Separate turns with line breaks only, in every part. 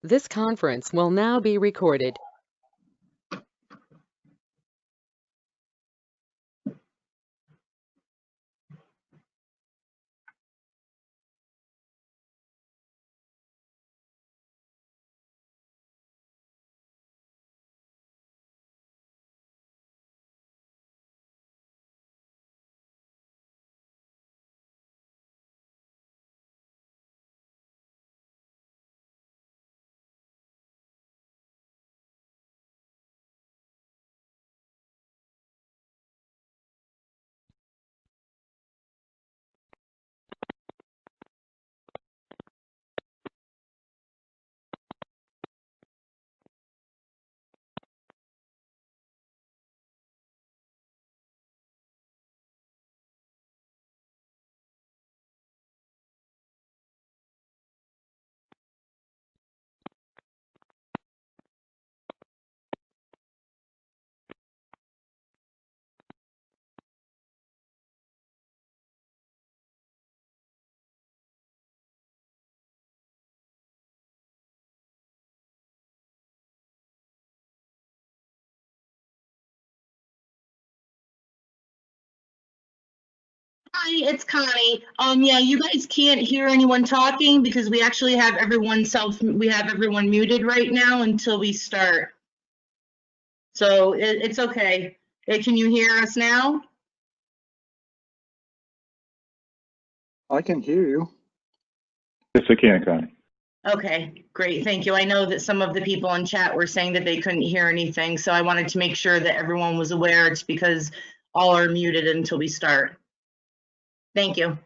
This conference will now be recorded.
Hi, it's Connie. Yeah, you guys can't hear anyone talking because we actually have everyone muted right now until we start. So it's okay. Can you hear us now?
I can hear you.
Yes, I can, Connie.
Okay, great, thank you. I know that some of the people in chat were saying that they couldn't hear anything, so I wanted to make sure that everyone was aware. It's because all are muted until we start. Thank you.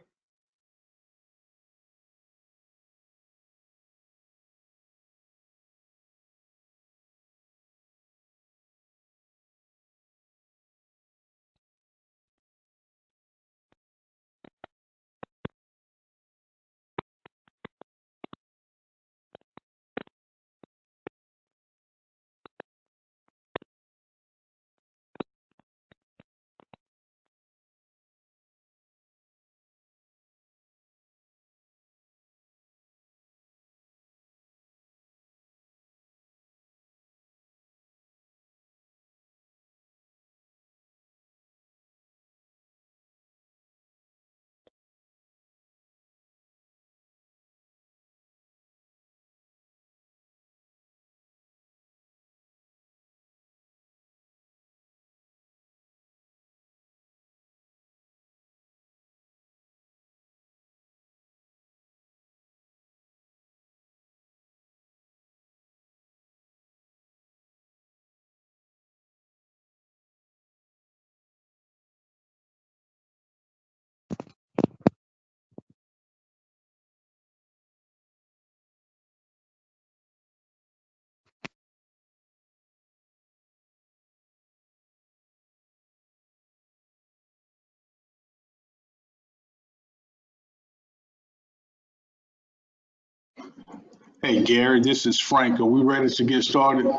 Hey, Gary, this is Frank. Are we ready to get started?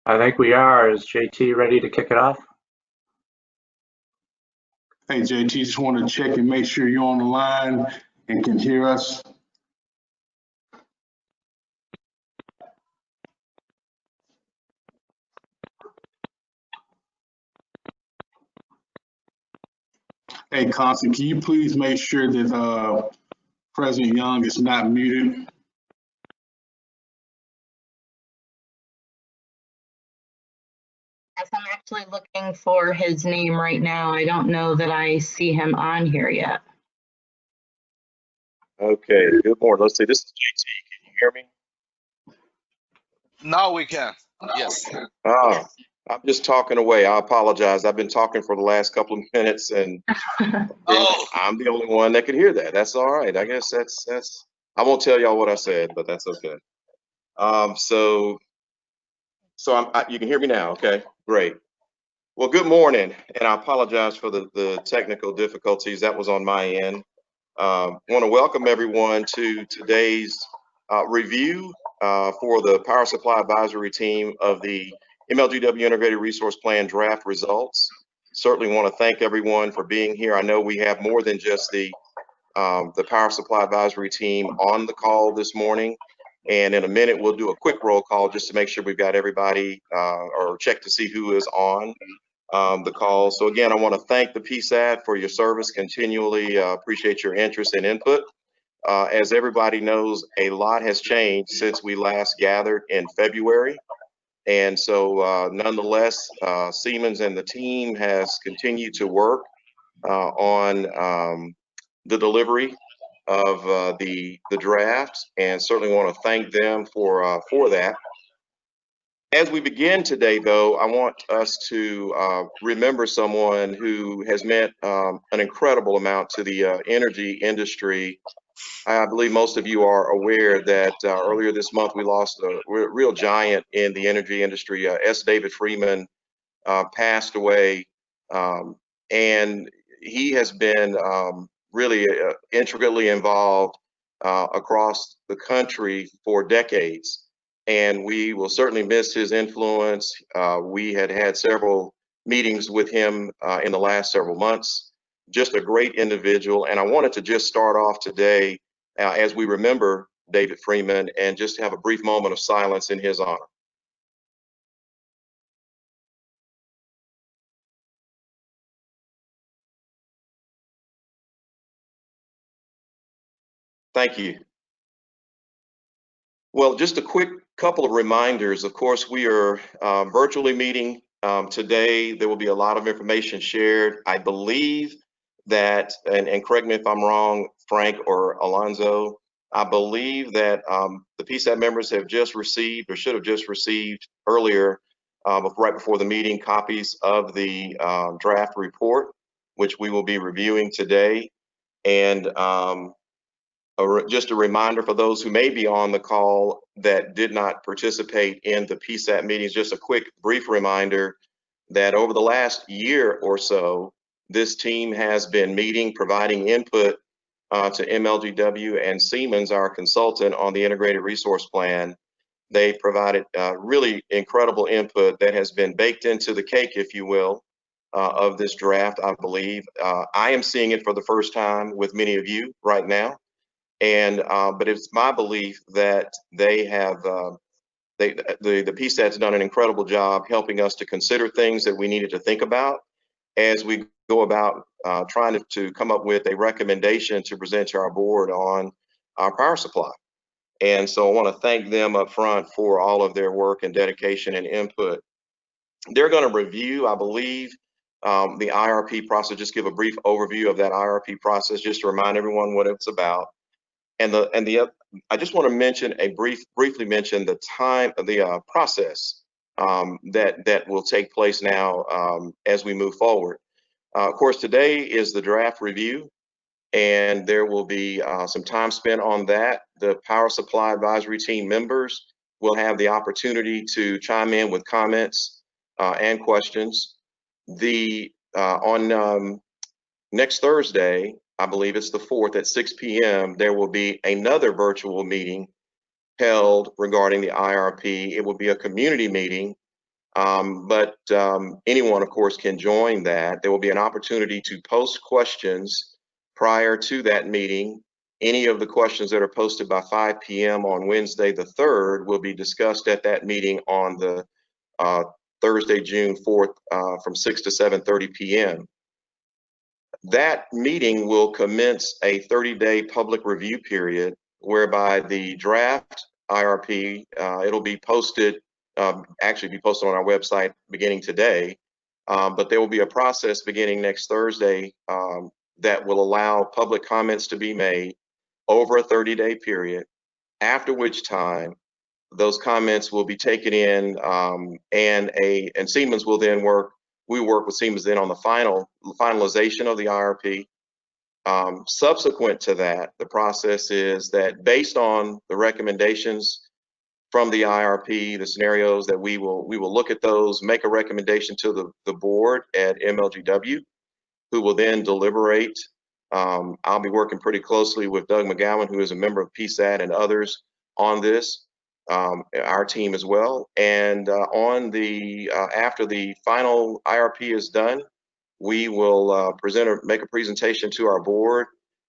I think we are. Is JT ready to kick it off?
Hey, JT, just want to check and make sure you're on the line and can hear us. Hey, Constance, can you please make sure that President Young is not muted?
Yes, I'm actually looking for his name right now. I don't know that I see him on here yet.
Okay, good morning. Let's see, this is JT. Can you hear me?
Now we can. Yes.
I'm just talking away. I apologize. I've been talking for the last couple of minutes and I'm the only one that could hear that. That's all right. I guess that's I won't tell y'all what I said, but that's okay. So you can hear me now. Okay, great. Well, good morning, and I apologize for the technical difficulties. That was on my end. Want to welcome everyone to today's review for the Power Supply Advisory Team of the MLGW Integrated Resource Plan draft results. Certainly want to thank everyone for being here. I know we have more than just the Power Supply Advisory Team on the call this morning, And in a minute, we'll do a quick roll call just to make sure we've got everybody or check to see who is on the call. So again, I want to thank the PSAT for your service continually. Appreciate your interest and input. As everybody knows, a lot has changed since we last gathered in February. And so nonetheless, Siemens and the team has continued to work on the delivery of the draft, and certainly want to thank them for that. As we begin today, though, I want us to remember someone who has meant an incredible amount to the energy industry. I believe most of you are aware that earlier this month we lost a real giant in the energy industry. S. David Freeman passed away, and he has been really intricately involved across the country for decades. And we will certainly miss his influence. We had several meetings with him in the last several months. Just a great individual. And I wanted to just start off today as we remember David Freeman and just have a brief moment of silence in his honor. Thank you. Well, just a quick couple of reminders. Of course, we are virtually meeting today. There will be a lot of information shared. I believe that, and correct me if I'm wrong, Frank or Alonzo, I believe that the PSAT members have just received or should have just received earlier, right before the meeting, copies of the draft report, which we will be reviewing today. And just a reminder for those who may be on the call that did not participate in the PSAT meetings, just a quick brief reminder that over the last year or so, this team has been meeting, providing input to MLGW and Siemens, our consultant on the integrated resource plan. They provided really incredible input that has been baked into the cake, if you will, of this draft, I believe. I am seeing it for the first time with many of you right now. And but it's my belief that they have the PSAT's done an incredible job helping us to consider things that we needed to think about as we go about trying to come up with a recommendation to present to our board on our power supply. And so I want to thank them up front for all of their work and dedication and input. They're going to review, I believe, the IRP process. Just give a brief overview of that IRP process, just to remind everyone what it's about. And I just want to briefly mention the time of the process that will take place now as we move forward. Of course, today is the draft review, and there will be some time spent on that. The Power Supply Advisory Team members will have the opportunity to chime in with comments and questions. On next Thursday, I believe it's the 4th at 6 p.m., there will be another virtual meeting held regarding the IRP. It will be a community meeting, but anyone, of course, can join that. There will be an opportunity to post questions prior to that meeting. Any of the questions that are posted by 5 p.m. on Wednesday the 3rd will be discussed at that meeting on the Thursday, June 4th from 6 to 7:30 p.m. That meeting will commence a 30-day public review period whereby the draft IRP, it'll be posted, actually be posted on our website beginning today, but there will be a process beginning next Thursday that will allow public comments to be made over a 30-day period, after which time those comments will be taken in and Siemens will then work with Siemens then on the finalization of the IRP. Subsequent to that, the process is that based on the recommendations from the IRP, the scenarios that we will look at those, make a recommendation to the board at MLGW, who will then deliberate. I'll be working pretty closely with Doug McGowan, who is a member of PSAT, and others on this. Our team as well. And after the final IRP is done, we will make a presentation to our board,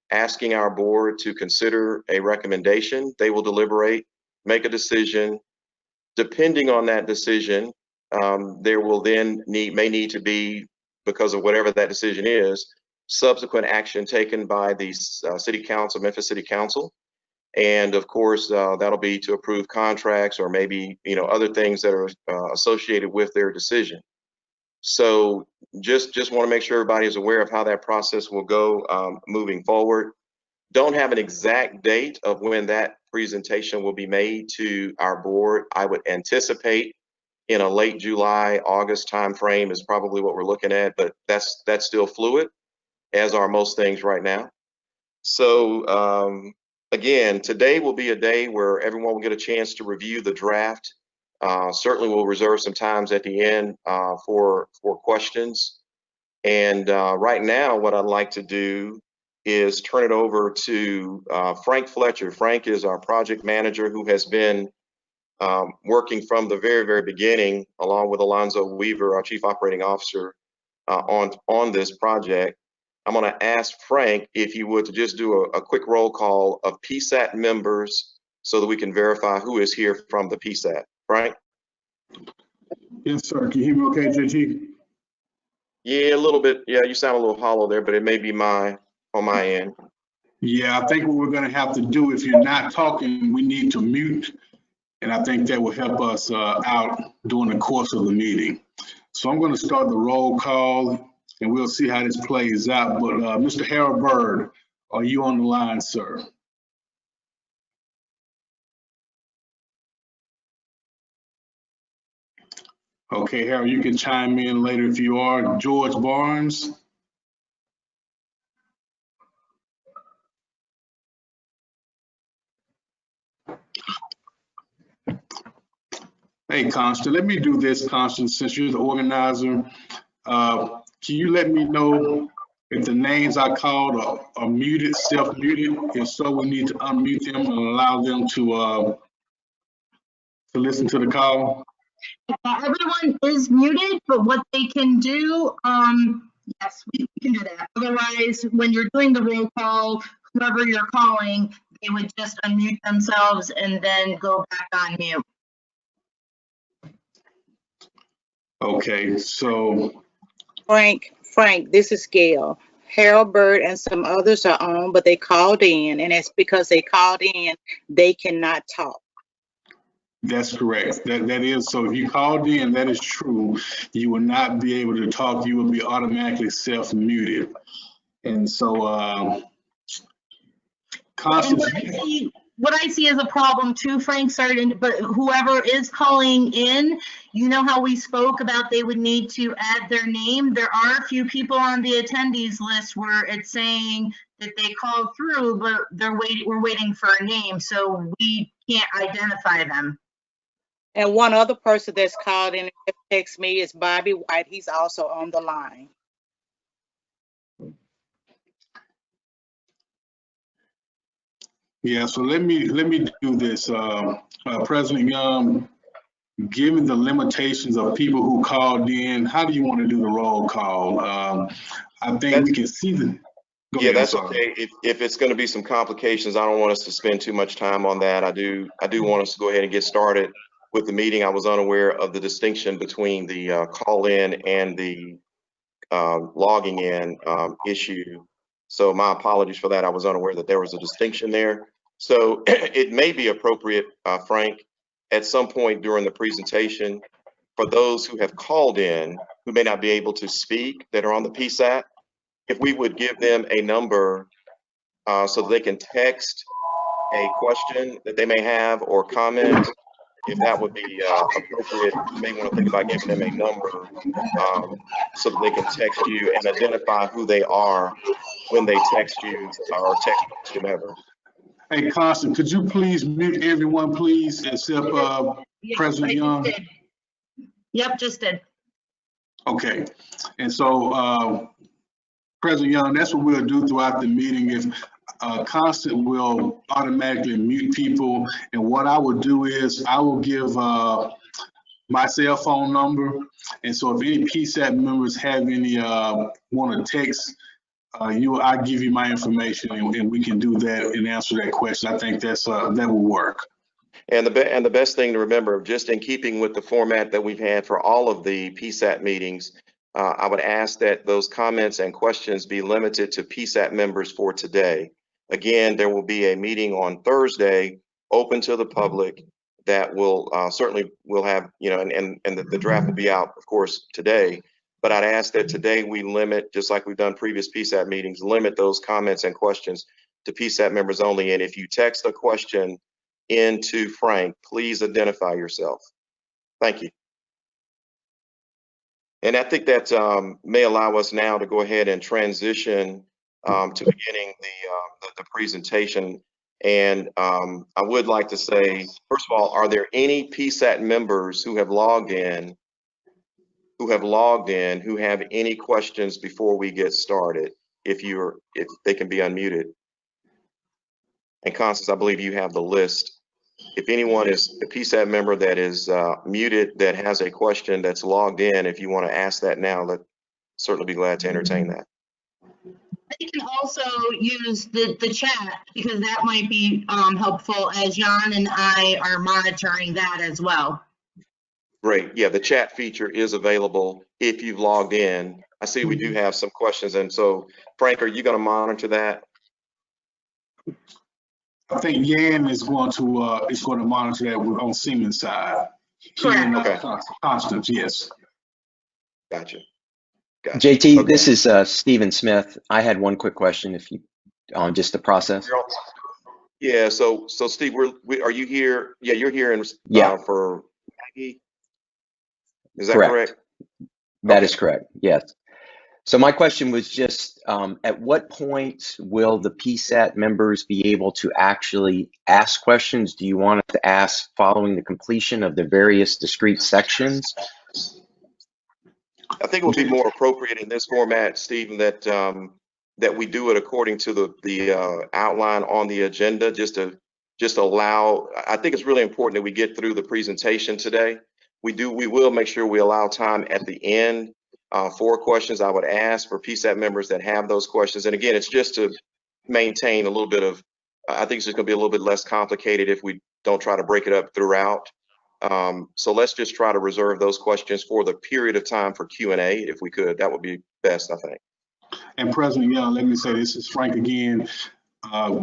asking our board to consider a recommendation. They will deliberate, make a decision. Depending on that decision, there will then may need to be, because of whatever that decision is, subsequent action taken by the City Council, Memphis City Council. And of course, that'll be to approve contracts or maybe, other things that are associated with their decision. So just want to make sure everybody is aware of how that process will go moving forward. Don't have an exact date of when that presentation will be made to our board. I would anticipate in a late July, August timeframe is probably what we're looking at, but that's still fluid, as are most things right now. So again, today will be a day where everyone will get a chance to review the draft. Certainly we'll reserve some times at the end for questions. And right now, what I'd like to do is turn it over to Frank Fletcher. Frank is our project manager who has been working from the very, very beginning, along with Alonzo Weaver, our chief operating officer, on this project. I'm going to ask Frank if you would to just do a quick roll call of PSAT members so that we can verify who is here from the PSAT. Frank?
Yes, sir. Can you hear me okay, JT?
Yeah, a little bit. Yeah, you sound a little hollow there, but it may be on my end.
Yeah, I think what we're going to have to do, if you're not talking, we need to mute. And I think that will help us out during the course of the meeting. So I'm going to start the roll call and we'll see how this plays out. But Mr. Harold Bird, are you on the line, sir? Okay, Harold, you can chime in later if you are. George Barnes. Hey, Constance, let me do this, Constance, since you're the organizer. Can you let me know if the names I called are muted, self-muted? If so, we need to unmute them and allow them to listen to the call.
Everyone is muted, but what they can do, yes, we can do that. Otherwise, when you're doing the roll call, whoever you're calling, they would just unmute themselves and then go back on mute.
Okay, so.
Frank, this is Gail. Harold Bird and some others are on, but they called in, and it's because they called in, they cannot talk.
That's correct. That is, so if you called in, that is true. You will not be able to talk. You will be automatically self-muted. And so, Constance.
What I see as a problem too, Frank, but whoever is calling in, you know how we spoke about they would need to add their name. There are a few people on the attendees list where it's saying that they called through, but we're waiting for a name, so we can't identify them.
And one other person that's called in and text me is Bobby White. He's also on the line.
Yeah, so let me do this. President Young, given the limitations of people who called in, how do you want to do the roll call? I think we can see the.
Yeah, that's okay. If it's going to be some complications, I don't want us to spend too much time on that. I do want us to go ahead and get started with the meeting. I was unaware of the distinction between the call in and the logging in issue. So my apologies for that. I was unaware that there was a distinction there. So it may be appropriate, Frank, at some point during the presentation, for those who have called in, who may not be able to speak, that are on the PSAT, if we would give them a number so that they can text a question that they may have or comment, if that would be appropriate. You may want to think about giving them a number so that they can text you and identify who they are when they text you or text whomever.
Hey, Constance, could you please mute everyone, please, except President Young?
Yep, just did.
Okay, and so President Young, that's what we'll do throughout the meeting. If Constance will automatically mute people, and what I will do is I will give my cell phone number, and so if any PSAT members have any want to text, I give you my information, and we can do that and answer that question. I think that will work.
And the best thing to remember, just in keeping with the format that we've had for all of the PSAT meetings, I would ask that those comments and questions be limited to PSAT members for today. Again, there will be a meeting on Thursday, open to the public, that will certainly will have, you know, and the draft will be out, of course, today. But I'd ask that today we limit, just like we've done previous PSAT meetings, limit those comments and questions to PSAT members only. And if you text a question into Frank, please identify yourself. Thank you. And I think that may allow us now to go ahead and transition to beginning the presentation. And I would like to say, first of all, are there any PSAT members who have logged in, who have any questions before we get started? If they can be unmuted. And Constance, I believe you have the list. If anyone is a PSAT member that is muted, that has a question that's logged in, if you want to ask that now, let's certainly be glad to entertain that.
They can also use the chat, because that might be helpful, as Jan and I are monitoring that as well.
Great. Yeah, the chat feature is available if you've logged in. I see we do have some questions. And so, Frank, are you going to monitor that?
I think Yan is going to monitor that on Siemens side.
Correct.
Okay.
Constance, yes.
Gotcha.
JT,
Okay.
this is Stephen Smith. I had one quick question, if you on just the process.
Yeah. So Steve, are you here? Yeah, you're here for Maggie. Is that correct?
That is correct. Yes. So my question was just, at what point will the PSAT members be able to actually ask questions? Do you want to ask following the completion of the various discrete sections?
I think it would be more appropriate in this format, Stephen, that we do it according to the outline on the agenda, just to allow. I think it's really important that we get through the presentation today. We will make sure we allow time at the end for questions. I would ask for PSAT members that have those questions. And again, it's just to maintain a little bit of, I think it's just gonna be a little bit less complicated if we don't try to break it up throughout. So let's just try to reserve those questions for the period of time for Q&A, if we could. That would be best, I think.
And President Young, let me say, this is Frank again.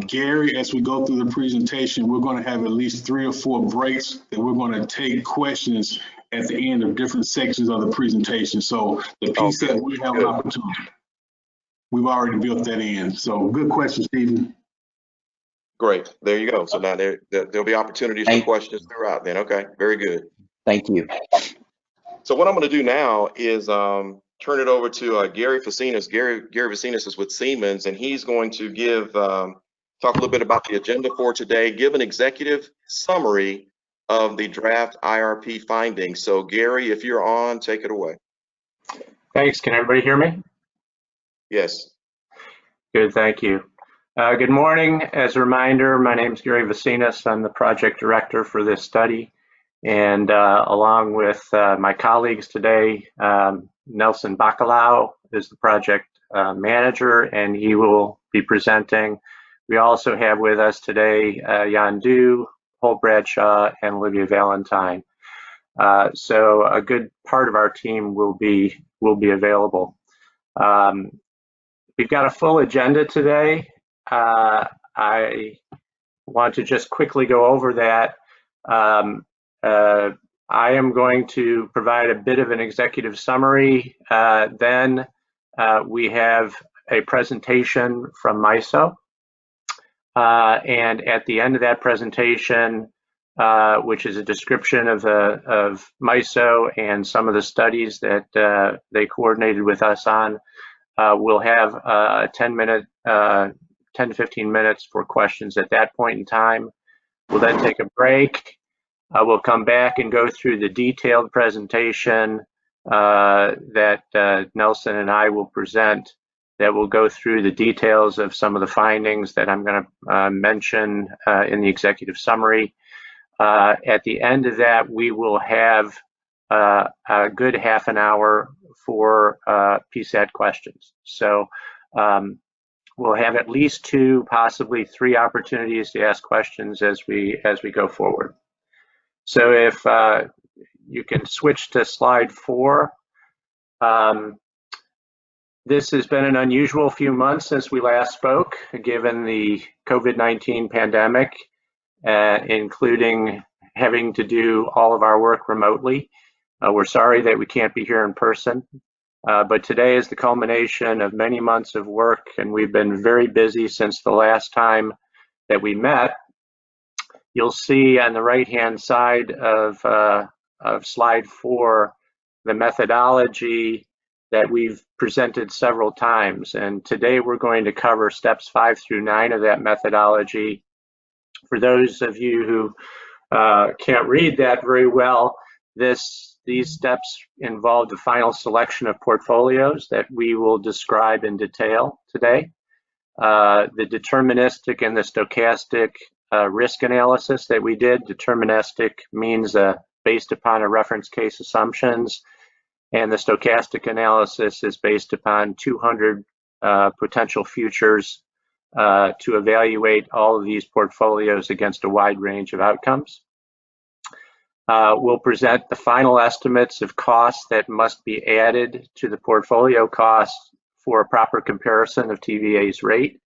Gary, as we go through the presentation, we're going to have at least 3 or 4 breaks that we're going to take questions at the end of different sections of the presentation. So the PSAT will have an opportunity. We've already built that in. So good question, Stephen.
Great. There you go. So now there'll be opportunities for questions throughout then. Okay. Very good.
Thank you.
So what I'm going to do now is turn it over to Gary Facinas. Gary Facinas is with Siemens, and he's going to talk a little bit about the agenda for today, give an executive summary of the draft IRP findings. So Gary, if you're on, take it away.
Thanks. Can everybody hear me?
Yes.
Good, thank you. Good morning. As a reminder, my name is Gary Vacinas. I'm the project director for this study. And along with my colleagues today, Nelson Bacalao is the project manager, and he will be presenting. We also have with us today Jan Du, Paul Bradshaw, and Olivia Valentine. So a good part of our team will be available. We've got a full agenda today. I want to just quickly go over that. I am going to provide a bit of an executive summary. Then we have a presentation from MISO. And at the end of that presentation, which is a description of MISO and some of the studies that they coordinated with us on, we'll have a 10 to 15 minutes for questions at that point in time. We'll then take a break. We'll come back and go through the detailed presentation that Nelson and I will present, that will go through the details of some of the findings that I'm going to mention in the executive summary. At the end of that, we will have a good half an hour for PSAT questions. So we'll have at least 2, possibly 3 opportunities to ask questions as we go forward. So if you can switch to slide 4. This has been an unusual few months since we last spoke, given the COVID-19 pandemic, including having to do all of our work remotely. We're sorry that we can't be here in person, but today is the culmination of many months of work, and we've been very busy since the last time that we met. You'll see on the right-hand side of slide 4 the methodology that we've presented several times, and today we're going to cover steps 5 through 9 of that methodology. For those of you who can't read that very well, these steps involve the final selection of portfolios that we will describe in detail today. The deterministic and the stochastic risk analysis that we did. Deterministic means based upon a reference case assumptions, and the stochastic analysis is based upon 200 potential futures to evaluate all of these portfolios against a wide range of outcomes. We'll present the final estimates of costs that must be added to the portfolio costs for a proper comparison of TVA's rate,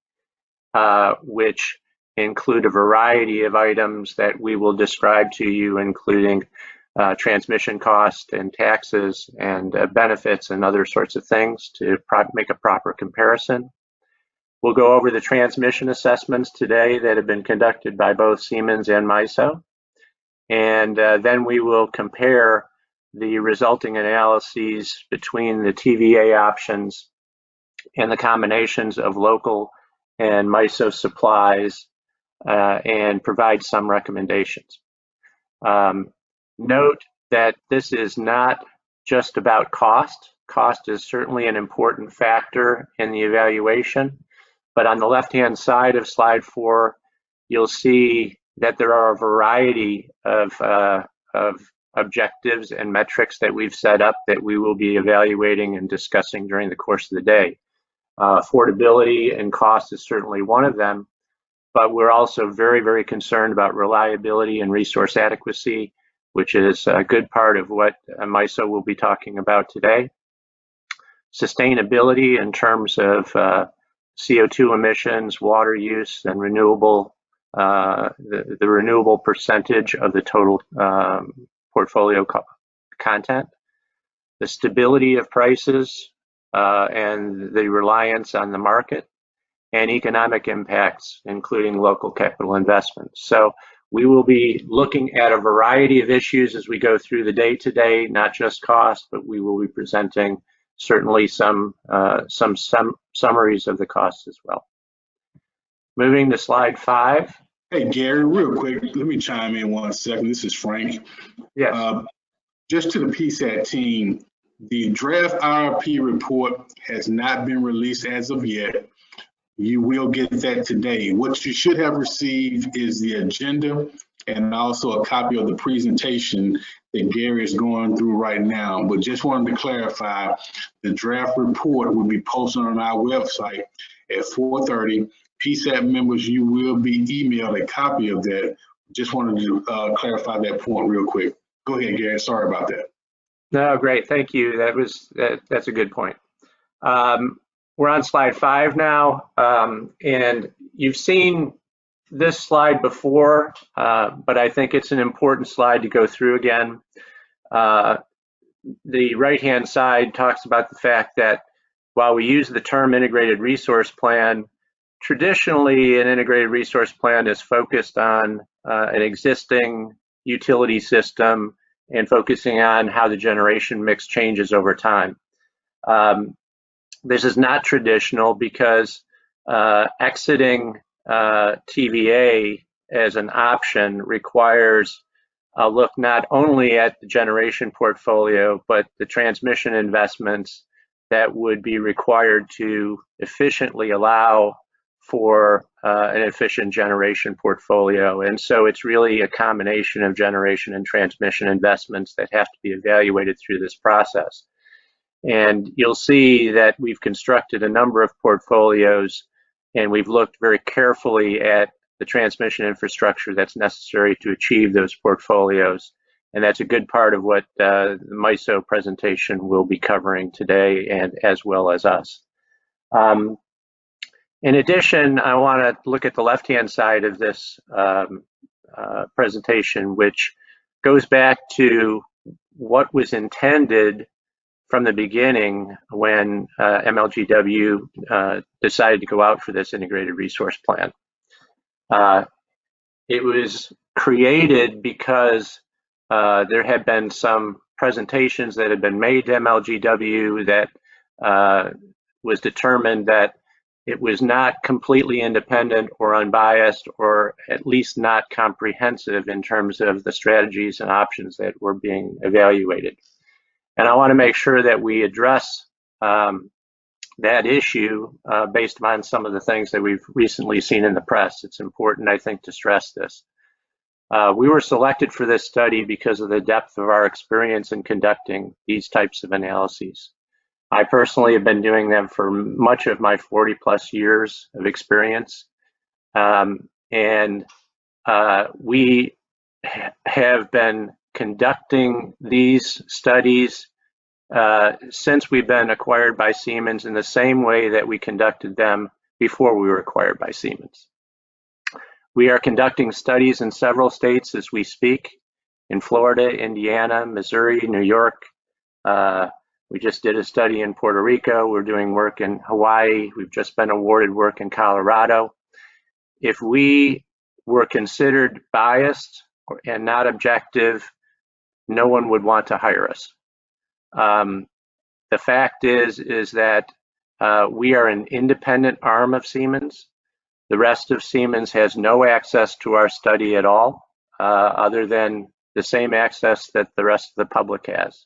which include a variety of items that we will describe to you, including transmission costs and taxes and benefits and other sorts of things to make a proper comparison. We'll go over the transmission assessments today that have been conducted by both Siemens and MISO. And then we will compare the resulting analyses between the TVA options and the combinations of local and MISO supplies and provide some recommendations. Note that this is not just about cost. Cost is certainly an important factor in the evaluation, but on the left-hand side of slide 4, you'll see that there are a variety of objectives and metrics that we've set up that we will be evaluating and discussing during the course of the day. Affordability and cost is certainly one of them, but we're also very, very concerned about reliability and resource adequacy, which is a good part of what MISO will be talking about today. Sustainability in terms of CO2 emissions, water use, and renewable, the renewable percentage of the total portfolio content. The stability of prices and the reliance on the market, and economic impacts, including local capital investments. So we will be looking at a variety of issues as we go through the day today, not just cost, but we will be presenting certainly some summaries of the costs as well. Moving to slide 5.
Hey, Gary, real quick, let me chime in 1 second. This is Frank.
Yes.
Just to the PSAT team, the draft IRP report has not been released as of yet. You will get that today. What you should have received is the agenda and also a copy of the presentation that Gary is going through right now. But just wanted to clarify, the draft report will be posted on our website at 4:30. PSAT members, you will be emailed a copy of that. Just wanted to clarify that point real quick. Go ahead, Gary. Sorry about that.
No, great. Thank you. That's a good point. We're on slide 5 now, and you've seen this slide before, but I think it's an important slide to go through again. The right-hand side talks about the fact that while we use the term integrated resource plan, traditionally an integrated resource plan is focused on an existing utility system and focusing on how the generation mix changes over time. This is not traditional because exiting TVA as an option requires a look not only at the generation portfolio, but the transmission investments that would be required to efficiently allow for an efficient generation portfolio. And so it's really a combination of generation and transmission investments that have to be evaluated through this process. And you'll see that we've constructed a number of portfolios, and we've looked very carefully at the transmission infrastructure that's necessary to achieve those portfolios. And that's a good part of what the MISO presentation will be covering today, and as well as us. In addition, I want to look at the left-hand side of this presentation, which goes back to what was intended from the beginning when MLGW decided to go out for this integrated resource plan. It was created because there had been some presentations that had been made to MLGW that was determined that it was not completely independent or unbiased, or at least not comprehensive in terms of the strategies and options that were being evaluated. And I want to make sure that we address that issue based on some of the things that we've recently seen in the press. It's important, I think, to stress this. We were selected for this study because of the depth of our experience in conducting these types of analyses. I personally have been doing them for much of my 40+ years of experience. We have been conducting these studies since we've been acquired by Siemens in the same way that we conducted them before we were acquired by Siemens. We are conducting studies in several states as we speak, in Florida, Indiana, Missouri, New York. We just did a study in Puerto Rico. We're doing work in Hawaii. We've just been awarded work in Colorado. If we were considered biased and not objective, no one would want to hire us. The fact is that we are an independent arm of Siemens. The rest of Siemens has no access to our study at all, other than the same access that the rest of the public has.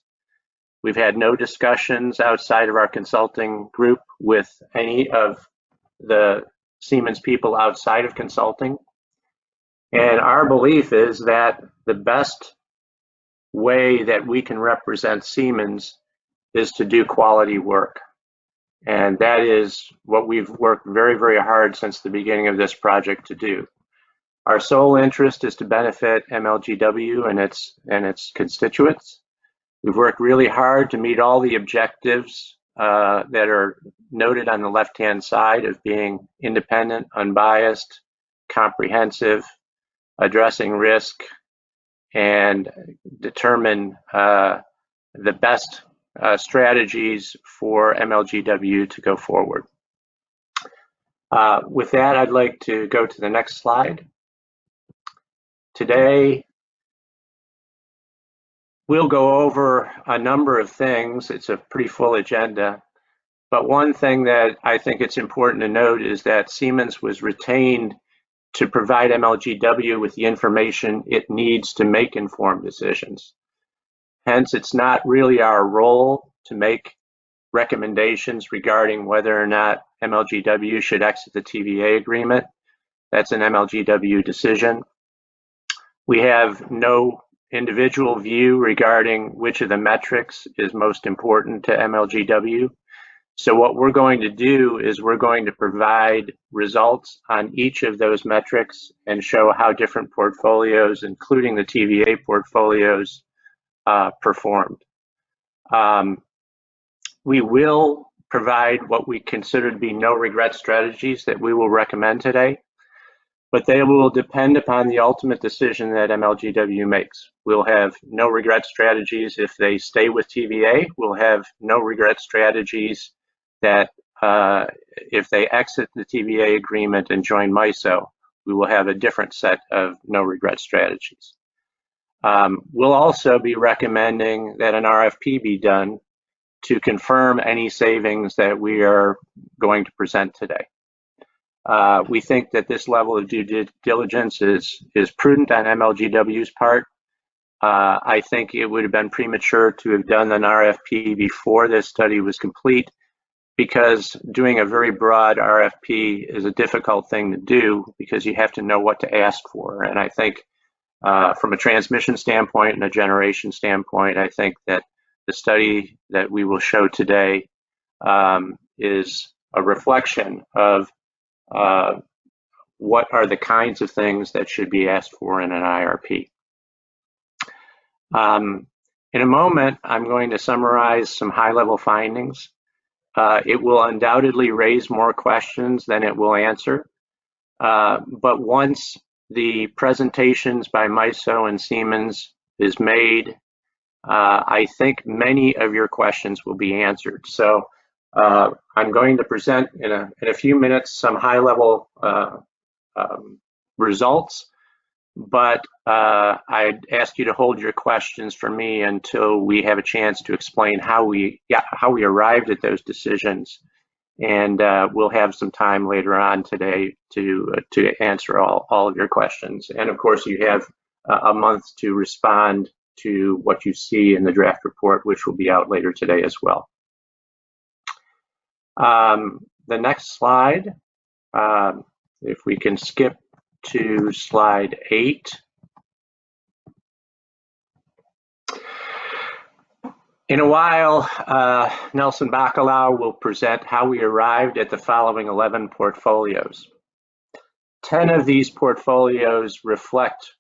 We've had no discussions outside of our consulting group with any of the Siemens people outside of consulting. And our belief is that the best way that we can represent Siemens is to do quality work. And that is what we've worked very, very hard since the beginning of this project to do. Our sole interest is to benefit MLGW and its constituents. We've worked really hard to meet all the objectives that are noted on the left-hand side of being independent, unbiased, comprehensive, addressing risk, and determine the best strategies for MLGW to go forward. With that, I'd like to go to the next slide. Today, we'll go over a number of things. It's a pretty full agenda. But one thing that I think it's important to note is that Siemens was retained to provide MLGW with the information it needs to make informed decisions. Hence, it's not really our role to make recommendations regarding whether or not MLGW should exit the TVA agreement. That's an MLGW decision. We have no individual view regarding which of the metrics is most important to MLGW. So what we're going to do is we're going to provide results on each of those metrics and show how different portfolios, including the TVA portfolios, performed. We will provide what we consider to be no regret strategies that we will recommend today, but they will depend upon the ultimate decision that MLGW makes. We'll have no regret strategies if they stay with TVA. We'll have no regret strategies that if they exit the TVA agreement and join MISO, we will have a different set of no regret strategies. We'll also be recommending that an RFP be done to confirm any savings that we are going to present today. We think that this level of due diligence is prudent on MLGW's part. I think it would have been premature to have done an RFP before this study was complete, because doing a very broad RFP is a difficult thing to do because you have to know what to ask for. And I think from a transmission standpoint and a generation standpoint, I think that the study that we will show today is a reflection of what are the kinds of things that should be asked for in an IRP. In a moment, I'm going to summarize some high-level findings. It will undoubtedly raise more questions than it will answer. But once the presentations by MISO and Siemens is made, I think many of your questions will be answered. So I'm going to present in a few minutes some high-level results, but I'd ask you to hold your questions for me until we have a chance to explain how we arrived at those decisions. And we'll have some time later on today to answer all of your questions. And of course, you have a month to respond to what you see in the draft report, which will be out later today as well. The next slide, if we can skip to slide 8. In a while, Nelson Bacalao will present how we arrived at the following 11 portfolios. 10 of these portfolios reflect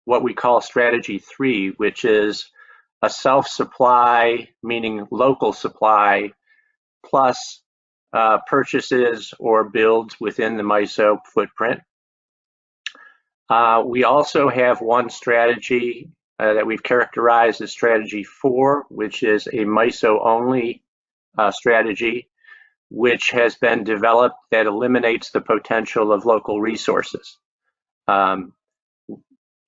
what we call strategy 3, which is a self-supply, meaning local supply, plus purchases or builds within the MISO footprint. We also have one strategy that we've characterized as strategy 4, which is a MISO-only strategy, which has been developed that eliminates the potential of local resources.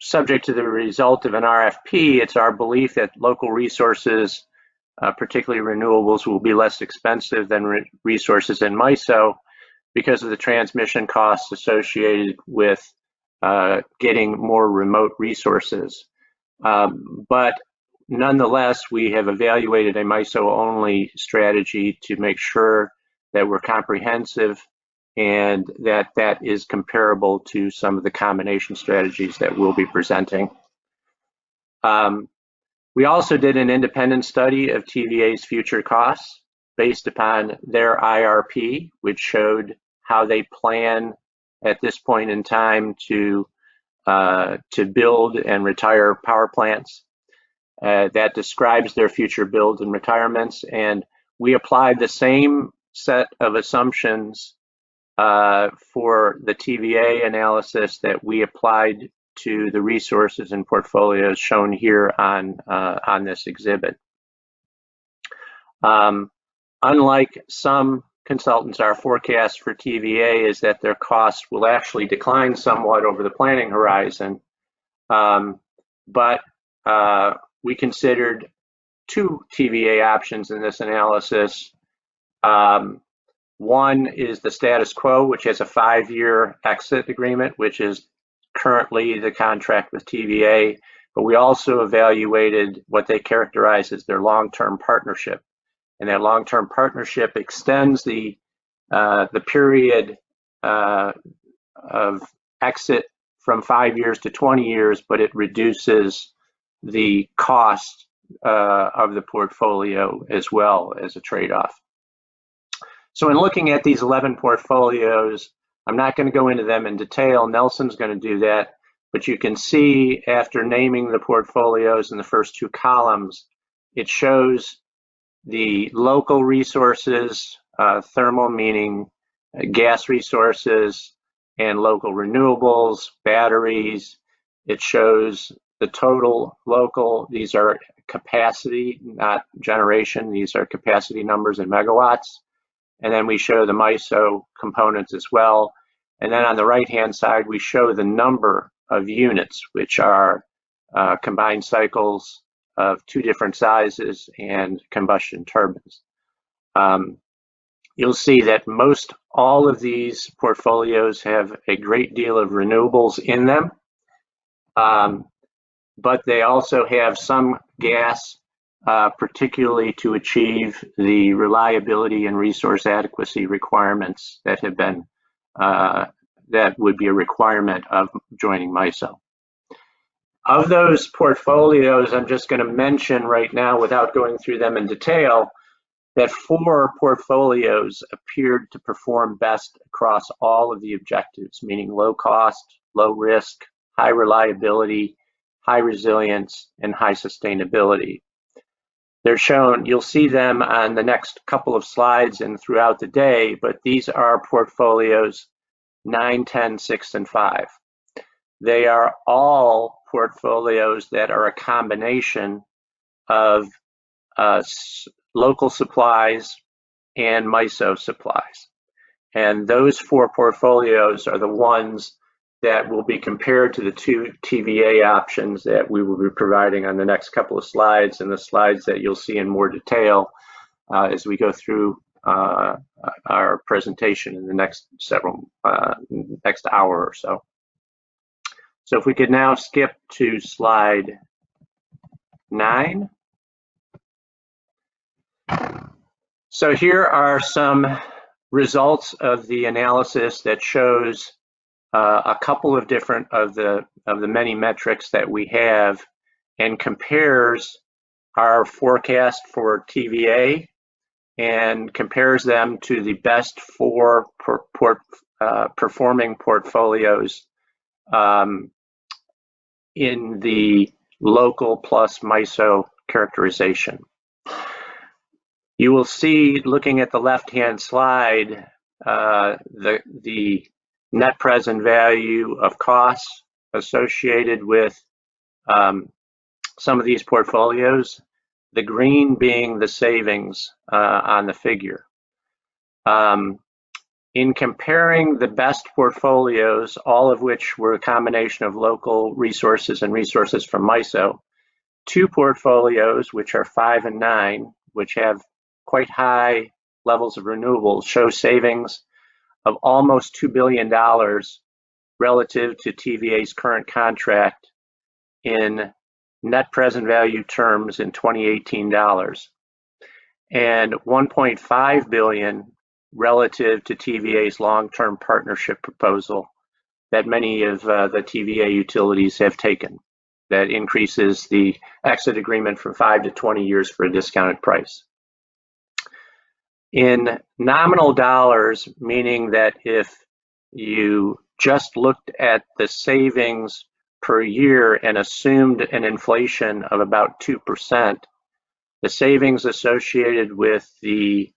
Subject to the result of an RFP, it's our belief that local resources, particularly renewables, will be less expensive than resources in MISO because of the transmission costs associated with getting more remote resources. But nonetheless, we have evaluated a MISO-only strategy to make sure that we're comprehensive and that that is comparable to some of the combination strategies that we'll be presenting. We also did an independent study of TVA's future costs based upon their IRP, which showed how they plan at this point in time to build and retire power plants. That describes their future build and retirements, and we applied the same set of assumptions for the TVA analysis that we applied to the resources and portfolios shown here on this exhibit. Unlike some consultants, our forecast for TVA is that their costs will actually decline somewhat over the planning horizon, but we considered 2 TVA options in this analysis. One is the status quo, which has a 5-year exit agreement, which is currently the contract with TVA, but we also evaluated what they characterize as their long-term partnership. And that long-term partnership extends the period of exit from 5 years to 20 years, but it reduces the cost of the portfolio as well as a trade-off. So in looking at these 11 portfolios, I'm not going to go into them in detail. Nelson's going to do that, but you can see after naming the portfolios in the first 2 columns, it shows the local resources, thermal meaning gas resources, and local renewables, batteries. It shows the total local. These are capacity, not generation. These are capacity numbers in megawatts. And then we show the MISO components as well. And then on the right-hand side, we show the number of units, which are combined cycles of 2 different sizes and combustion turbines. You'll see that most all of these portfolios have a great deal of renewables in them, but they also have some gas, particularly to achieve the reliability and resource adequacy requirements that have been that would be a requirement of joining MISO. Of those portfolios, I'm just going to mention right now, without going through them in detail, that 4 portfolios appeared to perform best across all of the objectives, meaning low cost, low risk, high reliability, high resilience, and high sustainability. They're shown, you'll see them on the next couple of slides and throughout the day, but these are portfolios 9, 10, 6, and 5. They are all portfolios that are a combination of local supplies and MISO supplies. And those 4 portfolios are the ones that will be compared to the 2 TVA options that we will be providing on the next couple of slides, and the slides that you'll see in more detail as we go through our presentation in the next next hour or so. So if we could now skip to slide 9. So here are some results of the analysis that shows a couple of different of the many metrics that we have, and compares our forecast for TVA and compares them to the best 4 performing portfolios in the local plus MISO characterization. You will see, looking at the left-hand slide, the net present value of costs associated with some of these portfolios, the green being the savings on the figure. In comparing the best portfolios, all of which were a combination of local resources and resources from MISO, 2 portfolios, which are 5 and 9, which have quite high levels of renewables, show savings of almost $2 billion relative to TVA's current contract in net present value terms in 2018 dollars, and $1.5 billion relative to TVA's long-term partnership proposal that many of the TVA utilities have taken, that increases the exit agreement from 5 to 20 years for a discounted price. In nominal dollars, meaning that if you just looked at the savings per year and assumed an inflation of about 2%, the savings associated with the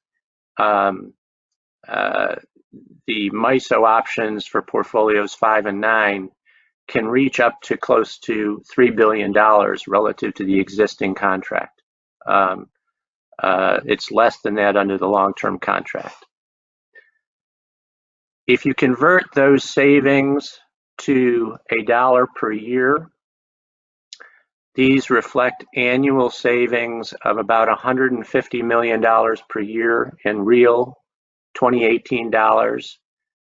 MISO options for portfolios 5 and 9 can reach up to close to $3 billion relative to the existing contract. It's less than that under the long-term contract. If you convert those savings to $1 per year, these reflect annual savings of about $150 million per year in real 2018 dollars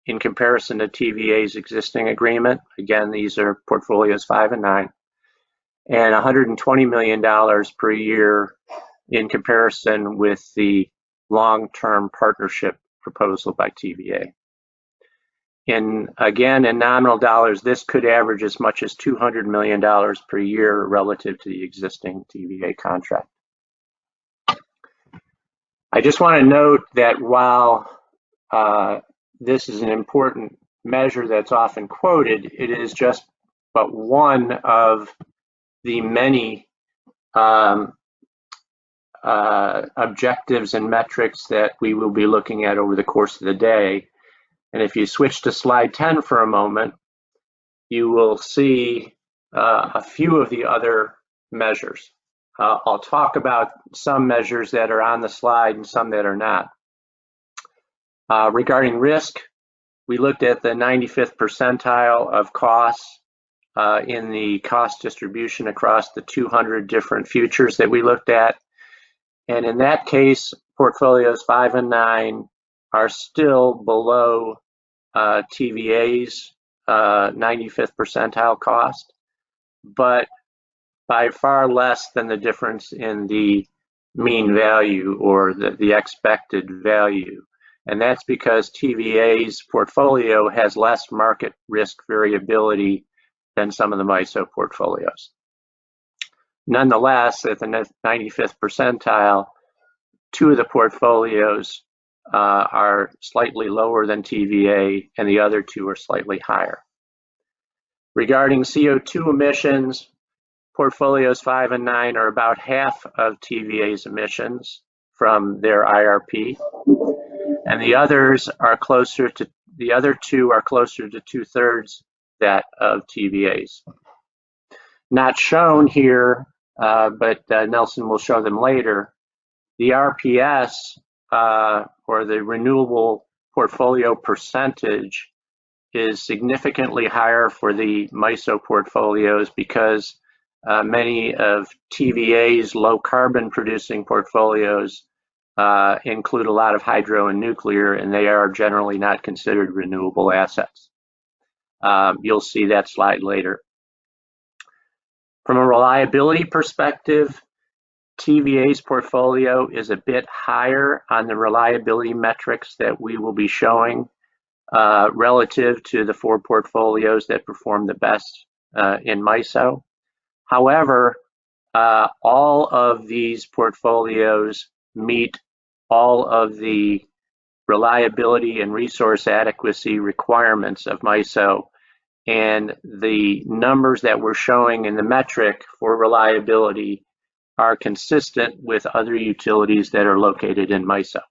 in comparison to TVA's existing agreement. Again, these are portfolios 5 and 9, and $120 million per year in comparison with the long-term partnership proposal by TVA. Again, in nominal dollars, this could average as much as $200 million per year relative to the existing TVA contract. I just want to note that while this is an important measure that's often quoted, it is just but one of the many objectives and metrics that we will be looking at over the course of the day. And if you switch to slide 10 for a moment, you will see a few of the other measures. I'll talk about some measures that are on the slide and some that are not. Regarding risk, we looked at the 95th percentile of costs in the cost distribution across the 200 different futures that we looked at. And in that case, portfolios 5 and 9 are still below TVA's 95th percentile cost, but by far less than the difference in the mean value or the expected value. And that's because TVA's portfolio has less market risk variability than some of the MISO portfolios. Nonetheless, at the 95th percentile, two of the portfolios are slightly lower than TVA, and the other two are slightly higher. Regarding CO2 emissions, portfolios 5 and 9 are about half of TVA's emissions from their IRP, and the other two are closer to 2/3 that of TVA's. Not shown here, but Nelson will show them later. The RPS, or the renewable portfolio percentage, is significantly higher for the MISO portfolios because many of TVA's low carbon producing portfolios include a lot of hydro and nuclear, and they are generally not considered renewable assets. You'll see that slide later. From a reliability perspective, TVA's portfolio is a bit higher on the reliability metrics that we will be showing relative to the 4 portfolios that perform the best in MISO. However, all of these portfolios meet all of the reliability and resource adequacy requirements of MISO, and the numbers that we're showing in the metric for reliability are consistent with other utilities that are located in MISO.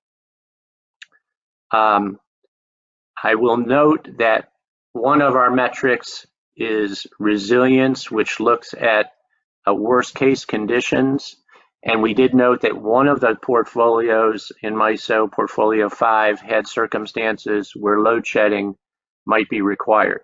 I will note that one of our metrics is resilience, which looks at worst case conditions. And we did note that one of the portfolios in MISO, portfolio 5, had circumstances where load shedding might be required.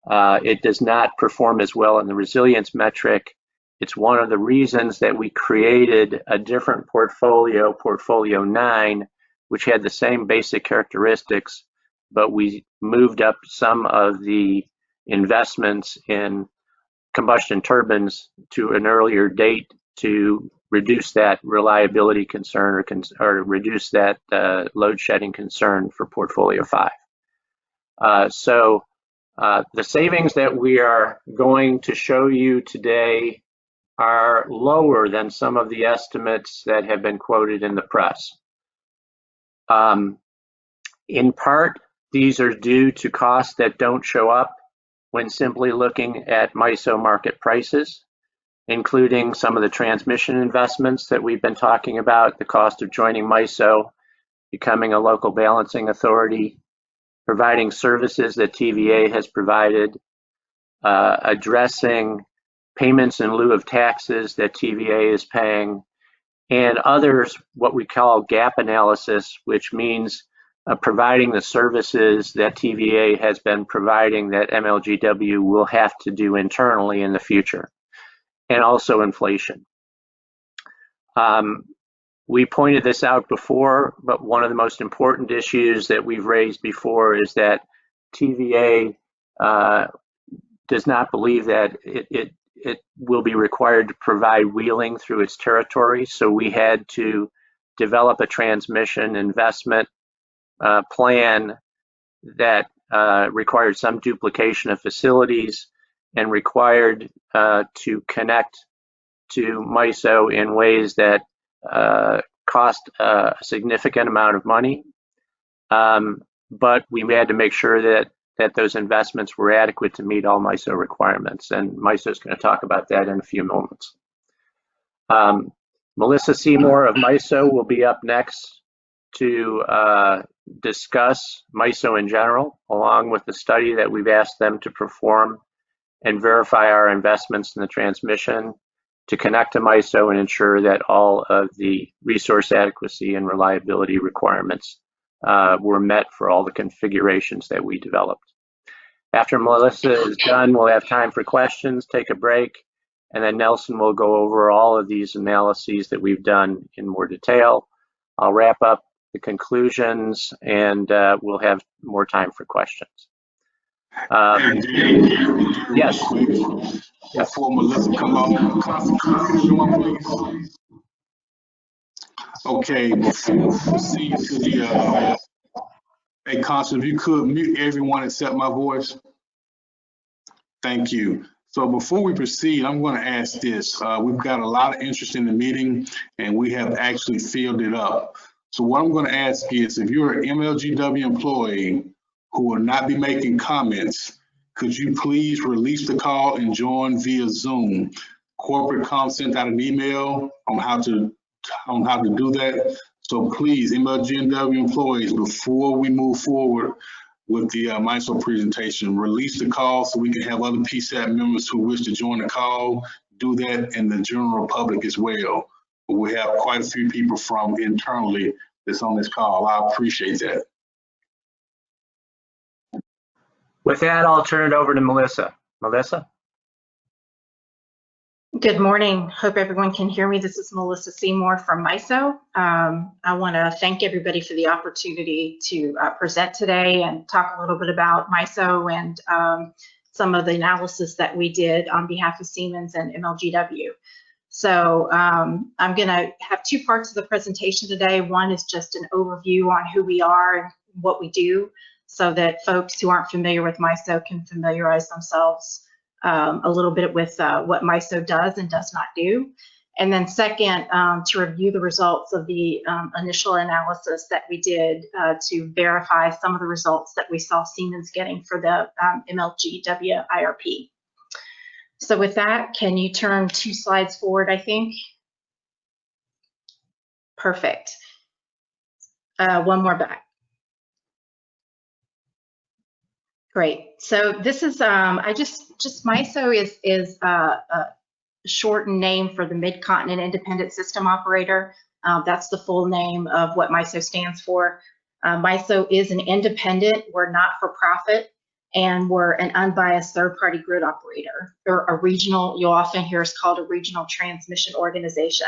It does not perform as well in the resilience metric. It's one of the reasons that we created a different portfolio, portfolio 9, which had the same basic characteristics, but we moved up some of the investments in combustion turbines to an earlier date to reduce that reliability concern or reduce that load shedding concern for portfolio 5. So the savings that we are going to show you today are lower than some of the estimates that have been quoted in the press. In part, these are due to costs that don't show up when simply looking at MISO market prices, including some of the transmission investments that we've been talking about, the cost of joining MISO, becoming a local balancing authority, providing services that TVA has provided, addressing payments in lieu of taxes that TVA is paying, and others, what we call gap analysis, which means providing the services that TVA has been providing that MLGW will have to do internally in the future, and also inflation. We pointed this out before, but one of the most important issues that we've raised before is that TVA does not believe that it will be required to provide wheeling through its territory. So we had to develop a transmission investment plan that required some duplication of facilities and required to connect to MISO in ways that cost a significant amount of money. But we had to make sure that those investments were adequate to meet all MISO requirements, and MISO is going to talk about that in a few moments. Melissa Seymour of MISO will be up next to discuss MISO in general, along with the study that we've asked them to perform and verify our investments in the transmission to connect to MISO and ensure that all of the resource adequacy and reliability requirements were met for all the configurations that we developed. After Melissa is done, we'll have time for questions, take a break, and then Nelson will go over all of these analyses that we've done in more detail. I'll wrap up the conclusions, and we'll have more time for questions. Yes.
Before Melissa come on, please. Okay, before we proceed to the, hey, Constance, if you could mute everyone except my voice. Thank you. So before we proceed, I'm going to ask this. We've got a lot of interest in the meeting and we have actually filled it up. So what I'm going to ask is, if you're an MLGW employee who will not be making comments, could you please release the call and join via Zoom? Corporate comm sent out an email on how to do that. So please, MLGW employees, before we move forward with the MISO presentation, release the call so we can have other PSAT members who wish to join the call do that, and the general public as well. We have quite a few people from internally that's on this call. I appreciate that.
With that, I'll turn it over to Melissa. Melissa?
Good morning. Hope everyone can hear me. This is Melissa Seymour from MISO. I want to thank everybody for the opportunity to present today and talk a little bit about MISO and some of the analysis that we did on behalf of Siemens and MLGW. So I'm going to have two parts of the presentation today. One is just an overview on who we are and what we do, so that folks who aren't familiar with MISO can familiarize themselves a little bit with what MISO does and does not do. And then second, to review the results of the initial analysis that we did to verify some of the results that we saw Siemens getting for the MLGW IRP. So with that, can you turn 2 slides forward, I think? Perfect. One more back. Great. So this is, MISO is a shortened name for the Mid-Continent Independent System Operator. That's the full name of what MISO stands for. MISO is an independent, we're not for profit, and we're an unbiased third-party grid operator, or a regional, you'll often hear us called a regional transmission organization.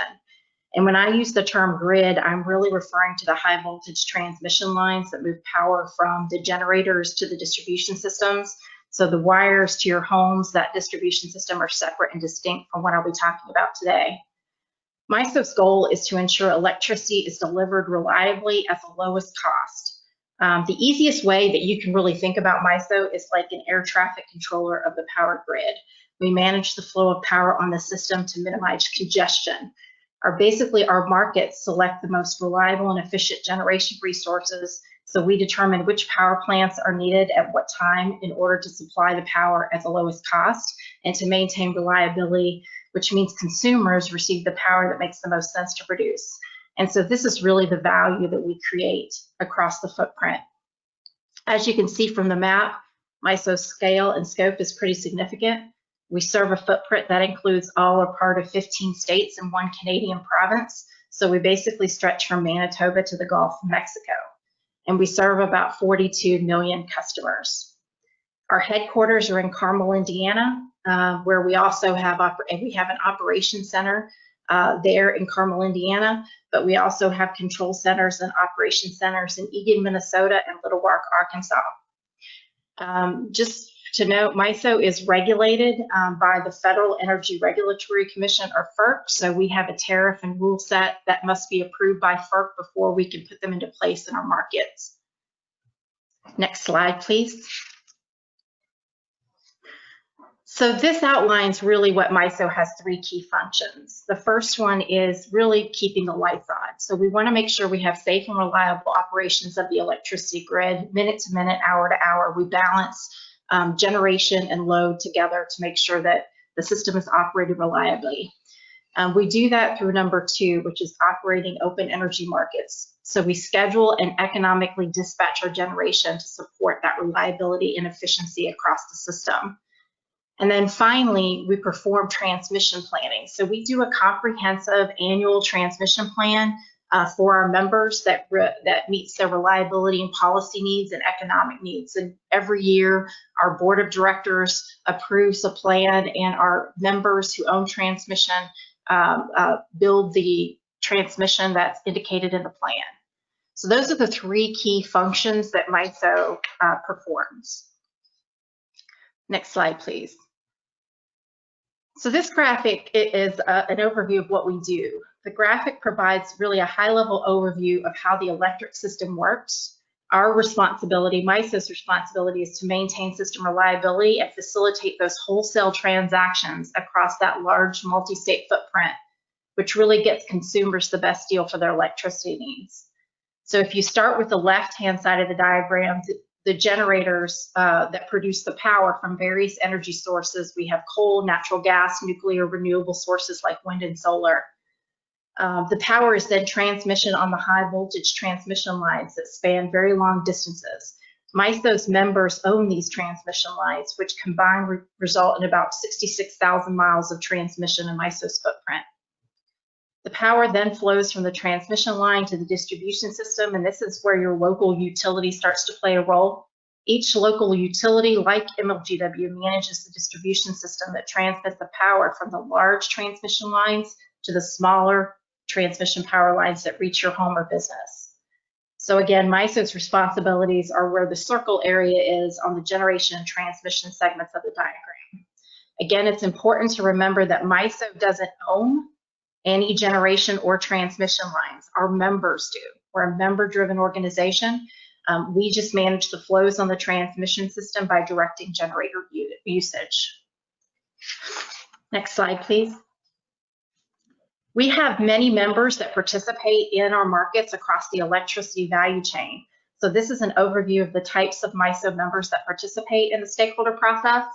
And when I use the term grid, I'm really referring to the high voltage transmission lines that move power from the generators to the distribution systems. So the wires to your homes, that distribution system, are separate and distinct from what I'll be talking about today. MISO's goal is to ensure electricity is delivered reliably at the lowest cost. The easiest way that you can really think about MISO is like an air traffic controller of the power grid. We manage the flow of power on the system to minimize congestion. Basically, our markets select the most reliable and efficient generation resources, so we determine which power plants are needed at what time in order to supply the power at the lowest cost and to maintain reliability, which means consumers receive the power that makes the most sense to produce. And so this is really the value that we create across the footprint. As you can see from the map, MISO's scale and scope is pretty significant. We serve a footprint that includes all or part of 15 states and 1 Canadian province. So we basically stretch from Manitoba to the Gulf of Mexico. And we serve about 42 million customers. Our headquarters are in Carmel, Indiana, where we also have an operations center there in Carmel, Indiana, but we also have control centers and operation centers in Eagan, Minnesota, and Little Rock, Arkansas. Just to note, MISO is regulated by the Federal Energy Regulatory Commission, or FERC, so we have a tariff and rule set that must be approved by FERC before we can put them into place in our markets. Next slide, please. So this outlines really what MISO has 3 key functions. The first one is really keeping the lights on. So we want to make sure we have safe and reliable operations of the electricity grid, minute to minute, hour to hour. We balance generation and load together to make sure that the system is operated reliably. We do that through number 2, which is operating open energy markets. So we schedule and economically dispatch our generation to support that reliability and efficiency across the system. And then finally, we perform transmission planning. So we do a comprehensive annual transmission plan for our members that meets their reliability and policy needs and economic needs. And every year, our board of directors approves a plan, and our members who own transmission build the transmission that's indicated in the plan. So those are the 3 key functions that MISO performs. Next slide, please. So this graphic is an overview of what we do. The graphic provides really a high-level overview of how the electric system works. Our responsibility, MISO's responsibility, is to maintain system reliability and facilitate those wholesale transactions across that large multi-state footprint, which really gets consumers the best deal for their electricity needs. So if you start with the left-hand side of the diagram, the generators that produce the power from various energy sources, we have coal, natural gas, nuclear, renewable sources like wind and solar. The power is then transmission on the high voltage transmission lines that span very long distances. MISO's members own these transmission lines, which combined result in about 66,000 miles of transmission in MISO's footprint. The power then flows from the transmission line to the distribution system, and this is where your local utility starts to play a role. Each local utility, like MLGW, manages the distribution system that transmits the power from the large transmission lines to the smaller transmission power lines that reach your home or business. So again, MISO's responsibilities are where the circle area is on the generation and transmission segments of the diagram. Again, it's important to remember that MISO doesn't own any generation or transmission lines. Our members do. We're a member-driven organization. We just manage the flows on the transmission system by directing generator usage. Next slide, please. We have many members that participate in our markets across the electricity value chain. So this is an overview of the types of MISO members that participate in the stakeholder process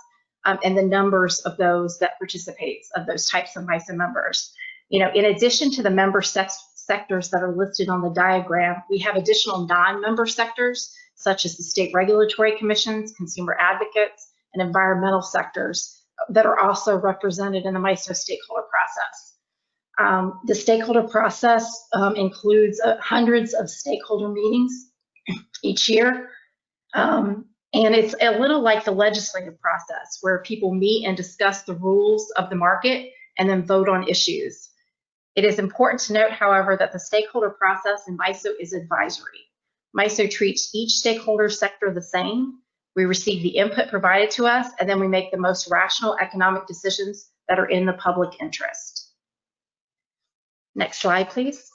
and the numbers of those that participate, of those types of MISO members. You know, in addition to the member sectors that are listed on the diagram, we have additional non-member sectors, such as the state regulatory commissions, consumer advocates, and environmental sectors that are also represented in the MISO stakeholder process. The stakeholder process includes hundreds of stakeholder meetings each year. And it's a little like the legislative process, where people meet and discuss the rules of the market and then vote on issues. It is important to note, however, that the stakeholder process in MISO is advisory. MISO treats each stakeholder sector the same. We receive the input provided to us, and then we make the most rational economic decisions that are in the public interest. Next slide, please.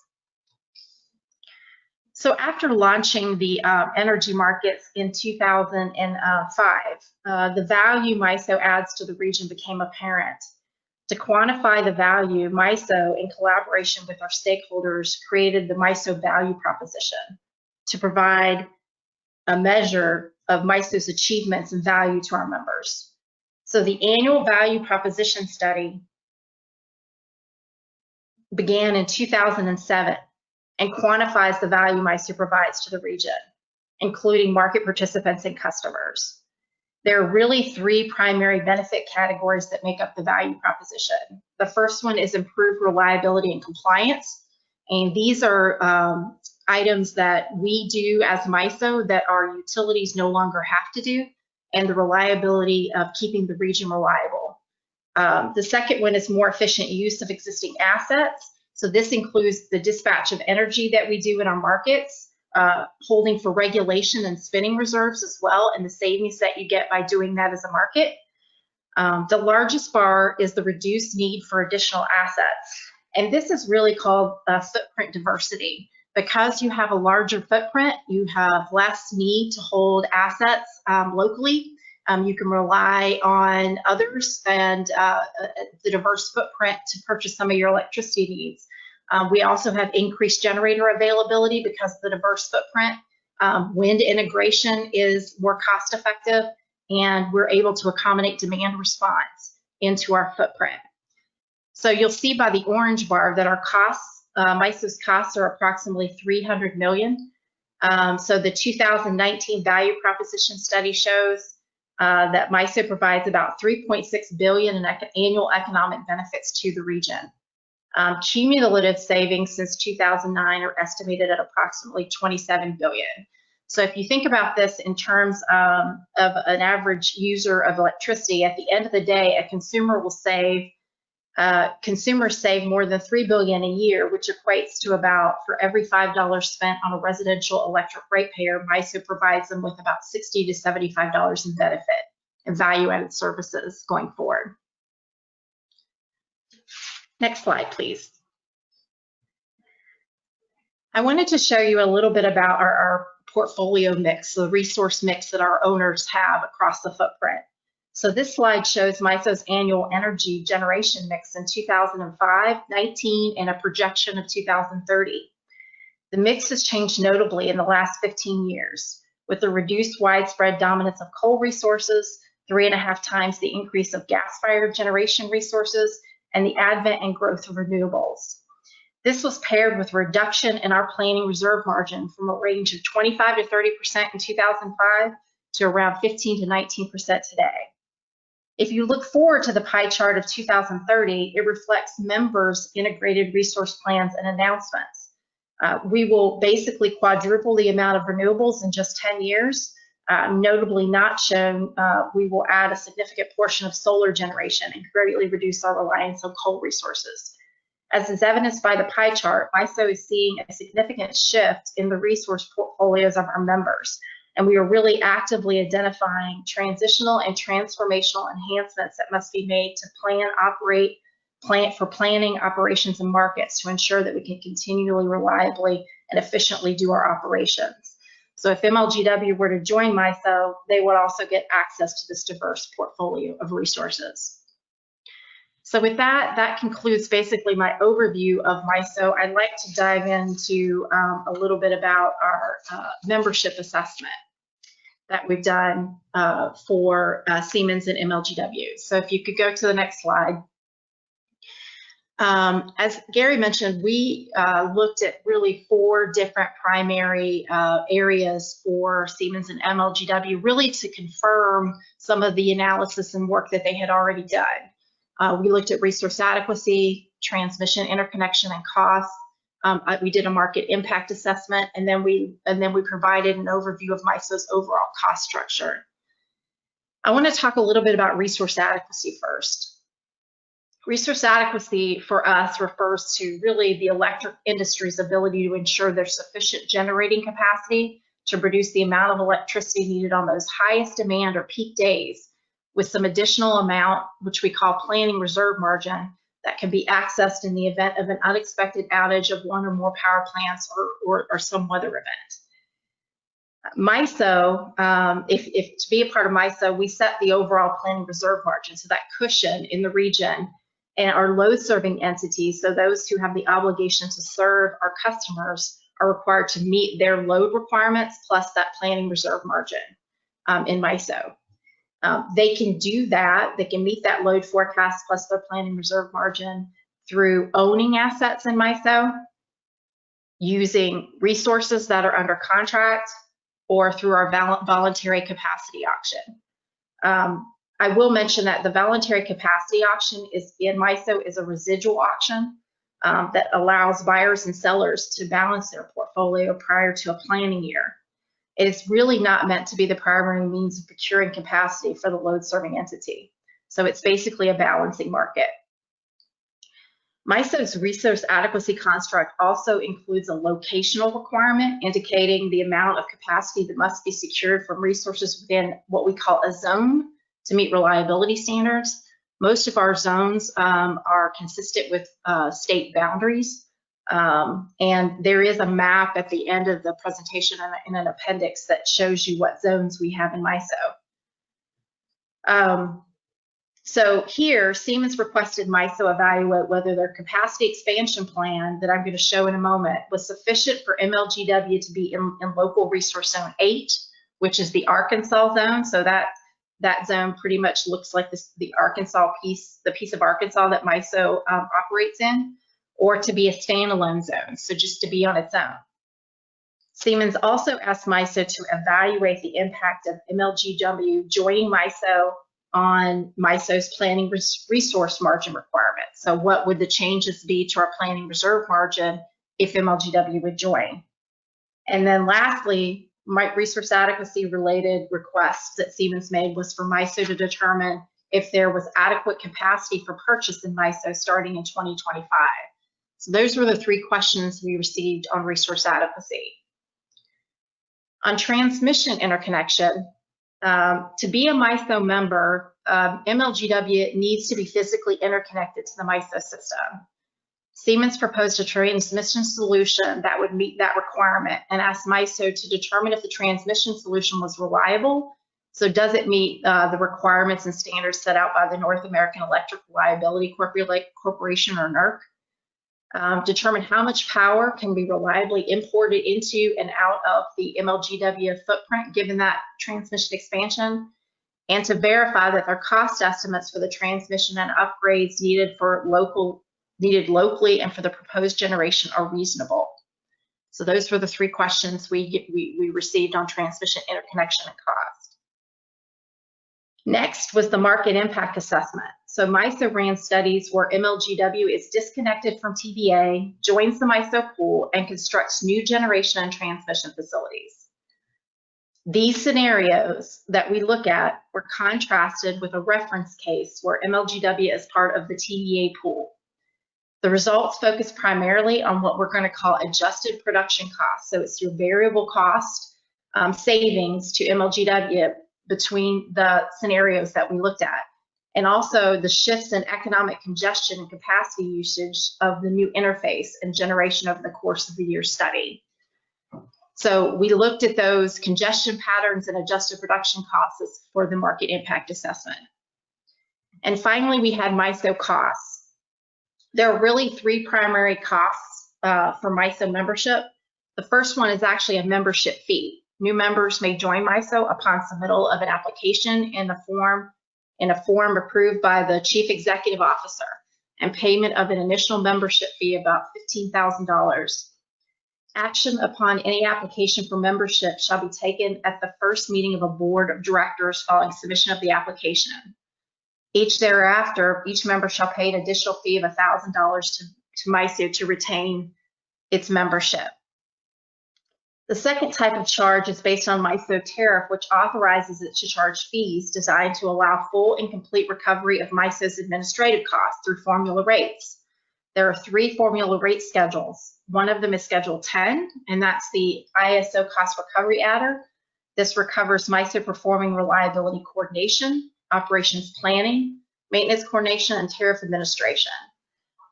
So after launching the energy markets in 2005, the value MISO adds to the region became apparent. To quantify the value, MISO, in collaboration with our stakeholders, created the MISO value proposition to provide a measure of MISO's achievements and value to our members. So the annual value proposition study began in 2007 and quantifies the value MISO provides to the region, including market participants and customers. There are really three primary benefit categories that make up the value proposition. The first one is improved reliability and compliance. And these are items that we do as MISO that our utilities no longer have to do, and the reliability of keeping the region reliable. The second one is more efficient use of existing assets. So this includes the dispatch of energy that we do in our markets, holding for regulation and spinning reserves as well, and the savings that you get by doing that as a market. The largest bar is the reduced need for additional assets. And this is really called footprint diversity. Because you have a larger footprint, you have less need to hold assets locally. You can rely on others and the diverse footprint to purchase some of your electricity needs. We also have increased generator availability because of the diverse footprint. Wind integration is more cost effective, and we're able to accommodate demand response into our footprint. So you'll see by the orange bar that our costs, MISO's costs, are approximately $300 million. So the 2019 value proposition study shows that MISO provides about $3.6 billion in annual economic benefits to the region. Cumulative savings since 2009 are estimated at approximately $27 billion. So if you think about this in terms of an average user of electricity, at the end of the day, a consumer will save, consumers save more than $3 billion a year, which equates to about, for every $5 spent on a residential electric ratepayer, MISO provides them with about $60 to $75 in benefit and value-added services going forward. Next slide, please. I wanted to show you a little bit about our portfolio mix, the resource mix that our owners have across the footprint. So this slide shows MISO's annual energy generation mix in 2005, 19, and a projection of 2030. The mix has changed notably in the last 15 years, with the reduced widespread dominance of coal resources, 3.5 times the increase of gas-fired generation resources, and the advent and growth of renewables. This was paired with reduction in our planning reserve margin from a range of 25 to 30% in 2005 to around 15 to 19% today. If you look forward to the pie chart of 2030, it reflects members' integrated resource plans and announcements. We will basically quadruple the amount of renewables in just 10 years. Notably not shown, we will add a significant portion of solar generation and greatly reduce our reliance on coal resources. As is evidenced by the pie chart, MISO is seeing a significant shift in the resource portfolios of our members, and we are really actively identifying transitional and transformational enhancements that must be made to planning, operations, and markets to ensure that we can continually, reliably, and efficiently do our operations. So if MLGW were to join MISO, they would also get access to this diverse portfolio of resources. So with that, that concludes basically my overview of MISO. I'd like to dive into a little bit about our membership assessment that we've done for Siemens and MLGW. So if you could go to the next slide. As Gary mentioned, we looked at really 4 different primary areas for Siemens and MLGW, really to confirm some of the analysis and work that they had already done. We looked at resource adequacy, transmission interconnection and costs. We did a market impact assessment, and then we provided an overview of MISO's overall cost structure. I want to talk a little bit about resource adequacy first. Resource adequacy for us refers to really the electric industry's ability to ensure there's sufficient generating capacity to produce the amount of electricity needed on those highest demand or peak days, with some additional amount, which we call planning reserve margin, that can be accessed in the event of an unexpected outage of one or more power plants or some weather event. MISO, if to be a part of MISO, we set the overall planning reserve margin, so that cushion in the region, and our load serving entities, so those who have the obligation to serve our customers, are required to meet their load requirements plus that planning reserve margin in MISO. They can do that, they can meet that load forecast plus their planning reserve margin through owning assets in MISO, using resources that are under contract, or through our voluntary capacity auction. I will mention that the voluntary capacity auction in MISO is a residual auction that allows buyers and sellers to balance their portfolio prior to a planning year. It is really not meant to be the primary means of procuring capacity for the load serving entity. So it's basically a balancing market. MISO's resource adequacy construct also includes a locational requirement indicating the amount of capacity that must be secured from resources within what we call a zone to meet reliability standards. Most of our zones are consistent with state boundaries. And there is a map at the end of the presentation in an appendix that shows you what zones we have in MISO. So here, Siemens requested MISO evaluate whether their capacity expansion plan that I'm going to show in a moment was sufficient for MLGW to be in local resource zone 8, which is the Arkansas zone. So that zone pretty much looks like the Arkansas piece, the piece of Arkansas that MISO operates in, or to be a standalone zone, so just to be on its own. Siemens also asked MISO to evaluate the impact of MLGW joining MISO on MISO's planning resource margin requirements. So what would the changes be to our planning reserve margin if MLGW would join? And then lastly, resource adequacy related requests that Siemens made was for MISO to determine if there was adequate capacity for purchase in MISO starting in 2025. So those were the 3 questions we received on resource adequacy. On transmission interconnection, to be a MISO member, MLGW needs to be physically interconnected to the MISO system. Siemens proposed a transmission solution that would meet that requirement and asked MISO to determine if the transmission solution was reliable. So does it meet the requirements and standards set out by the North American Electric Reliability Corporation, or NERC? Determine how much power can be reliably imported into and out of the MLGW footprint given that transmission expansion, and to verify that their cost estimates for the transmission and upgrades needed locally and for the proposed generation are reasonable. So those were the 3 questions we received on transmission interconnection and cost. Next was the market impact assessment. So MISO ran studies where MLGW is disconnected from TVA, joins the MISO pool, and constructs new generation and transmission facilities. These scenarios that we look at were contrasted with a reference case where MLGW is part of the TVA pool. The results focus primarily on what we're going to call adjusted production costs. So it's your variable cost savings to MLGW between the scenarios that we looked at, and also the shifts in economic congestion and capacity usage of the new interface and generation over the course of the year study. So we looked at those congestion patterns and adjusted production costs for the market impact assessment. And finally, we had MISO costs. There are really 3 primary costs for MISO membership. The first one is actually a membership fee. New members may join MISO upon submittal of an application in a form approved by the Chief Executive Officer and payment of an initial membership fee about $15,000. Action upon any application for membership shall be taken at the first meeting of a board of directors following submission of the application. Each thereafter, each member shall pay an additional fee of $1,000 to MISO to retain its membership. The second type of charge is based on MISO tariff, which authorizes it to charge fees designed to allow full and complete recovery of MISO's administrative costs through formula rates. There are 3 formula rate schedules. One of them is Schedule 10, and that's the ISO cost recovery adder. This recovers MISO performing reliability coordination, operations planning, maintenance coordination, and tariff administration.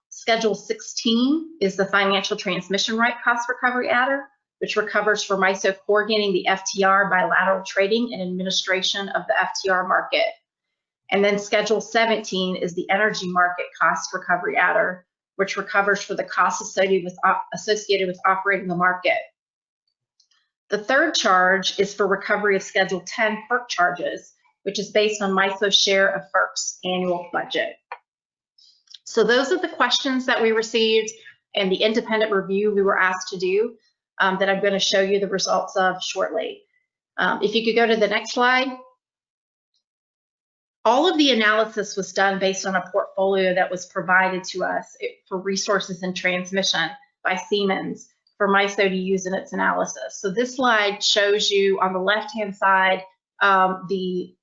Schedule 16 is the financial transmission right cost recovery adder, which recovers for MISO coordinating the FTR bilateral trading and administration of the FTR market. And then Schedule 17 is the energy market cost recovery adder, which recovers for the costs associated with operating the market. The third charge is for recovery of Schedule 10 FERC charges, which is based on MISO's share of FERC's annual budget. So those are the questions that we received and the independent review we were asked to do that I'm going to show you the results of shortly. If you could go to the next slide. All of the analysis was done based on a portfolio that was provided to us for resources and transmission by Siemens for MISO to use in its analysis. So this slide shows you on the left-hand side the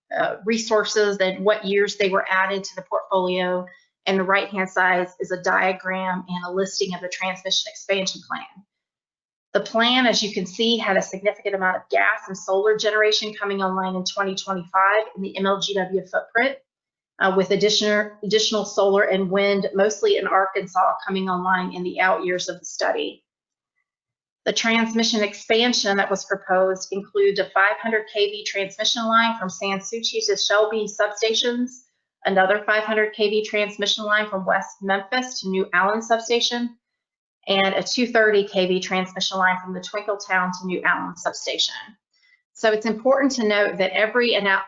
resources and what years they were added to the portfolio, and the right-hand side is a diagram and a listing of the transmission expansion plan. The plan, as you can see, had a significant amount of gas and solar generation coming online in 2025 in the MLGW footprint, with additional solar and wind, mostly in Arkansas, coming online in the out years of the study. The transmission expansion that was proposed included a 500 kV transmission line from San Souci to Shelby substations, another 500 kV transmission line from West Memphis to New Allen substation, and a 230 kV transmission line from the Twinkletown to New Allen substation. So it's important to note that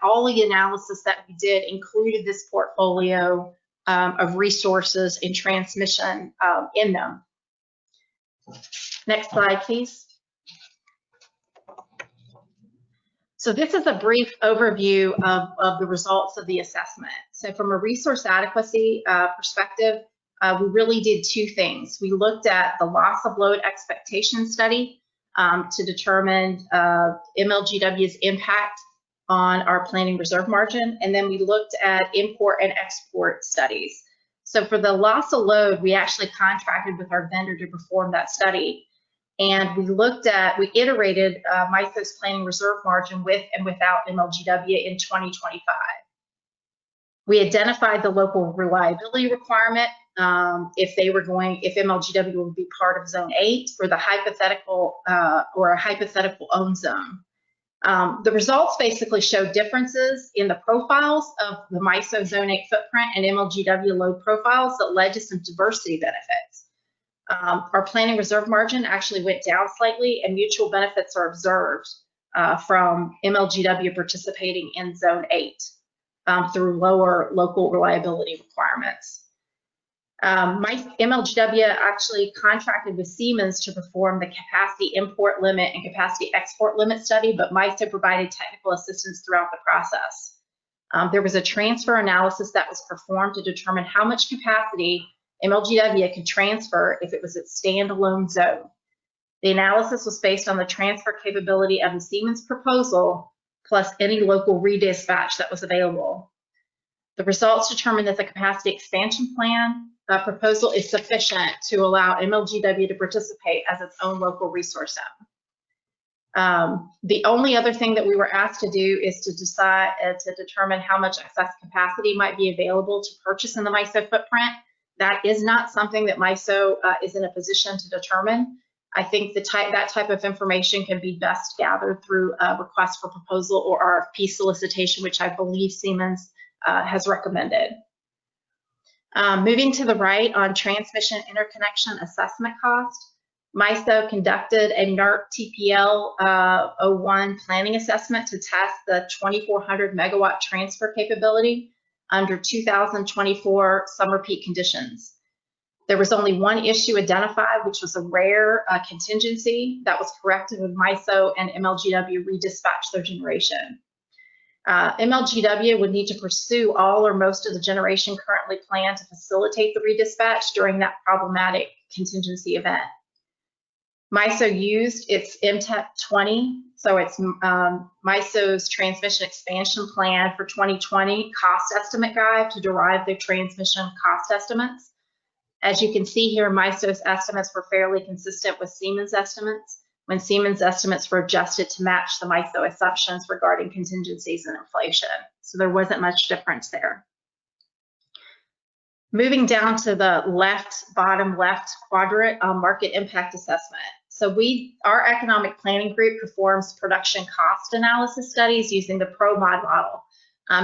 all the analysis that we did included this portfolio of resources and transmission in them. Next slide, please. So this is a brief overview of the results of the assessment. So from a resource adequacy perspective, we really did 2 things. We looked at the loss of load expectation study to determine MLGW's impact on our planning reserve margin, and then we looked at import and export studies. So for the loss of load, we actually contracted with our vendor to perform that study. And we iterated MISO's planning reserve margin with and without MLGW in 2025. We identified the local reliability requirement if MLGW would be part of Zone 8 or a hypothetical owned zone. The results basically show differences in the profiles of the MISO Zone 8 footprint and MLGW load profiles that led to some diversity benefits. Our planning reserve margin actually went down slightly, and mutual benefits are observed from MLGW participating in Zone 8 through lower local reliability requirements. MLGW actually contracted with Siemens to perform the capacity import limit and capacity export limit study, but MISO provided technical assistance throughout the process. There was a transfer analysis that was performed to determine how much capacity MLGW could transfer if it was its standalone zone. The analysis was based on the transfer capability of the Siemens proposal plus any local redispatch that was available. The results determined that the capacity expansion plan proposal is sufficient to allow MLGW to participate as its own local resource zone. The only other thing that we were asked to do is to decide to determine how much excess capacity might be available to purchase in the MISO footprint. That is not something that MISO is in a position to determine. I think that type of information can be best gathered through a request for proposal or RFP solicitation, which I believe Siemens has recommended. Moving to the right on transmission interconnection assessment cost, MISO conducted a NERC TPL 01 planning assessment to test the 2,400 megawatt transfer capability under 2024 summer peak conditions. There was only one issue identified, which was a rare contingency that was corrected when MISO and MLGW redispatched their generation. MLGW would need to pursue all or most of the generation currently planned to facilitate the redispatch during that problematic contingency event. MISO used its MTEP 20, so it's MISO's transmission expansion plan for 2020 cost estimate guide to derive their transmission cost estimates. As you can see here, MISO's estimates were fairly consistent with Siemens estimates when Siemens estimates were adjusted to match the MISO assumptions regarding contingencies and inflation. So there wasn't much difference there. Moving down to the bottom left quadrant, market impact assessment. So our economic planning group performs production cost analysis studies using the ProMod model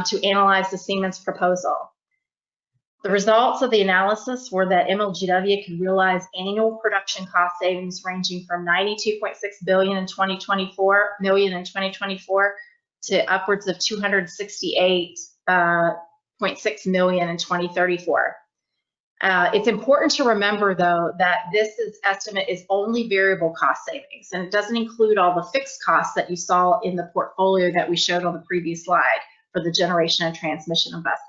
to analyze the Siemens proposal. The results of the analysis were that MLGW could realize annual production cost savings ranging from $92.6 million in 2024 to upwards of $268.6 million in 2034. It's important to remember, though, that this estimate is only variable cost savings, and it doesn't include all the fixed costs that you saw in the portfolio that we showed on the previous slide for the generation and transmission investment.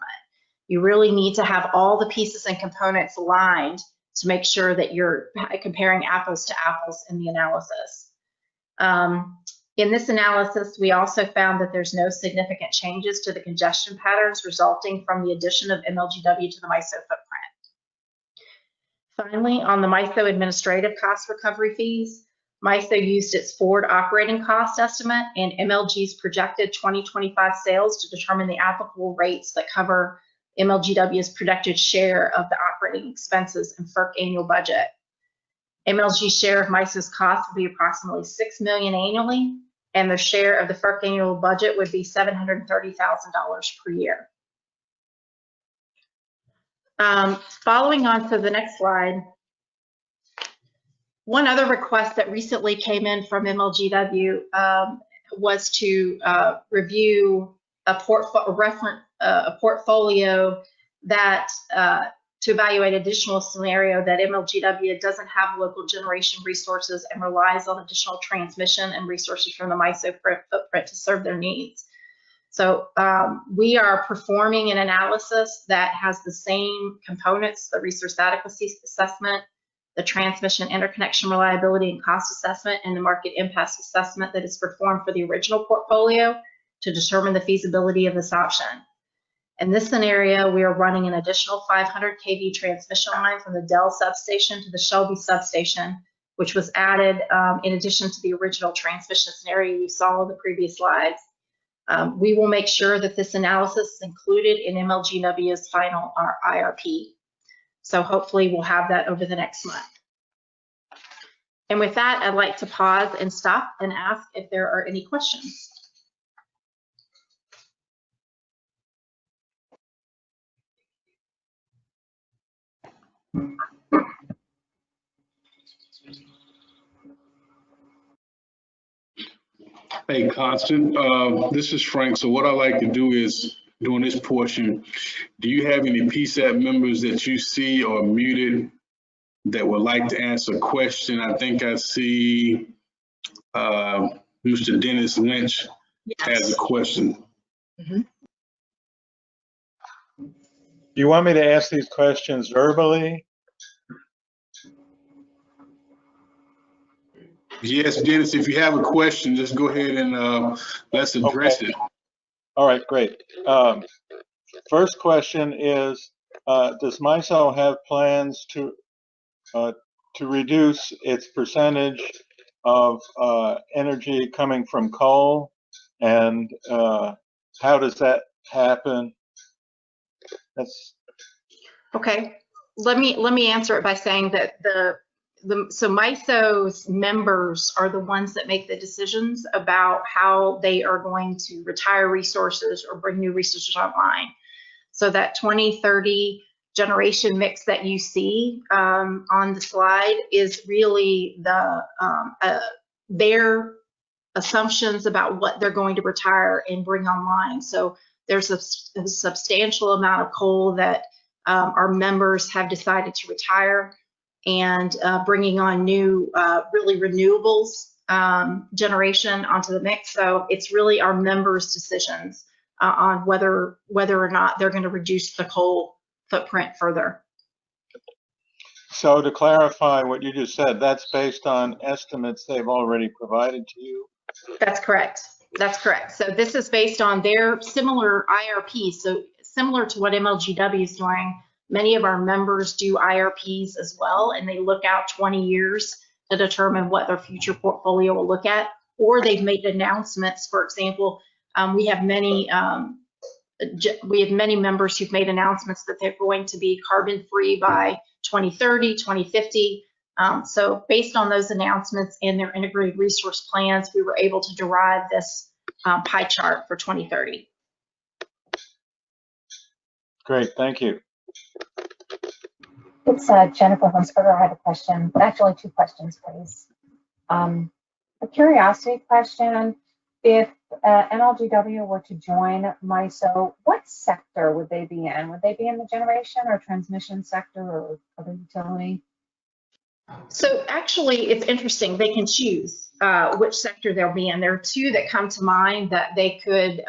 You really need to have all the pieces and components aligned to make sure that you're comparing apples to apples in the analysis. In this analysis, we also found that there's no significant changes to the congestion patterns resulting from the addition of MLGW to the MISO footprint. Finally, on the MISO administrative cost recovery fees, MISO used its forward operating cost estimate and MLG's projected 2025 sales to determine the applicable rates that cover MLGW's projected share of the operating expenses and FERC annual budget. MLG's share of MISO's cost would be approximately $6 million annually, and their share of the FERC annual budget would be $730,000 per year. Following on to the next slide, one other request that recently came in from MLGW was to review a portfolio that to evaluate additional scenario that MLGW doesn't have local generation resources and relies on additional transmission and resources from the MISO footprint to serve their needs. So we are performing an analysis that has the same components, the resource adequacy assessment, the transmission interconnection reliability and cost assessment, and the market impact assessment that is performed for the original portfolio to determine the feasibility of this option. In this scenario, we are running an additional 500 kV transmission line from the Dell substation to the Shelby substation, which was added in addition to the original transmission scenario you saw in the previous slides. We will make sure that this analysis is included in MLGW's final IRP. So hopefully we'll have that over the next month. And with that, I'd like to pause and stop and ask if there are any questions.
Hey, Constant, this is Frank. So what I like to do is, during this portion, do you have any PSAT members that you see are muted that would like to answer a question? I think I see Mr. Dennis Lynch has a question.
Mm-hmm.
You want me to ask these questions verbally?
Yes, Dennis, if you have a question, just go ahead and let's address it.
All right, great. First question is, does MISO have plans to reduce its percentage of energy coming from coal? And how does that happen? That's
okay. Let me answer it by saying that so MISO's members are the ones that make the decisions about how they are going to retire resources or bring new resources online. So that 2030 generation mix that you see on the slide is really their assumptions about what they're going to retire and bring online. So there's a substantial amount of coal that our members have decided to retire, and bringing on new, really renewables generation onto the mix. So it's really our members' decisions on whether or not they're going to reduce the coal footprint further.
so to clarify what you just said, that's based on estimates they've already provided to you?
That's correct. That's correct. So this is based on their similar IRP. So similar to what MLGW is doing, many of our members do IRPs as well, and they look out 20 years to determine what their future portfolio will look at, or they've made announcements. For example, we have many members who've made announcements that they're going to be carbon free by 2030, 2050. So based on those announcements and their integrated resource plans, we were able to derive this pie chart for 2030.
Great, thank you.
It's Jennifer Hunsberger. I have a question, actually 2 questions, please. A curiosity question: if MLGW were to join MISO, what sector would they be in? Would they be in the generation or transmission sector or other utility?
So actually, it's interesting. They can choose which sector they'll be in. There are 2 that come to mind that they could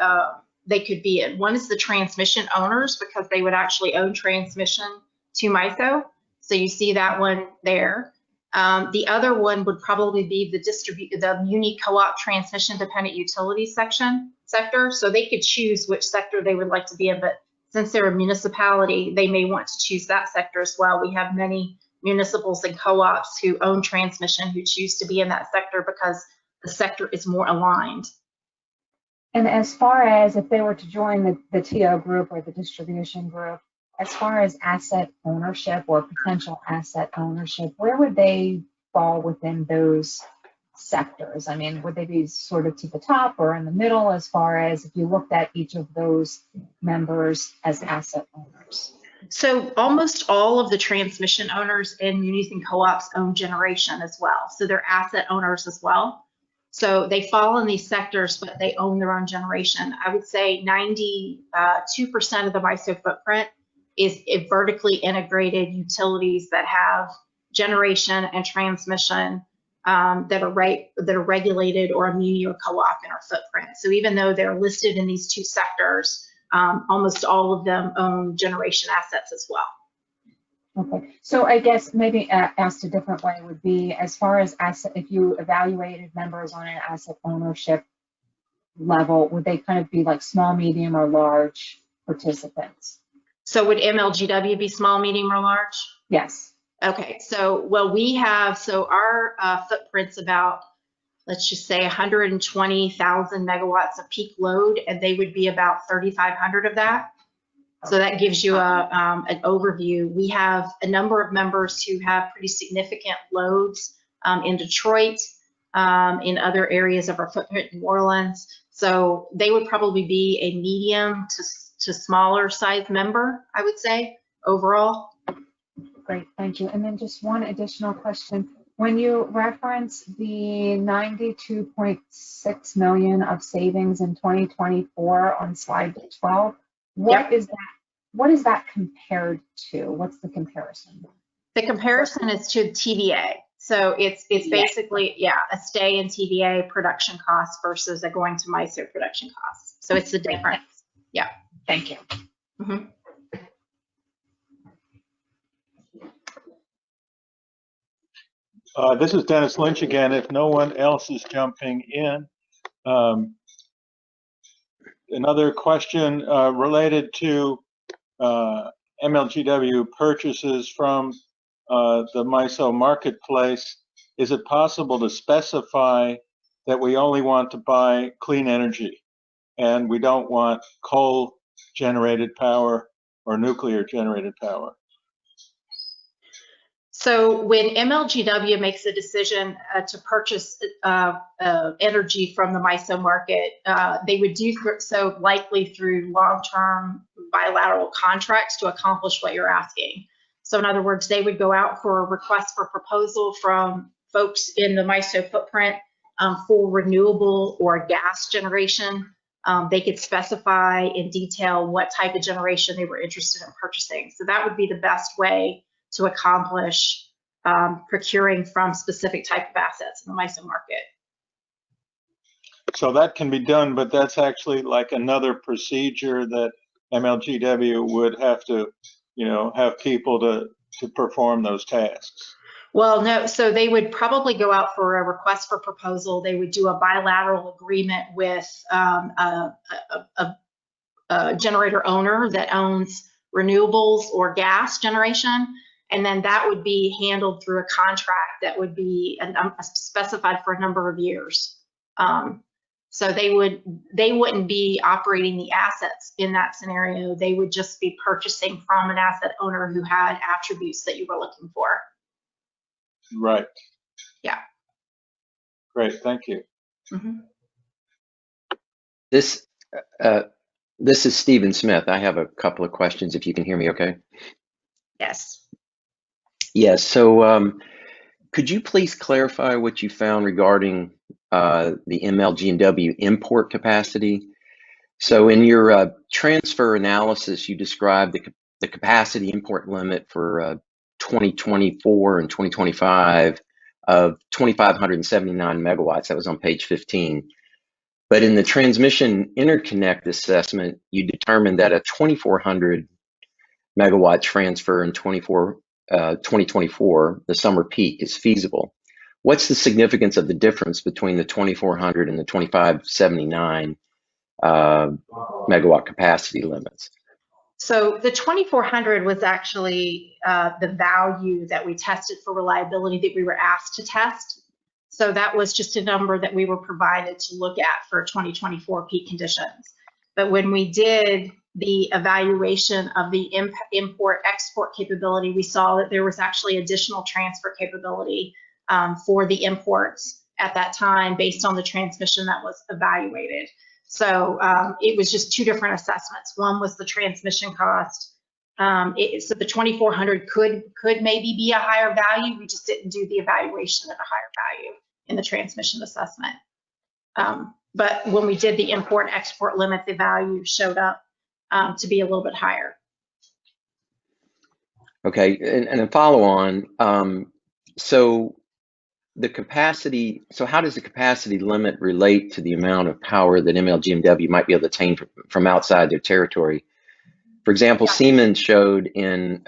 be in. One is the transmission owners, because they would actually own transmission to MISO. So you see that one there. The other one would probably be the muni co-op transmission dependent utility sector. So they could choose which sector they would like to be in, but since they're a municipality, they may want to choose that sector as well. We have many municipals and co-ops who own transmission who choose to be in that sector because the sector is more aligned.
And as far as if they were to join the TO group or the distribution group, as far as asset ownership or potential asset ownership, where would they fall within those sectors? I mean, would they be sort of to the top or in the middle as far as if you looked at each of those members as asset owners?
So almost all of the transmission owners and munis and co-ops own generation as well. So they're asset owners as well. So they fall in these sectors, but they own their own generation. I would say 92% of the MISO footprint is vertically integrated utilities that have generation and transmission that are regulated or a muni or co-op in our footprint. So even though they're listed in these 2 sectors, almost all of them own generation assets as well.
Okay, so I guess maybe asked a different way would be, as far as asset, if you evaluated members on an asset ownership level, would they kind of be like small, medium, or large participants?
So would MLGW be small, medium, or large?
Yes.
Okay, so well, our footprint's about, let's just say 120,000 megawatts of peak load, and they would be about 3,500 of that. So that gives you an overview. We have a number of members who have pretty significant loads in Detroit, in other areas of our footprint in New Orleans. So they would probably be a medium to smaller size member, I would say, overall.
Great, thank you. And then just one additional question. When you reference the 92.6 million of savings in 2024 on slide 12, what is that compared to? What's the comparison?
The comparison is to TVA. So it's basically, a stay in TVA production costs versus a going to MISO production costs. So it's the difference. Yeah.
Thank you.
Mm-hmm.
This is Dennis Lynch again. If no one else is jumping in, another question related to MLGW purchases from the MISO marketplace. Is it possible to specify that we only want to buy clean energy and we don't want coal generated power or nuclear generated power?
So when MLGW makes a decision to purchase energy from the MISO market, they would do so likely through long-term bilateral contracts to accomplish what you're asking. So in other words, they would go out for a request for proposal from folks in the MISO footprint for renewable or gas generation. They could specify in detail what type of generation they were interested in purchasing. So that would be the best way to accomplish procuring from specific type of assets in the MISO market.
So that can be done, but that's actually like another procedure that MLGW would have to, have people to perform those tasks.
Well, no, so they would probably go out for a request for proposal. They would do a bilateral agreement with a generator owner that owns renewables or gas generation. And then that would be handled through a contract that would be specified for a number of years. So they wouldn't be operating the assets in that scenario. They would just be purchasing from an asset owner who had attributes that you were looking for.
Right.
Yeah.
Great, thank you.
Mm-hmm.
This is Stephen Smith. I have a couple of questions, if you can hear me okay.
Yes.
Yes, so could you please clarify what you found regarding the MLGW import capacity? So in your transfer analysis, you described the capacity import limit for 2024 and 2025 of 2,579 megawatts. That was on page 15. But in the transmission interconnect assessment, you determined that a 2,400 megawatt transfer in 2024, the summer peak, is feasible. What's the significance of the difference between the 2,400 and the 2,579 megawatt capacity limits?
So the 2,400 was actually the value that we tested for reliability that we were asked to test. So that was just a number that we were provided to look at for 2024 peak conditions. But when we did the evaluation of the import-export capability, we saw that there was actually additional transfer capability for the imports at that time based on the transmission that was evaluated. So it was just two different assessments. One was the transmission cost. So the 2,400 could maybe be a higher value. We just didn't do the evaluation at a higher value in the transmission assessment. But when we did the import and export limit, the value showed up to be a little bit higher.
Okay, and a follow on. So the capacity, so how does the capacity limit relate to the amount of power that MLGW might be able to obtain from outside their territory? For example, Siemens showed in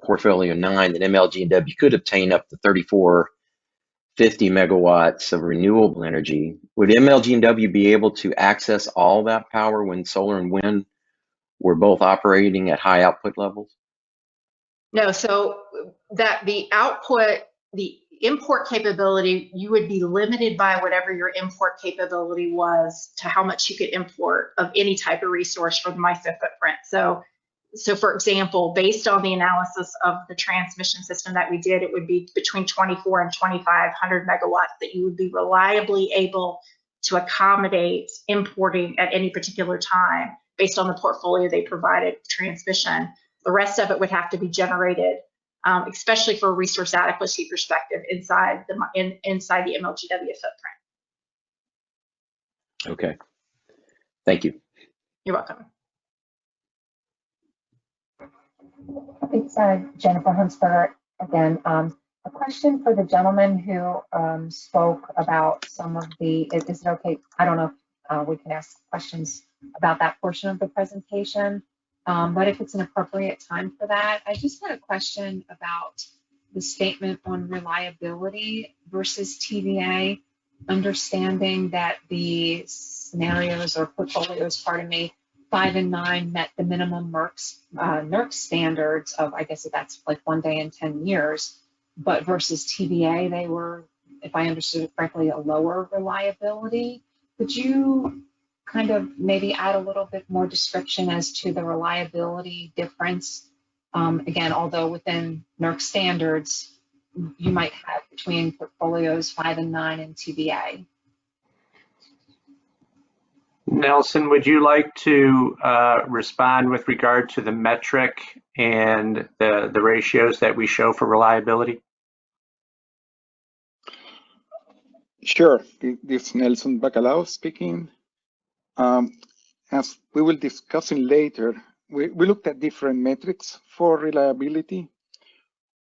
portfolio 9 that MLGW could obtain up to 3,450 megawatts of renewable energy. Would MLGW be able to access all that power when solar and wind were both operating at high output levels?
No, so that the output, import capability, you would be limited by whatever your import capability was to how much you could import of any type of resource for the MISO footprint. So for example, based on the analysis of the transmission system that we did, it would be between 24 and 2,500 megawatts that you would be reliably able to accommodate importing at any particular time based on the portfolio they provided transmission. The rest of it would have to be generated, especially for a resource adequacy perspective inside the MLGW footprint.
Okay. Thank you.
You're welcome.
It's Jennifer Hunsberger again. A question for the gentleman who spoke about some of the, is it okay? I don't know if we can ask questions about that portion of the presentation, but if it's an appropriate time for that, I just had a question about the statement on reliability versus TVA, understanding that the scenarios or portfolios, pardon me, 5 and 9 met the minimum NERC standards of, I guess that's like 1 day in 10 years, but versus TVA, they were, if I understood it correctly, a lower reliability. Could you kind of maybe add a little bit more description as to the reliability difference? Again, although within NERC standards, you might have between portfolios 5 and 9 and TVA.
Nelson, would you like to respond with regard to the metric and the ratios that we show for reliability?
Sure. This is Nelson Bacalao speaking. As we will discuss later, we looked at different metrics for reliability.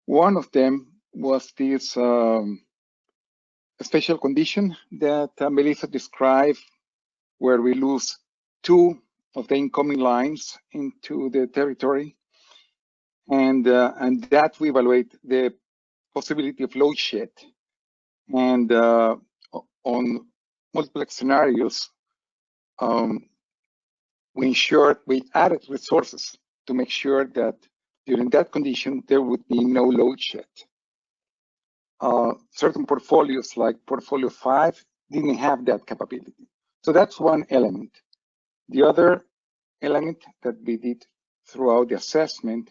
One of them was this special condition that Melissa described, where we lose 2 of the incoming lines into the territory, and that we evaluate the possibility of load shed. And on multiple scenarios, we added resources to make sure that during that condition there would be no load shed. Certain portfolios, like portfolio 5, didn't have that capability. So that's one element. The other element that we did throughout the assessment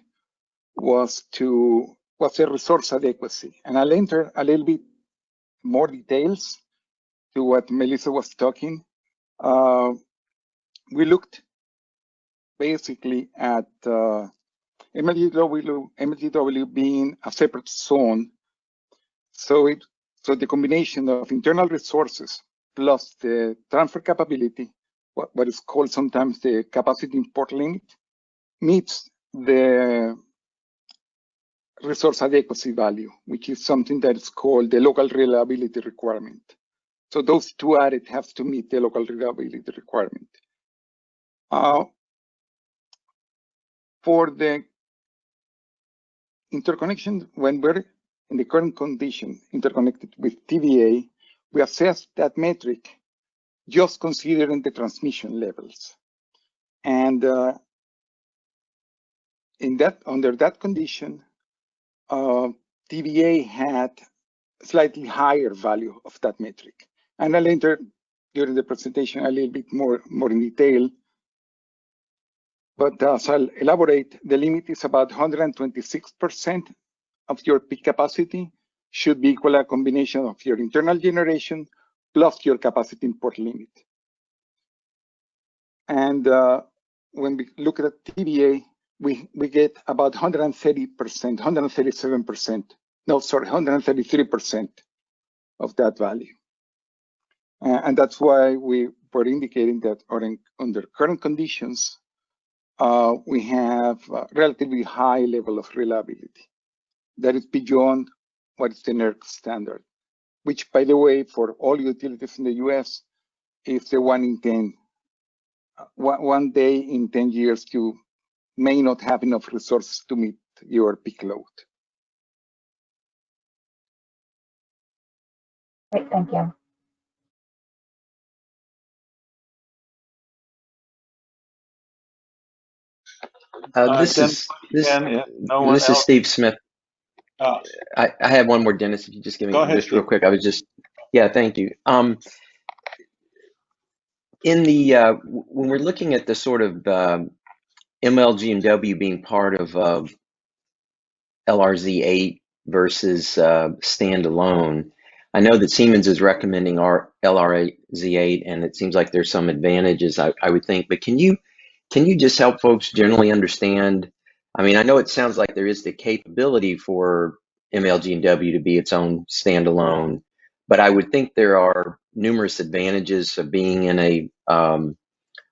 was the resource adequacy. And I'll enter a little bit more details to what Melissa was talking. We looked basically at MLGW being a separate zone. So the combination of internal resources plus the transfer capability, what is called sometimes the capacity import limit, meets the resource adequacy value, which is something that is called the local reliability requirement. So those 2 added have to meet the local reliability requirement. For the interconnection, when we're in the current condition interconnected with TVA, we assess that metric just considering the transmission levels. And under that condition, TVA had slightly higher value of that metric. And I'll enter during the presentation a little bit more in detail. But as I'll elaborate, the limit is about 126% of your peak capacity should be equal to a combination of your internal generation plus your capacity import limit. And when we look at TVA, we get about 130%, 137%, no, sorry, 133% of that value. And that's why we were indicating that under current conditions, we have a relatively high level of reliability that is beyond what is the NERC standard, which, by the way, for all utilities in the US, is the 1 in 10. One day in 10 years, you may not have enough resources to meet your peak load.
Great, thank you.
This is Steve Smith. I had one more, Dennis, if you just give me
Go ahead,
just real
Steve.
quick. Yeah, thank you. In the, when we're looking at the sort of MLGW being part of LRZ8 versus standalone, I know that Siemens is recommending our LRZ8, and it seems like there's some advantages, I would think. But can you just help folks generally understand? I mean, I know it sounds like there is the capability for MLGW to be its own standalone, but I would think there are numerous advantages of being in a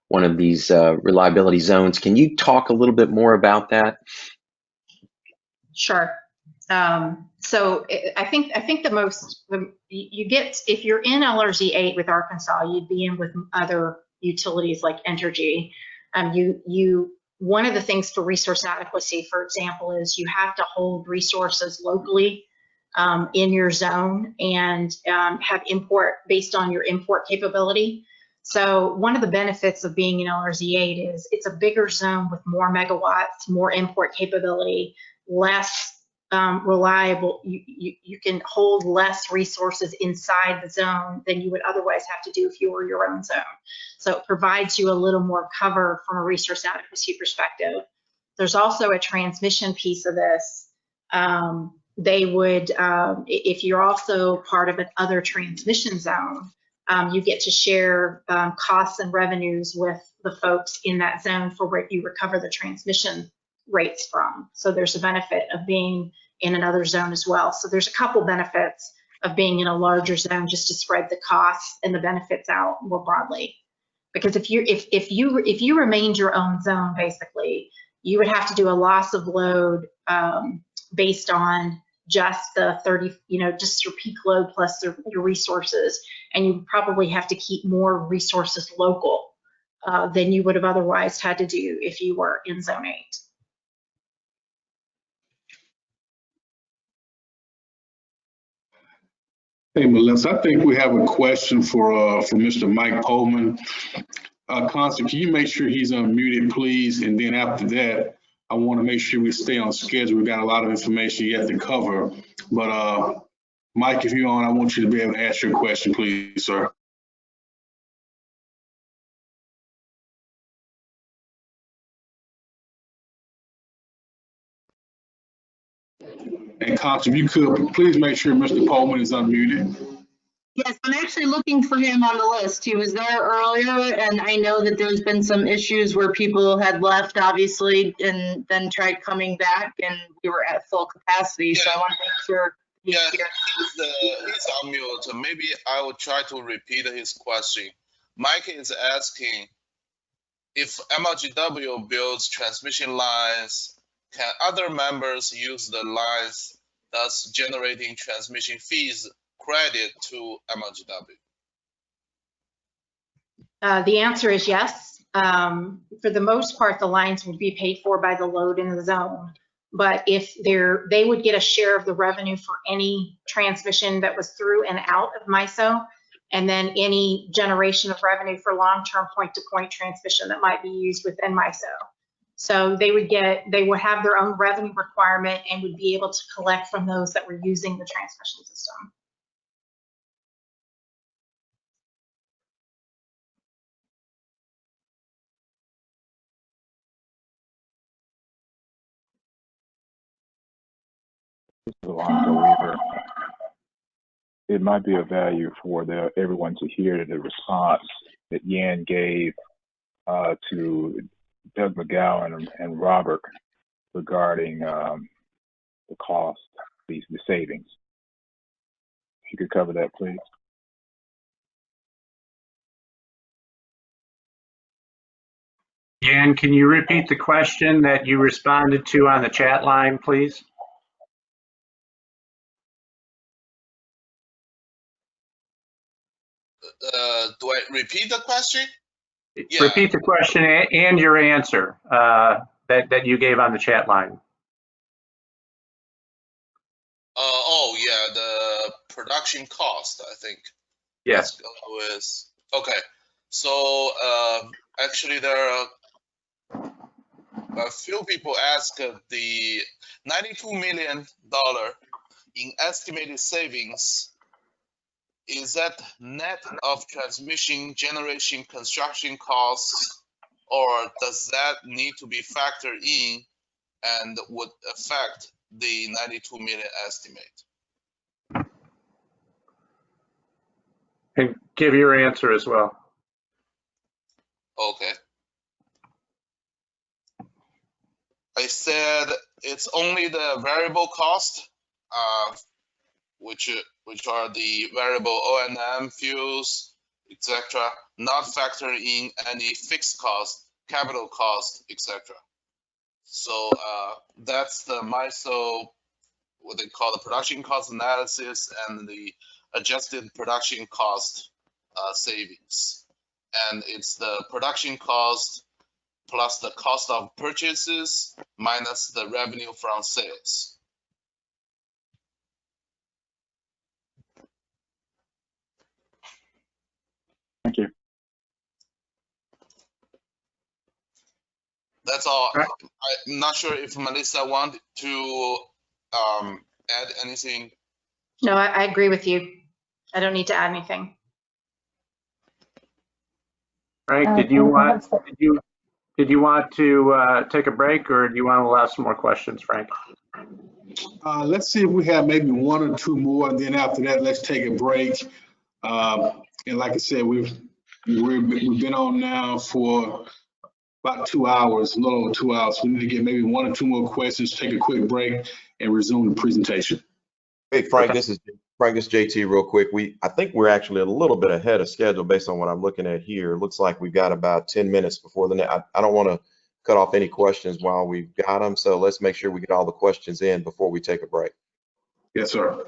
one of these reliability zones. Can you talk a little bit more about that?
Sure. So I think the most you get, if you're in LRZ8 with Arkansas, you'd be in with other utilities like Entergy. One of the things for resource adequacy, for example, is you have to hold resources locally in your zone and have import based on your import capability. So one of the benefits of being in LRZ8 is it's a bigger zone with more megawatts, more import capability, less reliable. You can hold less resources inside the zone than you would otherwise have to do if you were your own zone. So it provides you a little more cover from a resource adequacy perspective. There's also a transmission piece of this. They would, if you're also part of another transmission zone, you get to share costs and revenues with the folks in that zone for where you recover the transmission rates from. So there's a benefit of being in another zone as well. So there's a couple benefits of being in a larger zone, just to spread the costs and the benefits out more broadly. Because if you remained your own zone, basically, you would have to do a loss of load based on just the 30, just your peak load plus your resources, and you probably have to keep more resources local than you would have otherwise had to do if you were in Zone 8.
Hey, Melissa, I think we have a question for Mr. Mike Pullman. Constance, can you make sure he's unmuted, please? And then after that, I want to make sure we stay on schedule. We've got a lot of information yet to cover. But Mike, if you're on, I want you to be able to ask your question, please, sir. And Constance, if you could, please make sure Mr. Pullman is unmuted.
Yes, I'm actually looking for him on the list. He was there earlier, and I know that there's been some issues where people had left, obviously, and then tried coming back, and we were at full capacity. Yeah. So I want to make sure he's here.
He's on mute. Maybe I will try to repeat his question. Mike is asking if MLGW builds transmission lines, can other members use the lines, thus generating transmission fees credit to MLGW?
The answer is yes. For the most part, the lines would be paid for by the load in the zone. But if they would get a share of the revenue for any transmission that was through and out of MISO, and then any generation of revenue for long-term point-to-point transmission that might be used within MISO. So they would have their own revenue requirement and would be able to collect from those that were using the transmission system.
Alonzo Weaver. It might be of value for everyone to hear the response that Yan gave to Doug McGowan and Robert regarding the cost, the savings. If you could cover that, please.
Yan, can you repeat the question that you responded to on the chat line, please?
Do I repeat the question? Yeah.
Repeat the question and your answer that you gave on the chat line.
Oh yeah, the production cost, I think.
Yes.
Okay. So actually there are a few people ask the $92 million in estimated savings, is that net of transmission, generation, construction costs, or does that need to be factored in and would affect the 92 million estimate?
And give your answer as well.
Okay. I said it's only the variable cost, which are the variable O&M, fuels, etc., not factoring in any fixed cost, capital cost, etc. So that's the MISO, what they call the production cost analysis, and the adjusted production cost savings. And it's the production cost plus the cost of purchases minus the revenue from sales.
Thank you.
That's all. I'm not sure if Melissa wanted to add anything.
No, I agree with you. I don't need to add anything.
Frank, did you want to take a break, or do you want to allow some more questions, Frank?
Let's see if we have maybe one or two more, and then after that, let's take a break. And like I said, we've been on now for about 2 hours, a little over 2 hours. We need to get maybe one or two more questions, take a quick break, and resume the presentation.
Hey, Frank, this is JT real quick. I think we're actually a little bit ahead of schedule based on what I'm looking at here. It looks like we've got about 10 minutes before the next. I don't want to cut off any questions while we've got them. So let's make sure we get all the questions in before we take a break.
Yes, sir.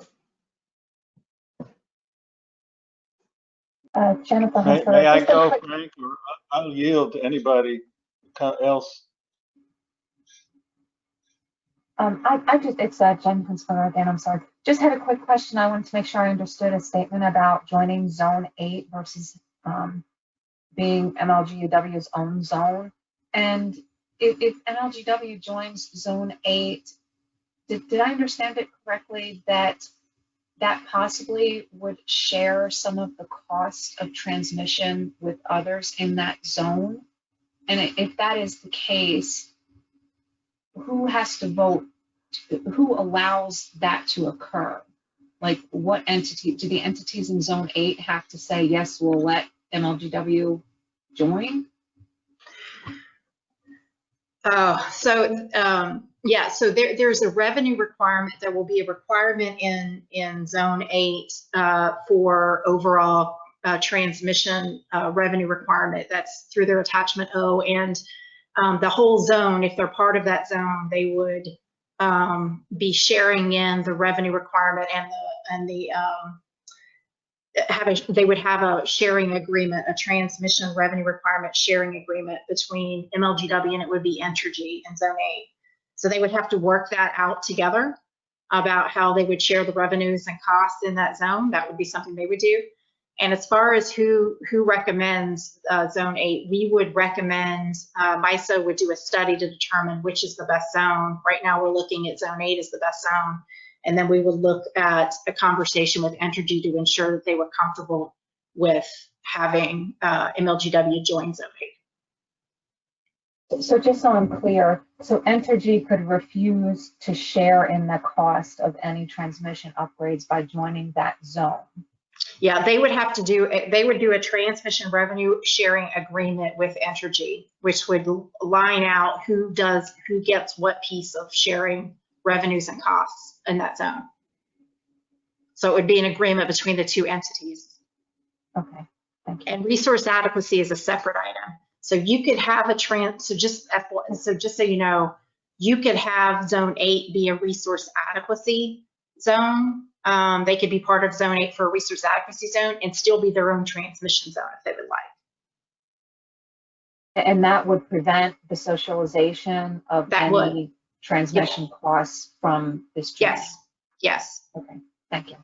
Jennifer,
May I go, Frank, or I'll yield to anybody else?
It's Jen Kunzberger again, I'm sorry. Just had a quick question. I wanted to make sure I understood a statement about joining Zone 8 versus being MLGW's own zone. And if MLGW joins Zone 8, did I understand it correctly that possibly would share some of the cost of transmission with others in that zone? And if that is the case, who has to vote? Who allows that to occur? Like, what entity, do the entities in Zone 8 have to say, yes, we'll let MLGW join?
Oh, so yeah, so there's a revenue requirement. There will be a requirement in Zone 8 for overall transmission revenue requirement. That's through their attachment O, and the whole zone, if they're part of that zone, they would be sharing in the revenue requirement they would have a sharing agreement, a transmission revenue requirement sharing agreement between MLGW and it would be Entergy in Zone 8. So they would have to work that out together about how they would share the revenues and costs in that zone. That would be something they would do. And as far as who recommends Zone 8, we would recommend, MISO would do a study to determine which is the best zone. Right now we're looking at Zone 8 as the best zone. And then we would look at a conversation with Entergy to ensure that they were comfortable with having MLGW join Zone 8.
So just so I'm clear, so Entergy could refuse to share in the cost of any transmission upgrades by joining that zone?
Yeah, they would have to do a transmission revenue sharing agreement with Entergy, which would line out who gets what piece of sharing revenues and costs in that zone. So it would be an agreement between the two entities.
Okay, thank you.
And resource adequacy is a separate item. So you could have so just so you know, you could have Zone 8 be a resource adequacy zone. They could be part of Zone 8 for a resource adequacy zone and still be their own transmission zone if they would like.
And that would prevent the socialization of any transmission costs from this joint?
Yes, yes.
Okay, thank you.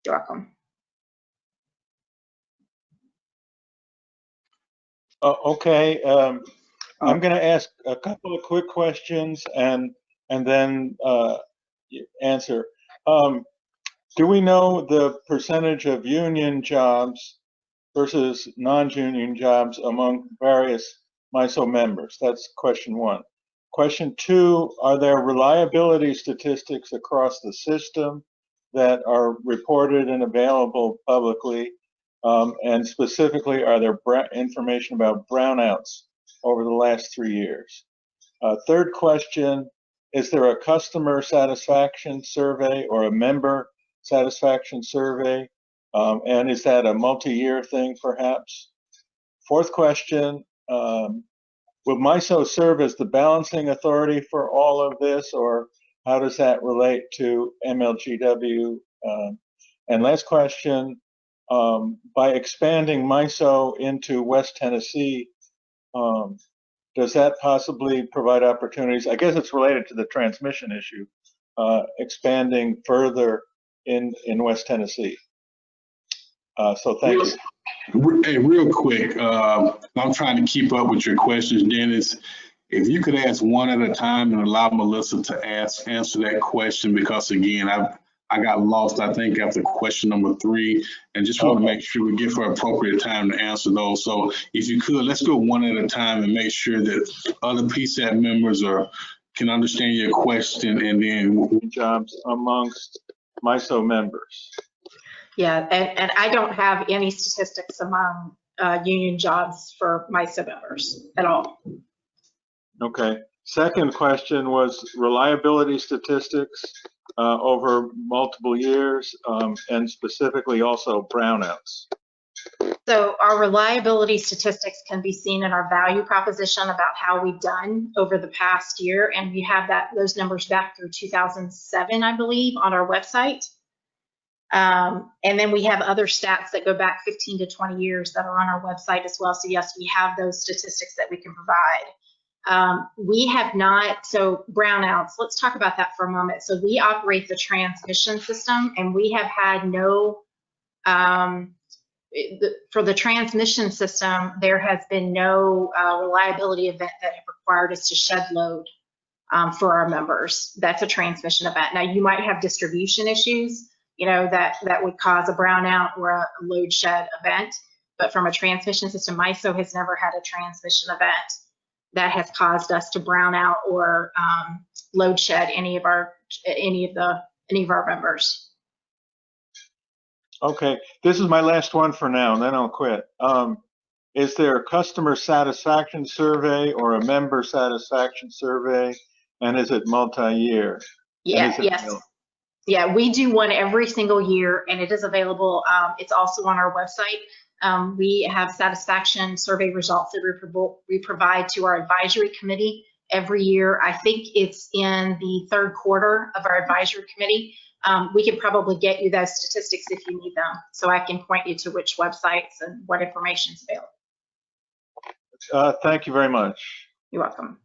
You're welcome.
Okay, I'm going to ask a couple of quick questions and then answer. Do we know the percentage of union jobs versus non-union jobs among various MISO members? That's question one. Question two, are there reliability statistics across the system that are reported and available publicly? And specifically, are there information about brownouts over the last 3 years? Third question, is there a customer satisfaction survey or a member satisfaction survey? And is that a multi-year thing, perhaps? Fourth question, will MISO serve as the balancing authority for all of this, or how does that relate to MLGW? And last question, by expanding MISO into West Tennessee, does that possibly provide opportunities? I guess it's related to the transmission issue, expanding further in West Tennessee. So thank you.
Hey, real quick, I'm trying to keep up with your questions, Dennis. If you could ask one at a time and allow Melissa to answer that question, because again, I got lost, I think, after question number 3, and just want to make sure we give her appropriate time to answer those. So if you could, let's go one at a time and make sure that other PSAT members can understand your question, and then
jobs amongst MISO members.
Yeah, and I don't have any statistics among union jobs for MISO members at all.
Okay. Second question was reliability statistics over multiple years, and specifically also brownouts.
So our reliability statistics can be seen in our value proposition about how we've done over the past year, and we have those numbers back through 2007, I believe, on our website. And then we have other stats that go back 15 to 20 years that are on our website as well. So yes, we have those statistics that we can provide. We have not, so brownouts, let's talk about that for a moment. So we operate the transmission system, and we have had no, for the transmission system, there has been no reliability event that have required us to shed load for our members. That's a transmission event. Now you might have distribution issues, you know, that would cause a brownout or a load shed event. But from a transmission system, MISO has never had a transmission event that has caused us to brown out or load shed any of our members.
Okay, this is my last one for now, and then I'll quit. Is there a customer satisfaction survey or a member satisfaction survey, and is it multi-year?
Yeah, yes. Yeah, we do one every single year, and it is available. It's also on our website. We have satisfaction survey results that we provide to our advisory committee every year. I think it's in the third quarter of our advisory committee. We could probably get you those statistics if you need them, so I can point you to which websites and what information is available.
Thank you very much.
You're welcome.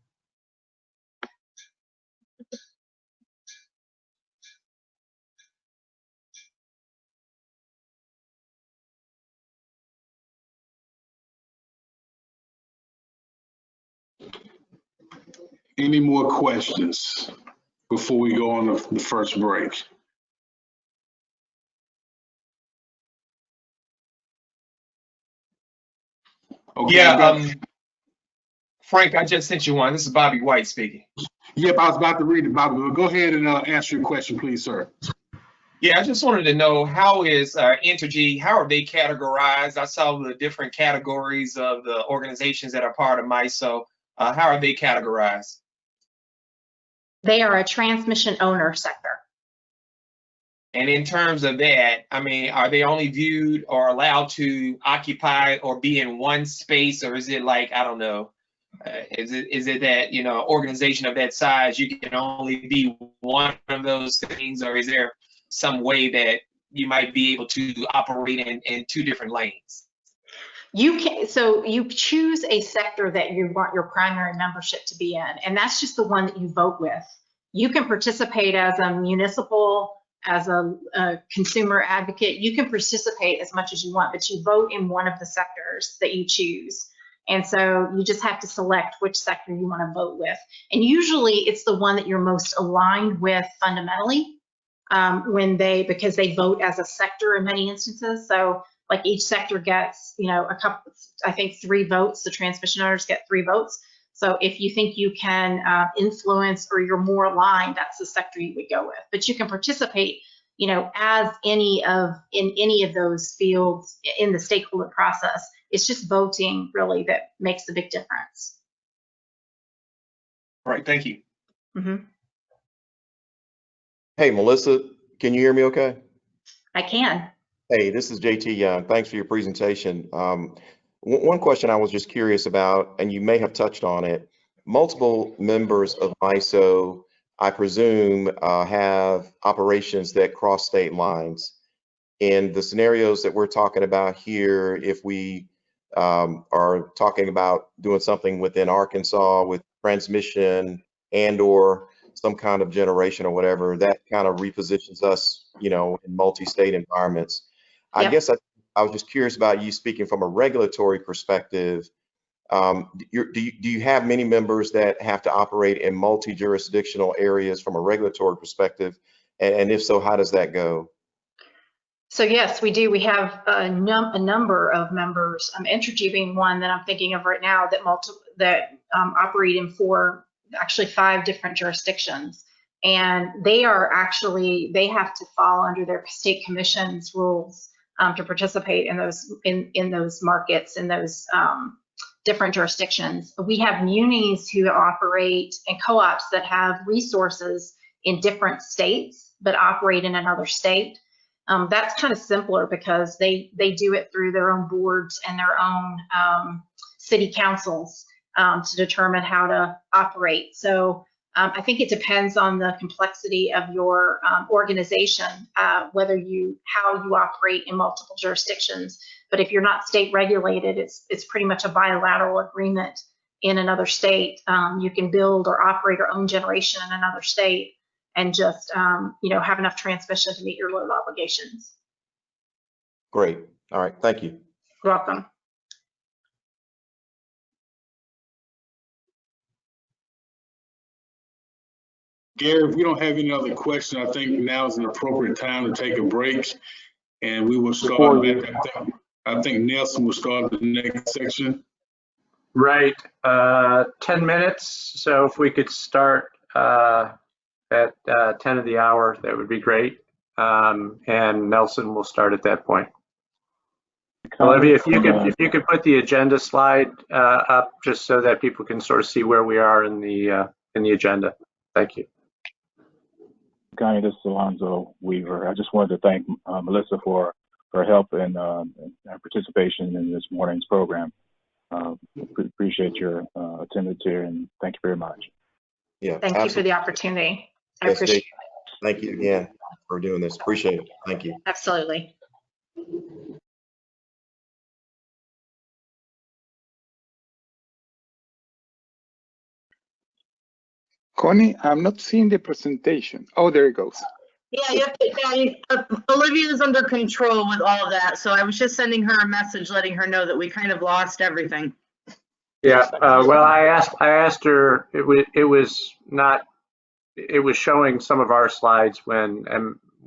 Any more questions before we go on the first break? Okay,
yeah, Frank, I just sent you one. This is Bobby White speaking.
Yep, I was about to read it, Bobby. Go ahead and answer your question, please, sir.
Yeah, I just wanted to know, how is Entergy, how are they categorized? I saw the different categories of the organizations that are part of MISO. How are they categorized?
They are a transmission owner sector.
And in terms of that, I mean, are they only viewed or allowed to occupy or be in one space, or is it like, I don't know, is it that, you know, organization of that size, you can only be one of those things, or is there some way that you might be able to operate in 2 different lanes?
You can, so you choose a sector that you want your primary membership to be in, and that's just the one that you vote with. You can participate as a municipal, as a consumer advocate. You can participate as much as you want, but you vote in one of the sectors that you choose. And so you just have to select which sector you want to vote with. And usually it's the one that you're most aligned with fundamentally because they vote as a sector in many instances. So like each sector gets, a couple, I think 3 votes. The transmission owners get 3 votes. So if you think you can influence or you're more aligned, that's the sector you would go with. But you can participate, as in any of those fields in the stakeholder process. It's just voting really that makes the big difference.
All right, thank you.
Mm-hmm.
Hey, Melissa, can you hear me okay?
I can.
Hey, this is JT Young. Thanks for your presentation. One question I was just curious about, and you may have touched on it, multiple members of MISO, I presume, have operations that cross state lines. In the scenarios that we're talking about here, if we are talking about doing something within Arkansas with transmission and/or some kind of generation or whatever, that kind of repositions us, in multi-state environments. I guess I was just curious about you speaking from a regulatory perspective. Do you have many members that have to operate in multi-jurisdictional areas from a regulatory perspective? And if so, how does that go?
So yes, we do. We have a number of members, Entergy being one that I'm thinking of right now, that operate in 5 different jurisdictions. And they have to fall under their state commission's rules to participate in those markets, in those different jurisdictions. We have munis who operate and co-ops that have resources in different states but operate in another state. That's kind of simpler because they do it through their own boards and their own city councils to determine how to operate. So I think it depends on the complexity of your organization, how you operate in multiple jurisdictions. But if you're not state regulated, it's pretty much a bilateral agreement in another state. You can build or operate or own generation in another state and just have enough transmission to meet your load obligations.
Great. All right. Thank you.
You're welcome.
Gary, if we don't have any other questions, I think now is an appropriate time to take a break, and we will start back. I think Nelson will start the next section.
Right. 10 minutes. So if we could start at 10 of the hour, that would be great. And Nelson will start at that point. Olivia, if you could put the agenda slide up just so that people can sort of see where we are in the agenda. Thank you.
Connie, this is Alonzo Weaver. I just wanted to thank Melissa for her help and her participation in this morning's program. Appreciate your attendance here, and thank you very much.
Yeah.
Thank you for the opportunity. I appreciate it.
Thank you again for doing this. Appreciate it. Thank you.
Absolutely.
Connie, I'm not seeing the presentation. Oh, there it goes.
Yeah, Olivia's under control with all of that. So I was just sending her a message, letting her know that we kind of lost everything.
Yeah. Well, I asked her. It was showing some of our slides when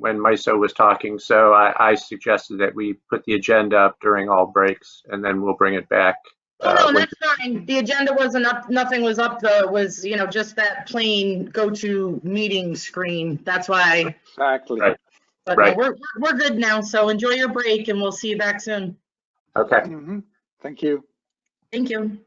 MISO was talking. So I suggested that we put the agenda up during all breaks, and then we'll bring it back.
No, that's fine. The agenda wasn't up. Nothing was up. It was, just that plain go-to meeting screen. That's why.
Exactly.
Right.
But
Right.
No, we're good now. So enjoy your break, and we'll see you back soon.
Okay.
Mm-hmm. Thank you.
Thank you.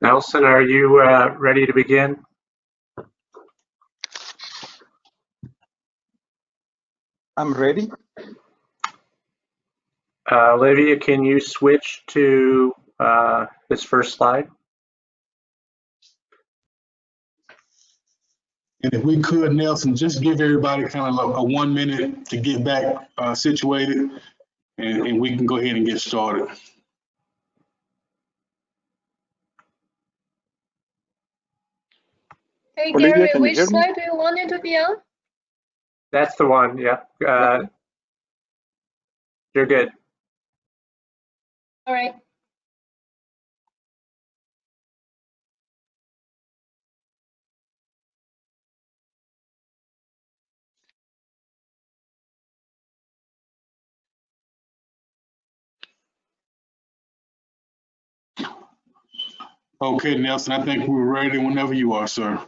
Nelson, are you ready to begin?
I'm ready.
Olivia, can you switch to this first slide?
And if we could, Nelson, just give everybody kind of a 1 minute to get back situated, and we can go ahead and get started.
Hey
Olivia,
Gary,
can you
which
hear me?
slide do you want it to be on?
That's the one, yeah. You're good.
All right.
Okay, Nelson, I think we're ready whenever you are, sir.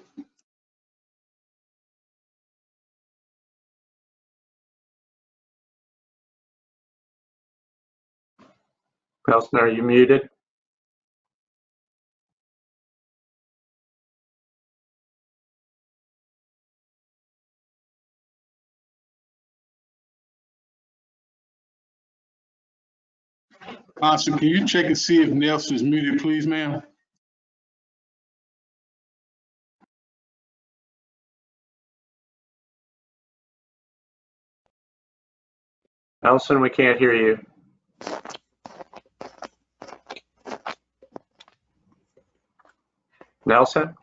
Nelson, are you muted?
Constance, can you check and see if Nelson is muted, please, ma'am?
Nelson, we can't hear you. Nelson?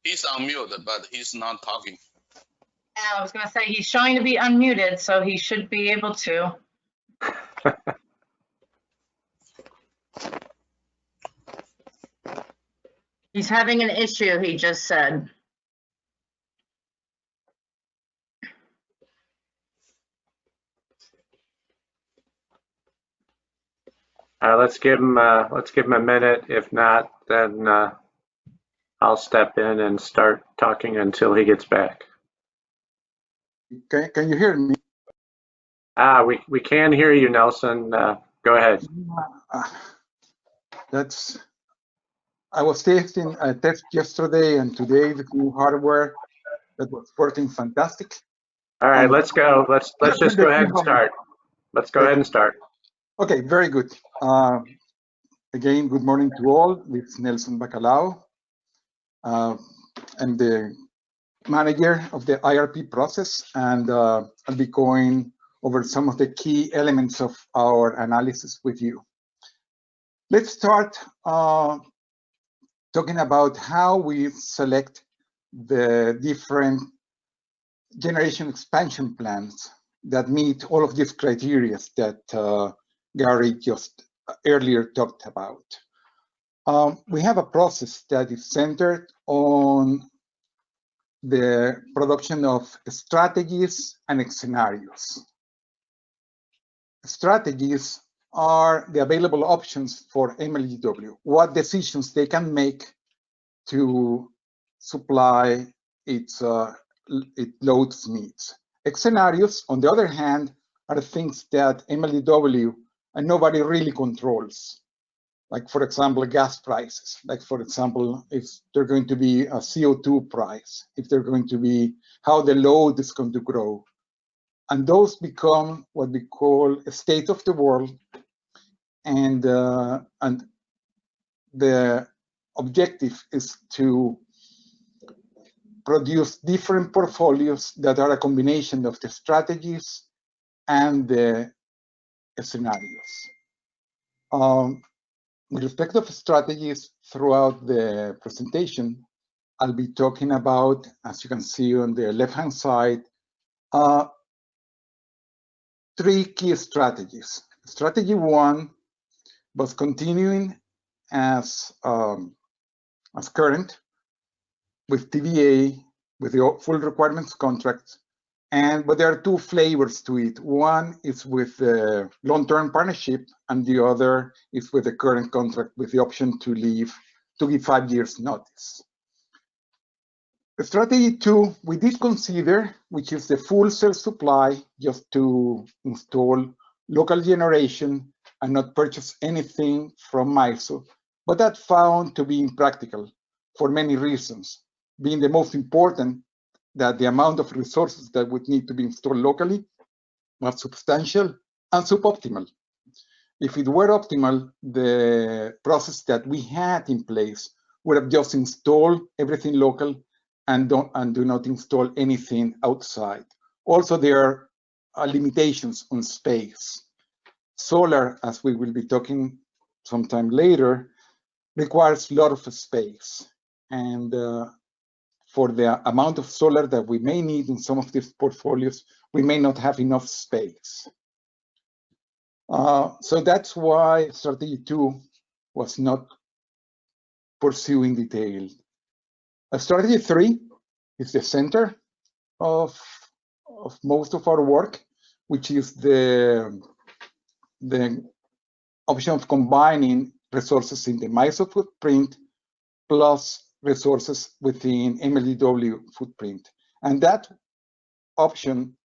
He's unmuted, but he's not talking.
I was going to say he's showing to be unmuted, so he should be able to. He's having an issue, he just said.
Let's give him a minute. If not, then I'll step in and start talking until he gets back.
Can you hear me?
We can hear you, Nelson. Go ahead.
I was testing a test yesterday and today with new hardware that was working fantastic.
All right, let's go. Let's just go ahead and start. Let's go ahead and start.
Okay, very good. Again, good morning to all. This is Nelson Bacalao. I'm the manager of the IRP process, and I'll be going over some of the key elements of our analysis with you. Let's start talking about how we select the different generation expansion plans that meet all of these criteria that Gary just earlier talked about. We have a process that is centered on the production of strategies and scenarios. Strategies are the available options for MLGW, what decisions they can make to supply its loads needs. Scenarios, on the other hand, are things that MLGW and nobody really controls. Like, for example, gas prices. Like, for example, if there's going to be a CO2 price, if they're going to be how the load is going to grow. And those become what we call a state of the world. And the objective is to produce different portfolios that are a combination of the strategies and the scenarios. With respect to strategies throughout the presentation, I'll be talking about, as you can see on the left-hand side, 3 key strategies. Strategy 1 was continuing as current with TVA, with the full requirements contracts, but there are 2 flavors to it. One is with the long-term partnership, and the other is with the current contract with the option to give 5 years notice. Strategy 2, we did consider, which is the full self-supply, just to install local generation and not purchase anything from MISO, but that found to be impractical for many reasons, being the most important that the amount of resources that would need to be installed locally was substantial and suboptimal. If it were optimal, the process that we had in place would have just installed everything local and do not install anything outside. Also, there are limitations on space. Solar, as we will be talking sometime later, requires a lot of space. And for the amount of solar that we may need in some of these portfolios, we may not have enough space. So that's why strategy 2 was not pursued in detail. Strategy 3 is the center of most of our work, which is the option of combining resources in the MISO footprint plus resources within MLGW footprint. And that option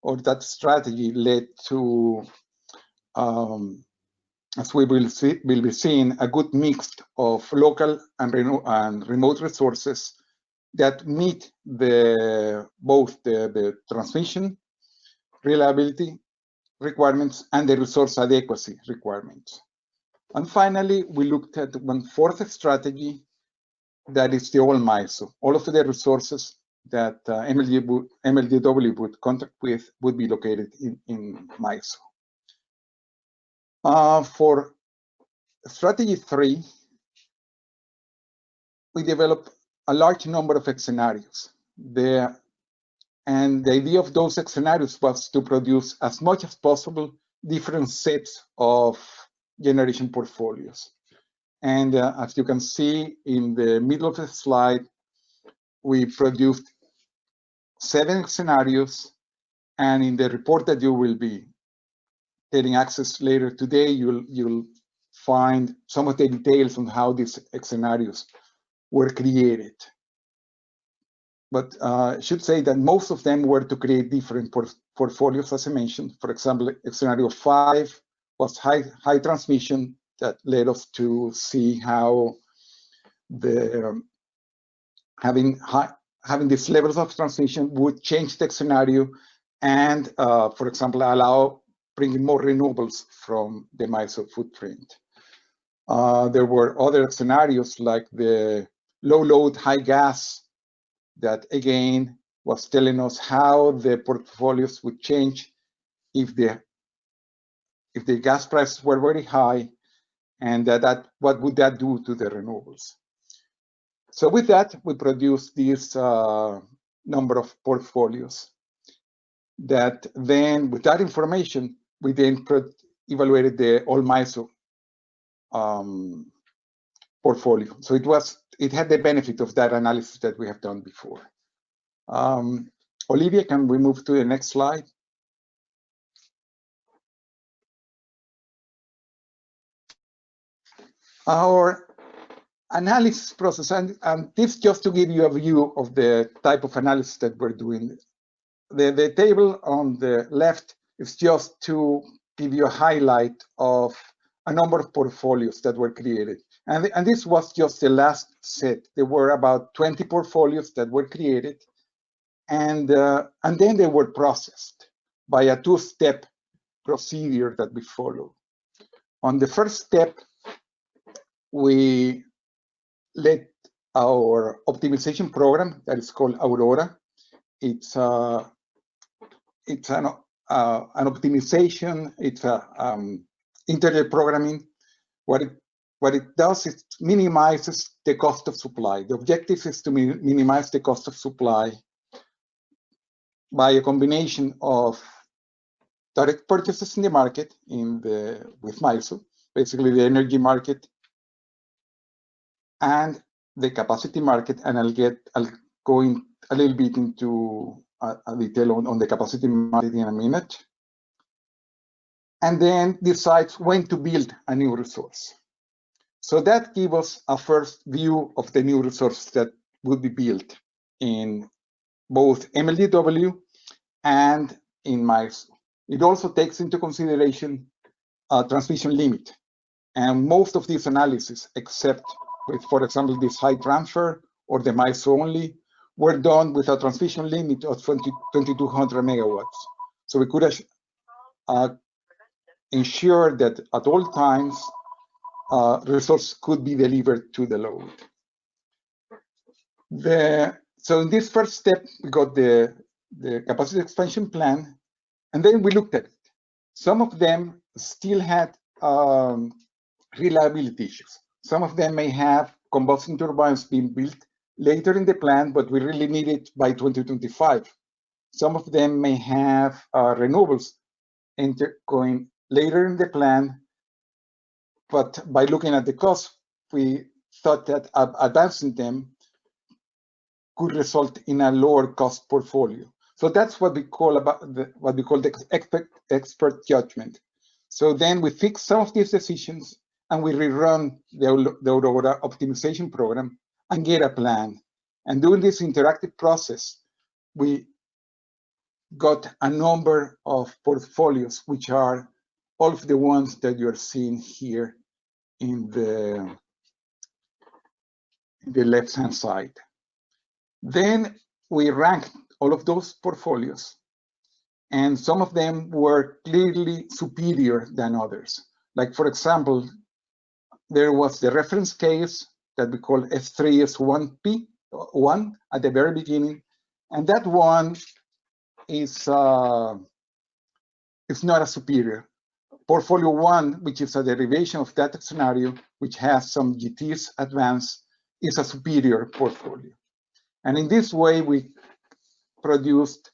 or that strategy led to, as we will be seeing, a good mix of local and remote resources that meet both the transmission reliability requirements and the resource adequacy requirements. And finally, we looked at one fourth strategy, that is the all MISO. All of the resources that MLGW would contract with would be located in MISO. For strategy 3, we developed a large number of scenarios. And the idea of those scenarios was to produce as much as possible different sets of generation portfolios. And as you can see in the middle of the slide, we produced 7 scenarios. And in the report that you will be getting access later today, you'll find some of the details on how these scenarios were created. But I should say that most of them were to create different portfolios, as I mentioned. For example, scenario 5 was high transmission that led us to see how having these levels of transmission would change the scenario and, for example, allow bringing more renewables from the MISO footprint. There were other scenarios like the low load, high gas, that again was telling us how the portfolios would change if the gas prices were very high, and what would that do to the renewables. So with that, we produced this number of portfolios that then, with that information, we then evaluated the all MISO portfolio. So it had the benefit of that analysis that we have done before. Olivia, can we move to the next slide? Our analysis process, and this just to give you a view of the type of analysis that we're doing. The table on the left is just to give you a highlight of a number of portfolios that were created. And this was just the last set. There were about 20 portfolios that were created, and then they were processed by a 2-step procedure that we follow. On the first step, we let our optimization program that is called Aurora. It's an optimization. It's integer programming. What it does is minimizes the cost of supply. The objective is to minimize the cost of supply by a combination of direct purchases in the market with MISO, basically the energy market, and the capacity market. And I'll go in a little bit into a detail on the capacity market in a minute. And then decides when to build a new resource. So that gives us a first view of the new resources that would be built in both MLGW and in MISO. It also takes into consideration transmission limit. And most of these analyses, except with, for example, this high transfer or the MISO only, were done with a transmission limit of 2,200 megawatts. So we could ensure that at all times, resources could be delivered to the load. So in this first step, we got the capacity expansion plan, and then we looked at it. Some of them still had reliability issues. Some of them may have combustion turbines being built later in the plan, but we really need it by 2025. Some of them may have renewables going later in the plan, but by looking at the cost, we thought that advancing them could result in a lower cost portfolio. So that's what we call the expert judgment. So then we fix some of these decisions and we rerun the Aurora optimization program and get a plan. And during this interactive process, we got a number of portfolios, which are all of the ones that you're seeing here in the left-hand side. Then we ranked all of those portfolios, and some of them were clearly superior than others. Like, for example, there was the reference case that we call S3S1P1 at the very beginning, and that one is not a superior. Portfolio 1, which is a derivation of that scenario, which has some GTs advanced, is a superior portfolio. And in this way, we produced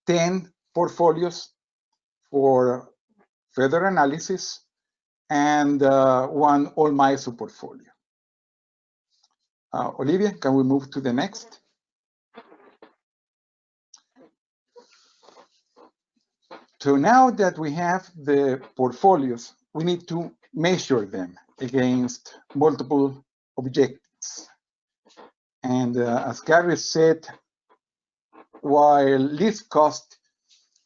10 portfolios for further analysis and one all MISO portfolio. Olivia, can we move to the next? So now that we have the portfolios, we need to measure them against multiple objectives. And as Gary said, while least cost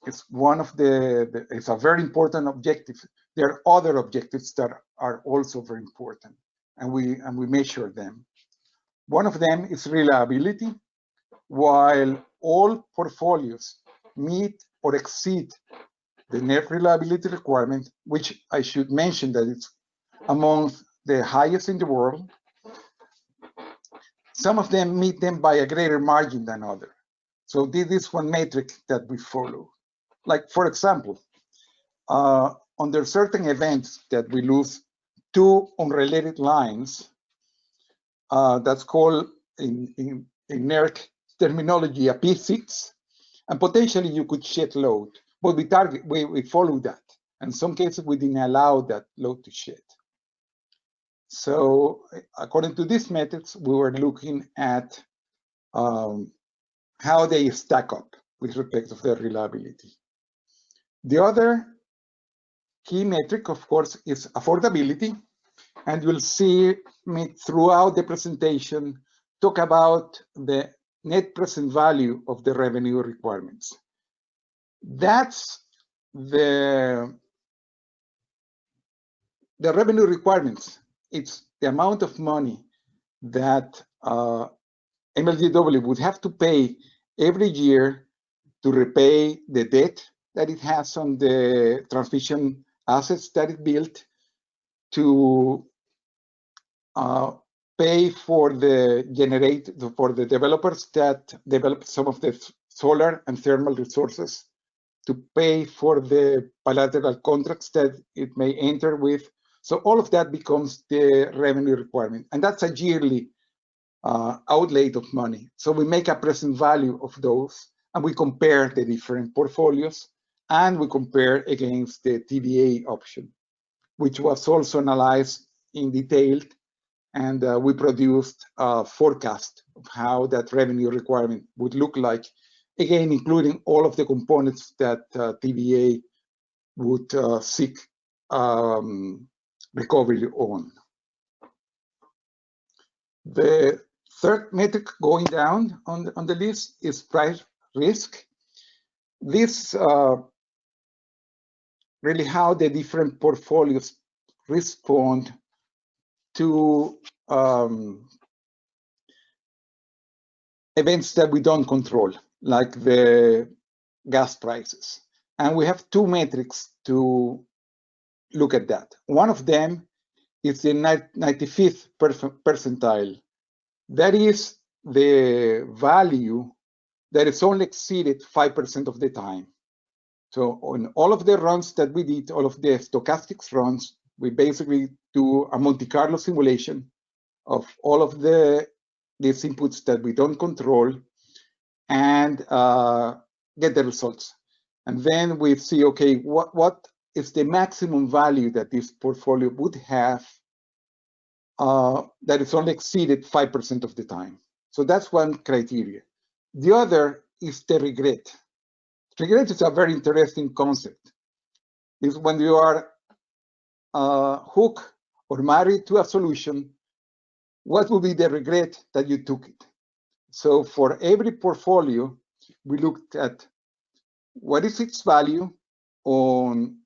is one of it's a very important objective, there are other objectives that are also very important, and we measure them. One of them is reliability. While all portfolios meet or exceed the net reliability requirement, which I should mention that it's among the highest in the world, some of them meet them by a greater margin than others. So this is one metric that we follow. Like, for example, under certain events that we lose two unrelated lines, that's called in NERC terminology a P6, and potentially you could shed load. But we follow that. In some cases, we didn't allow that load to shed. So according to these methods, we were looking at how they stack up with respect to their reliability. The other key metric, of course, is affordability. And you'll see me throughout the presentation talk about the net present value of the revenue requirements. That's the revenue requirements. It's the amount of money that MLGW would have to pay every year to repay the debt that it has on the transmission assets that it built, to pay for the developers that develop some of the solar and thermal resources, to pay for the bilateral contracts that it may enter with. So all of that becomes the revenue requirement, and that's a yearly outlay of money. So we make a present value of those, and we compare the different portfolios, and we compare against the TVA option, which was also analyzed in detail, and we produced a forecast of how that revenue requirement would look like, again, including all of the components that TVA would seek recovery on. The third metric going down on the list is price risk. This really how the different portfolios respond to events that we don't control, like the gas prices. And we have two metrics to look at that. One of them is the 95th percentile. That is the value that is only exceeded 5% of the time. So on all of the runs that we did, all of the stochastics runs, we basically do a Monte Carlo simulation of all of these inputs that we don't control and get the results. And then we see, okay, what is the maximum value that this portfolio would have that is only exceeded 5% of the time. So that's one criteria. The other is the regret. Regret is a very interesting concept. It's when you are hooked or married to a solution, what would be the regret that you took it? So for every portfolio, we looked at what is its value on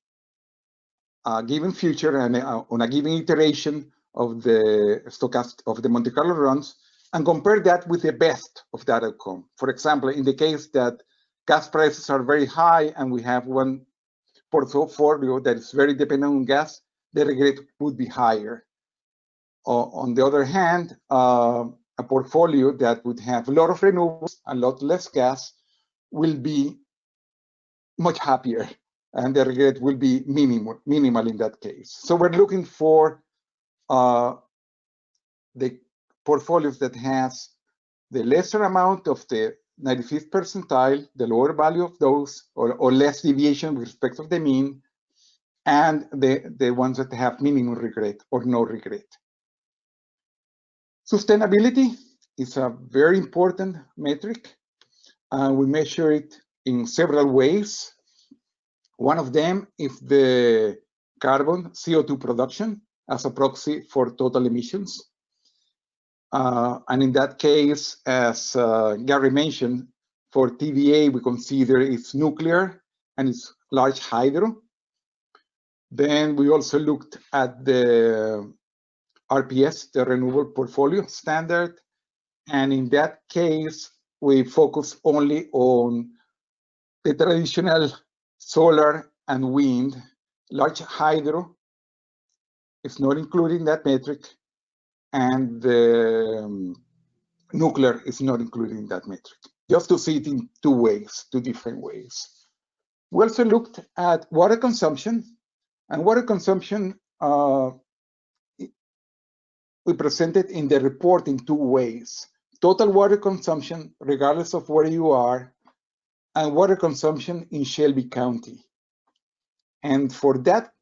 a given future and on a given iteration of the stochastic of the Monte Carlo runs, and compare that with the best of that outcome. For example, in the case that gas prices are very high and we have one portfolio that is very dependent on gas, the regret would be higher. On the other hand, a portfolio that would have a lot of renewables, a lot less gas, will be much happier, and the regret will be minimal in that case. So we're looking for the portfolios that has the lesser amount of the 95th percentile, the lower value of those, or less deviation with respect to the mean, and the ones that have minimum regret or no regret. Sustainability is a very important metric. We measure it in several ways. One of them is the carbon CO2 production as a proxy for total emissions. And in that case, as Gary mentioned, for TVA, we consider it's nuclear and it's large hydro. Then we also looked at the RPS, the Renewable Portfolio Standard. And in that case, we focus only on the traditional solar and wind. Large hydro is not included in that metric, and the nuclear is not included in that metric. Just to see it in two different ways. We also looked at water consumption, and water consumption we presented in the report in two ways. Total water consumption, regardless of where you are, and water consumption in Shelby County. And for that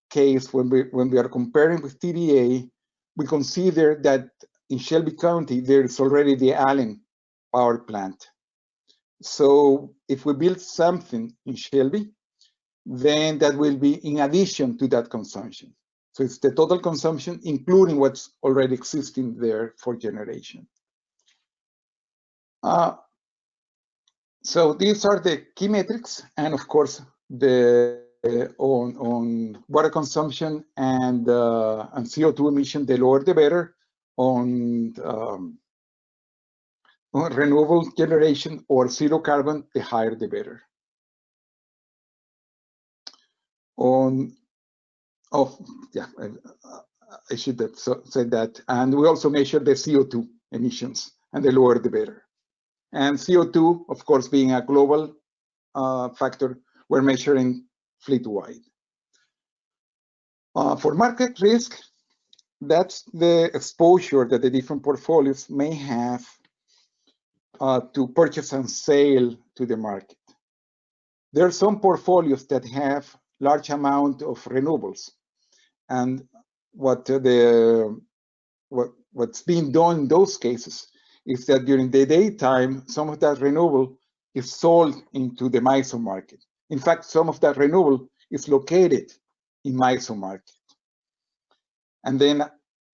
case, when we are comparing with TVA, we consider that in Shelby County, there is already the Allen power plant. So if we build something in Shelby, then that will be in addition to that consumption. So it's the total consumption, including what's already existing there for generation. So these are the key metrics, and of course, the on water consumption and CO2 emission, the lower the better. On renewable generation or zero carbon, the higher the better. I should have said that. And we also measure the CO2 emissions, and the lower the better. And CO2, of course, being a global factor, we're measuring fleet-wide. For market risk, that's the exposure that the different portfolios may have to purchase and sale to the market. There are some portfolios that have large amount of renewables, and what's being done in those cases is that during the daytime, some of that renewable is sold into the MISO market. In fact, some of that renewable is located in MISO market. And then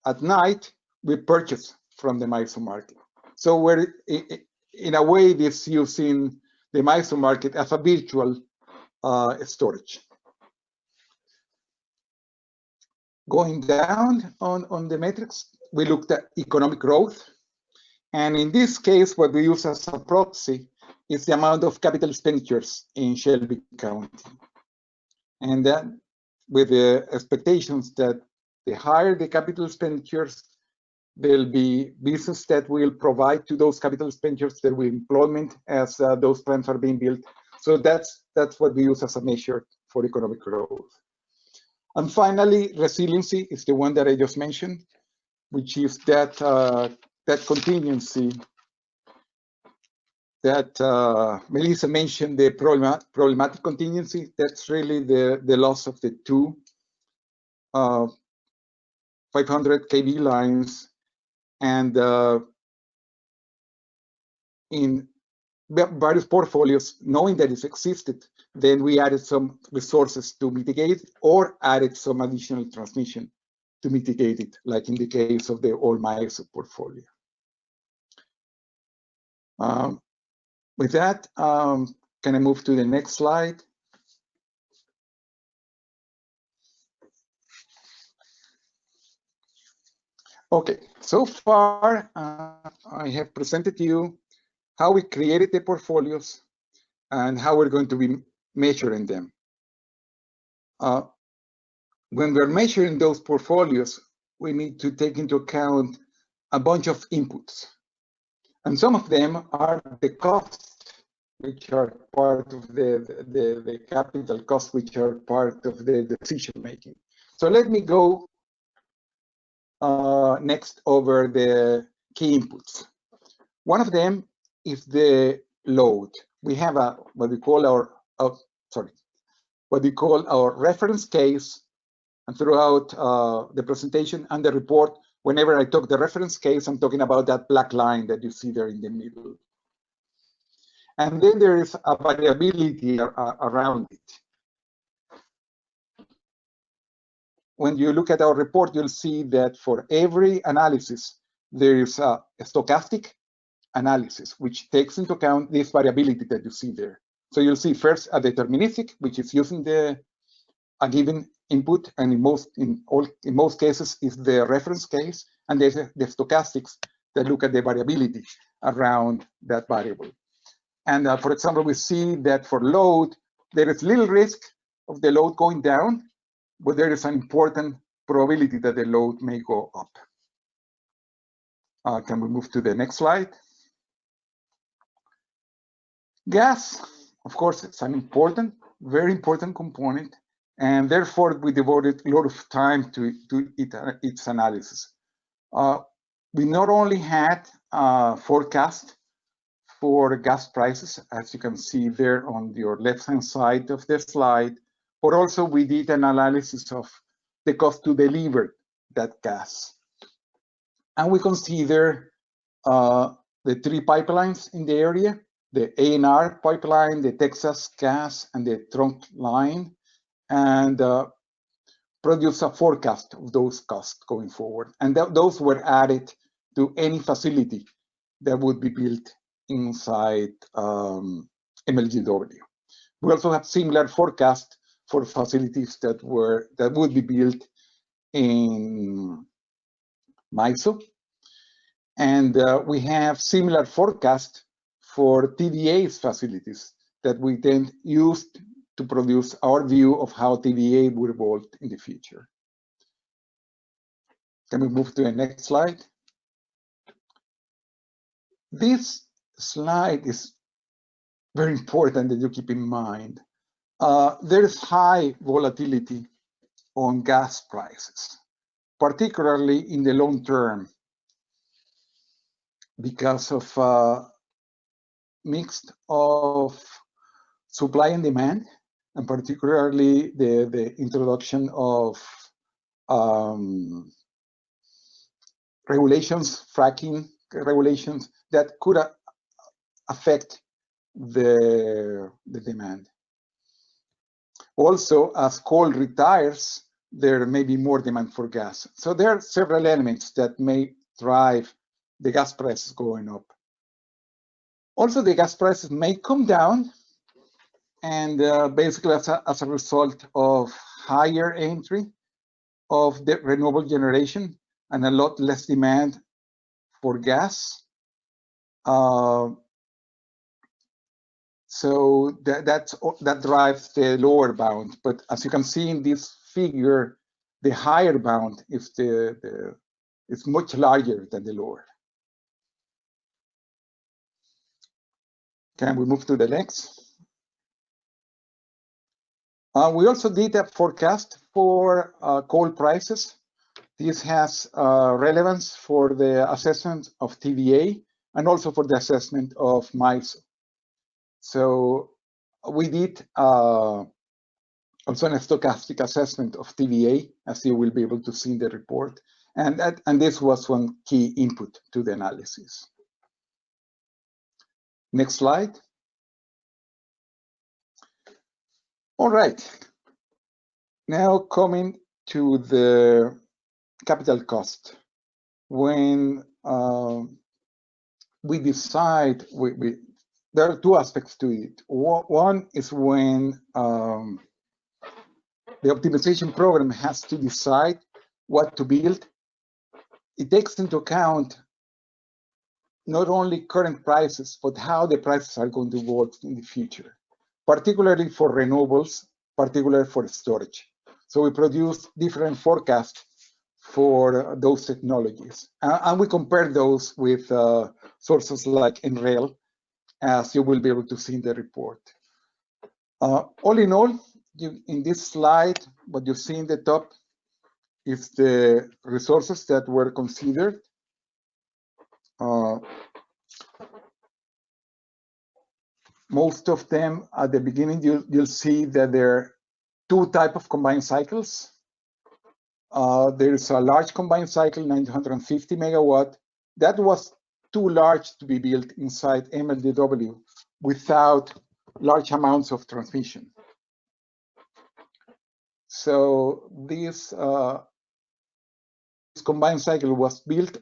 at night, we purchase from the MISO market. So we're, in a way, this using the MISO market as a virtual storage. Going down on the metrics, we looked at economic growth. And in this case, what we use as a proxy is the amount of capital expenditures in Shelby County. And then with the expectations that the higher the capital expenditures, there'll be business that will provide to those capital expenditures, there will be employment as those plants are being built. So that's what we use as a measure for economic growth. And finally, resiliency is the one that I just mentioned, which is that that contingency that Melissa mentioned, the problematic contingency. That's really the loss of the two 500 kV lines, and in various portfolios, knowing that it existed, then we added some resources to mitigate or added some additional transmission to mitigate it, like in the case of the old MISO portfolio. With that, can I move to the next slide? Okay, so far I have presented to you how we created the portfolios and how we're going to be measuring them. When we're measuring those portfolios, we need to take into account a bunch of inputs. And some of them are the costs, which are part of the capital costs, which are part of the decision making. So let me go next over the key inputs. One of them is the load. We have what we call our reference case, and throughout the presentation and the report, whenever I talk the reference case, I'm talking about that black line that you see there in the middle. And then there is a variability around it. When you look at our report, you'll see that for every analysis, there is a stochastic analysis, which takes into account this variability that you see there. So you'll see first a deterministic, which is using a given input, and in most cases is the reference case, and there's the stochastics that look at the variability around that variable. And for example, we see that for load, there is little risk of the load going down, but there is an important probability that the load may go up. Can we move to the next slide? Gas, of course, it's an important, very important component, and therefore we devoted a lot of time to its analysis. We not only had a forecast for gas prices, as you can see there on your left-hand side of the slide, but also we did an analysis of the cost to deliver that gas. And we consider the three pipelines in the area, the ANR pipeline, the Texas gas, and the trunk line, and produce a forecast of those costs going forward. And those were added to any facility that would be built inside MLGW. We also have similar forecast for facilities that would be built in MISO, and we have similar forecast for TDA's facilities that we then used to produce our view of how TDA would evolve in the future. Can we move to the next slide? This slide is very important that you keep in mind. There is high volatility on gas prices, particularly in the long term, because of mix of supply and demand, and particularly the introduction of regulations, fracking regulations that could affect the demand. Also, as coal retires, there may be more demand for gas. So there are several elements that may drive the gas prices going up. Also, the gas prices may come down, and basically as a result of higher entry of the renewable generation and a lot less demand for gas. So that drives the lower bound. But as you can see in this figure, the higher bound is it's much larger than the lower. Can we move to the next? We also did a forecast for coal prices. This has relevance for the assessment of TVA and also for the assessment of MISO. So we did also a stochastic assessment of TVA, as you will be able to see in the report. And this was one key input to the analysis. Next slide. All right. Now coming to the capital cost. When we decide, there are two aspects to it. One is when the optimization program has to decide what to build. It takes into account not only current prices, but how the prices are going to work in the future, particularly for renewables, particularly for storage. So we produce different forecasts for those technologies. And we compare those with sources like NREL, as you will be able to see in the report. All in all, in this slide, what you see in the top is the resources that were considered. Most of them at the beginning, you'll see that there are two types of combined cycles. There's a large combined cycle, 950 megawatt. That was too large to be built inside MLGW without large amounts of transmission. So this combined cycle was built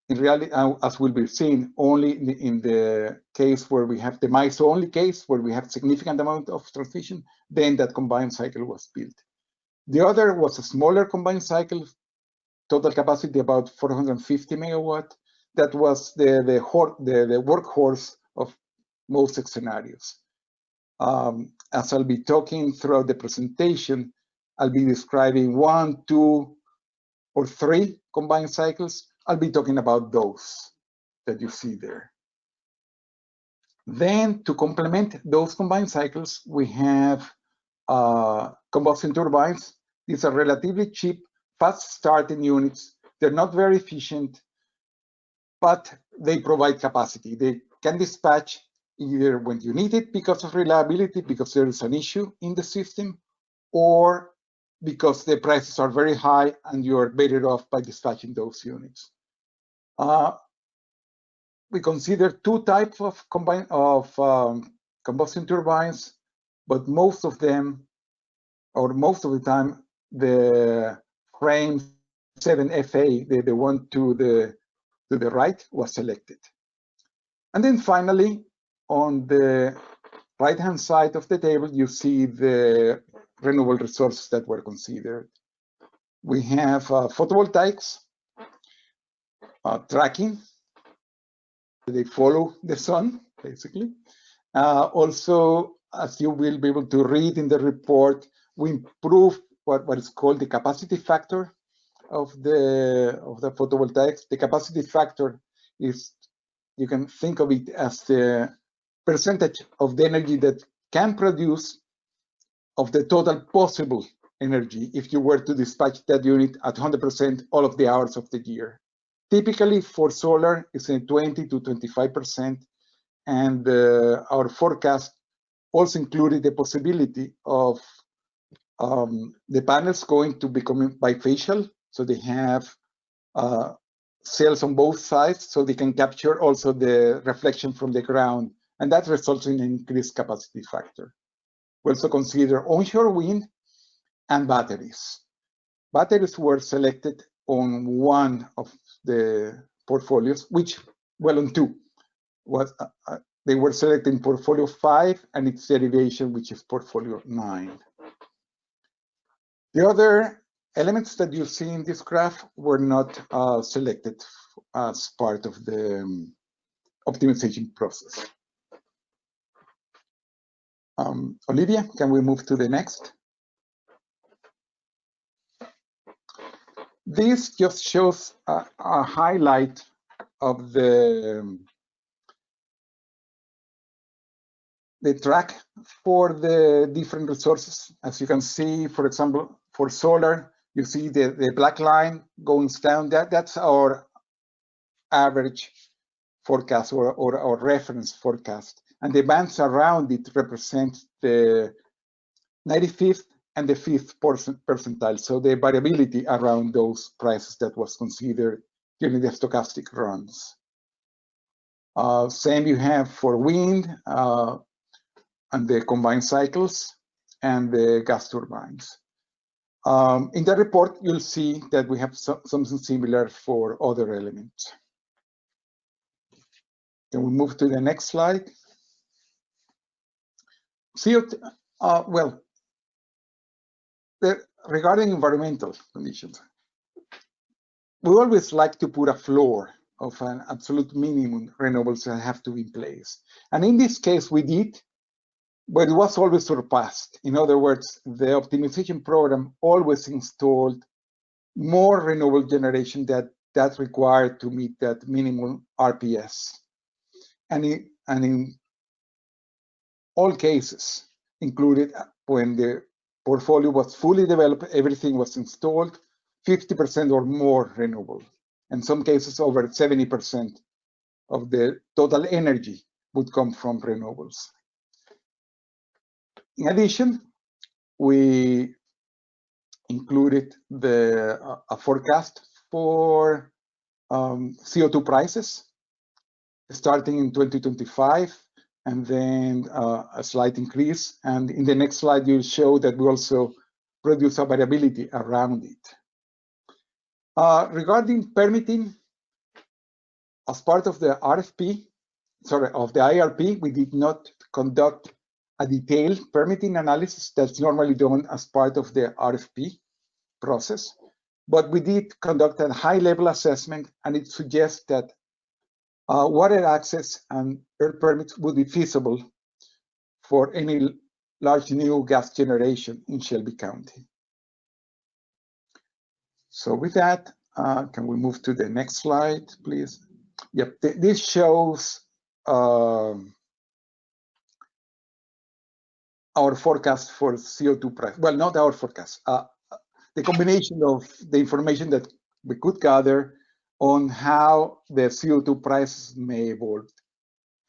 in reality, as will be seen, only in the case where we have the MISO only case, where we have significant amount of transmission, then that combined cycle was built. The other was a smaller combined cycle, total capacity about 450 megawatt. That was the workhorse of most scenarios. As I'll be talking throughout the presentation, I'll be describing 1, 2, or 3 combined cycles. I'll be talking about those that you see there. Then to complement those combined cycles, we have combustion turbines. These are relatively cheap, fast starting units. They're not very efficient, but they provide capacity. They can dispatch either when you need it because of reliability, because there is an issue in the system, or because the prices are very high and you're better off by dispatching those units. We consider 2 types of combustion turbines, but most of them, or most of the time, the frame 7FA, the one to the right, was selected. And then finally, on the right-hand side of the table, you see the renewable resources that were considered. We have photovoltaics, tracking. They follow the sun, basically. Also, as you will be able to read in the report, we improve what is called the capacity factor of the photovoltaics. The capacity factor is, you can think of it as the percentage of the energy that can produce of the total possible energy if you were to dispatch that unit at 100% all of the hours of the year. Typically for solar, it's in 20 to 25%, and our forecast also included the possibility of the panels going to become bifacial, so they have cells on both sides, so they can capture also the reflection from the ground, and that results in an increased capacity factor. We also consider onshore wind and batteries. Batteries were selected on one of the portfolios, which, well, on 2. They were selected in portfolio 5 and its derivation, which is portfolio 9. The other elements that you see in this graph were not selected as part of the optimization process. Olivia, can we move to the next? This just shows a highlight of the track for the different resources. As you can see, for example, for solar, you see the black line going down. That's our average forecast or reference forecast. And the bands around it represent the 95th and the 5th percentile. So the variability around those prices that was considered during the stochastic runs. Same you have for wind and the combined cycles and the gas turbines. In the report, you'll see that we have something similar for other elements. Can we move to the next slide? CO2, well, regarding environmental conditions, we always like to put a floor of an absolute minimum renewables that have to be in place. And in this case, we did, but it was always surpassed. In other words, the optimization program always installed more renewable generation that's required to meet that minimum RPS. And in all cases, included when the portfolio was fully developed, everything was installed, 50% or more renewable. In some cases, over 70% of the total energy would come from renewables. In addition, we included a forecast for CO2 prices starting in 2025, and then a slight increase. And in the next slide, you'll show that we also produce a variability around it. Regarding permitting, as part of the IRP, we did not conduct a detailed permitting analysis that's normally done as part of the RFP process, but we did conduct a high-level assessment, and it suggests that water access and air permits would be feasible for any large new gas generation in Shelby County. So with that, can we move to the next slide, please? Yep, this shows our forecast for CO2 price. Well, not our forecast, the combination of the information that we could gather on how the CO2 prices may evolve.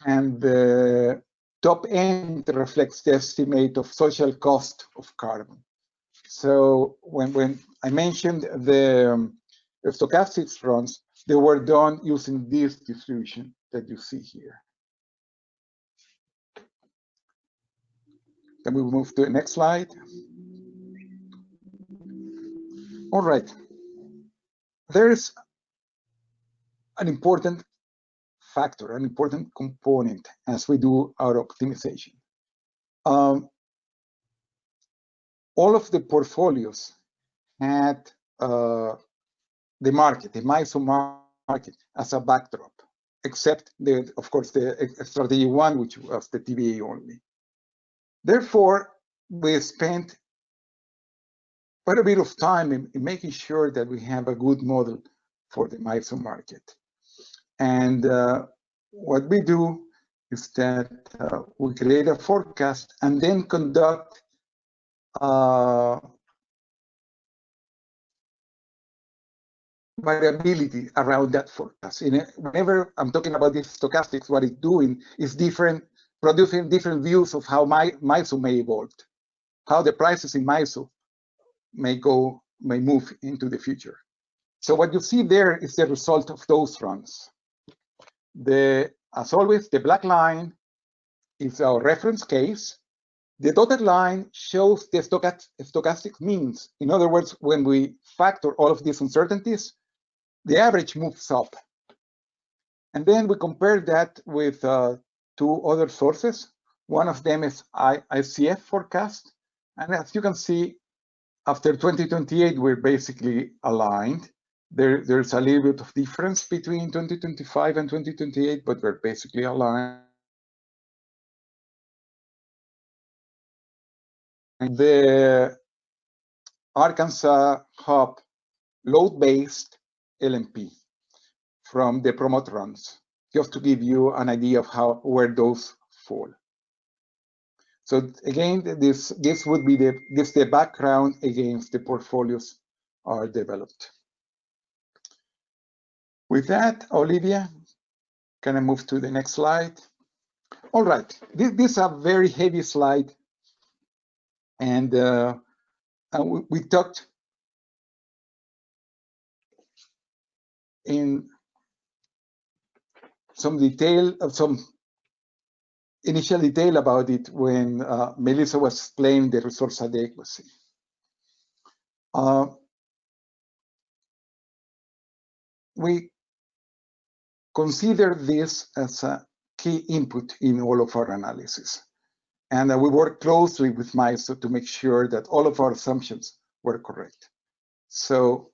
And the top end reflects the estimate of social cost of carbon. So when I mentioned the stochastic runs, they were done using this distribution that you see here. Can we move to the next slide? All right. There's an important factor, an important component as we do our optimization. All of the portfolios had the market, the MISO market, as a backdrop, except, of course, the strategy one, which was the TVA only. Therefore, we spent quite a bit of time in making sure that we have a good model for the MISO market. And what we do is that we create a forecast and then conduct variability around that forecast. Whenever I'm talking about this stochastics, what it's doing is producing different views of how MISO may evolve, how the prices in MISO may move into the future. So what you see there is the result of those runs. As always, the black line is our reference case. The dotted line shows the stochastic means. In other words, when we factor all of these uncertainties, the average moves up. And then we compare that with two other sources. One of them is ICF forecast. And as you can see, After 2028, we're basically aligned. There's a little bit of difference between 2025 and 2028, but we're basically aligned. The Arkansas hub load-based LMP from the promote runs, just to give you an idea of where those fall. So again, this would be the background against the portfolios are developed. With that, Olivia, can I move to the next slide? All right, this is a very heavy slide, and we talked in some initial detail about it when Melissa was explaining the resource adequacy. We consider this as a key input in all of our analysis. And we work closely with MISO to make sure that all of our assumptions were correct. So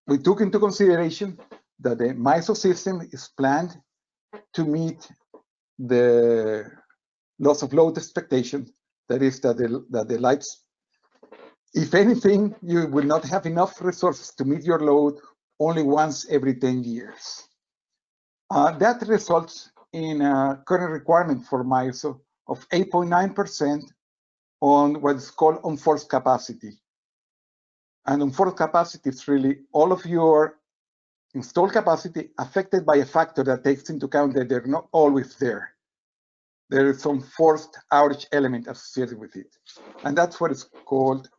we took into consideration that the MISO system is planned to meet the loss of load expectation. That is that the lights, if anything, you will not have enough resources to meet your load only once every 10 years. That results in a current requirement for MISO of 8.9% on what is called unforced capacity. And unforced capacity is really all of your installed capacity affected by a factor that takes into account that they're not always there. There is some forced outage element associated with it. And that's what is called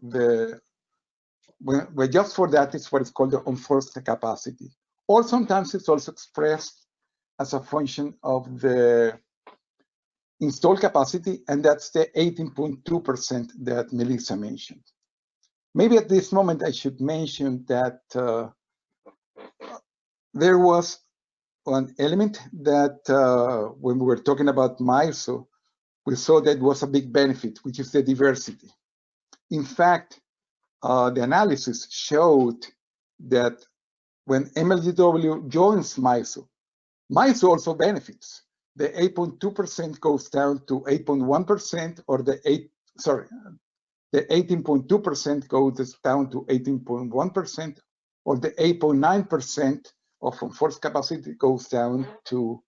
just for that, it's what is called the unforced capacity. Or sometimes it's also expressed as a function of the installed capacity, and that's the 18.2% that Melissa mentioned. Maybe at this moment I should mention that there was one element that when we were talking about MISO, we saw that was a big benefit, which is the diversity. In fact, the analysis showed that when MLGW joins MISO, MISO also benefits. The 8.2% goes down to 8.1%, or the 18.2% goes down to 18.1%, or the 8.9% of unforced capacity goes down to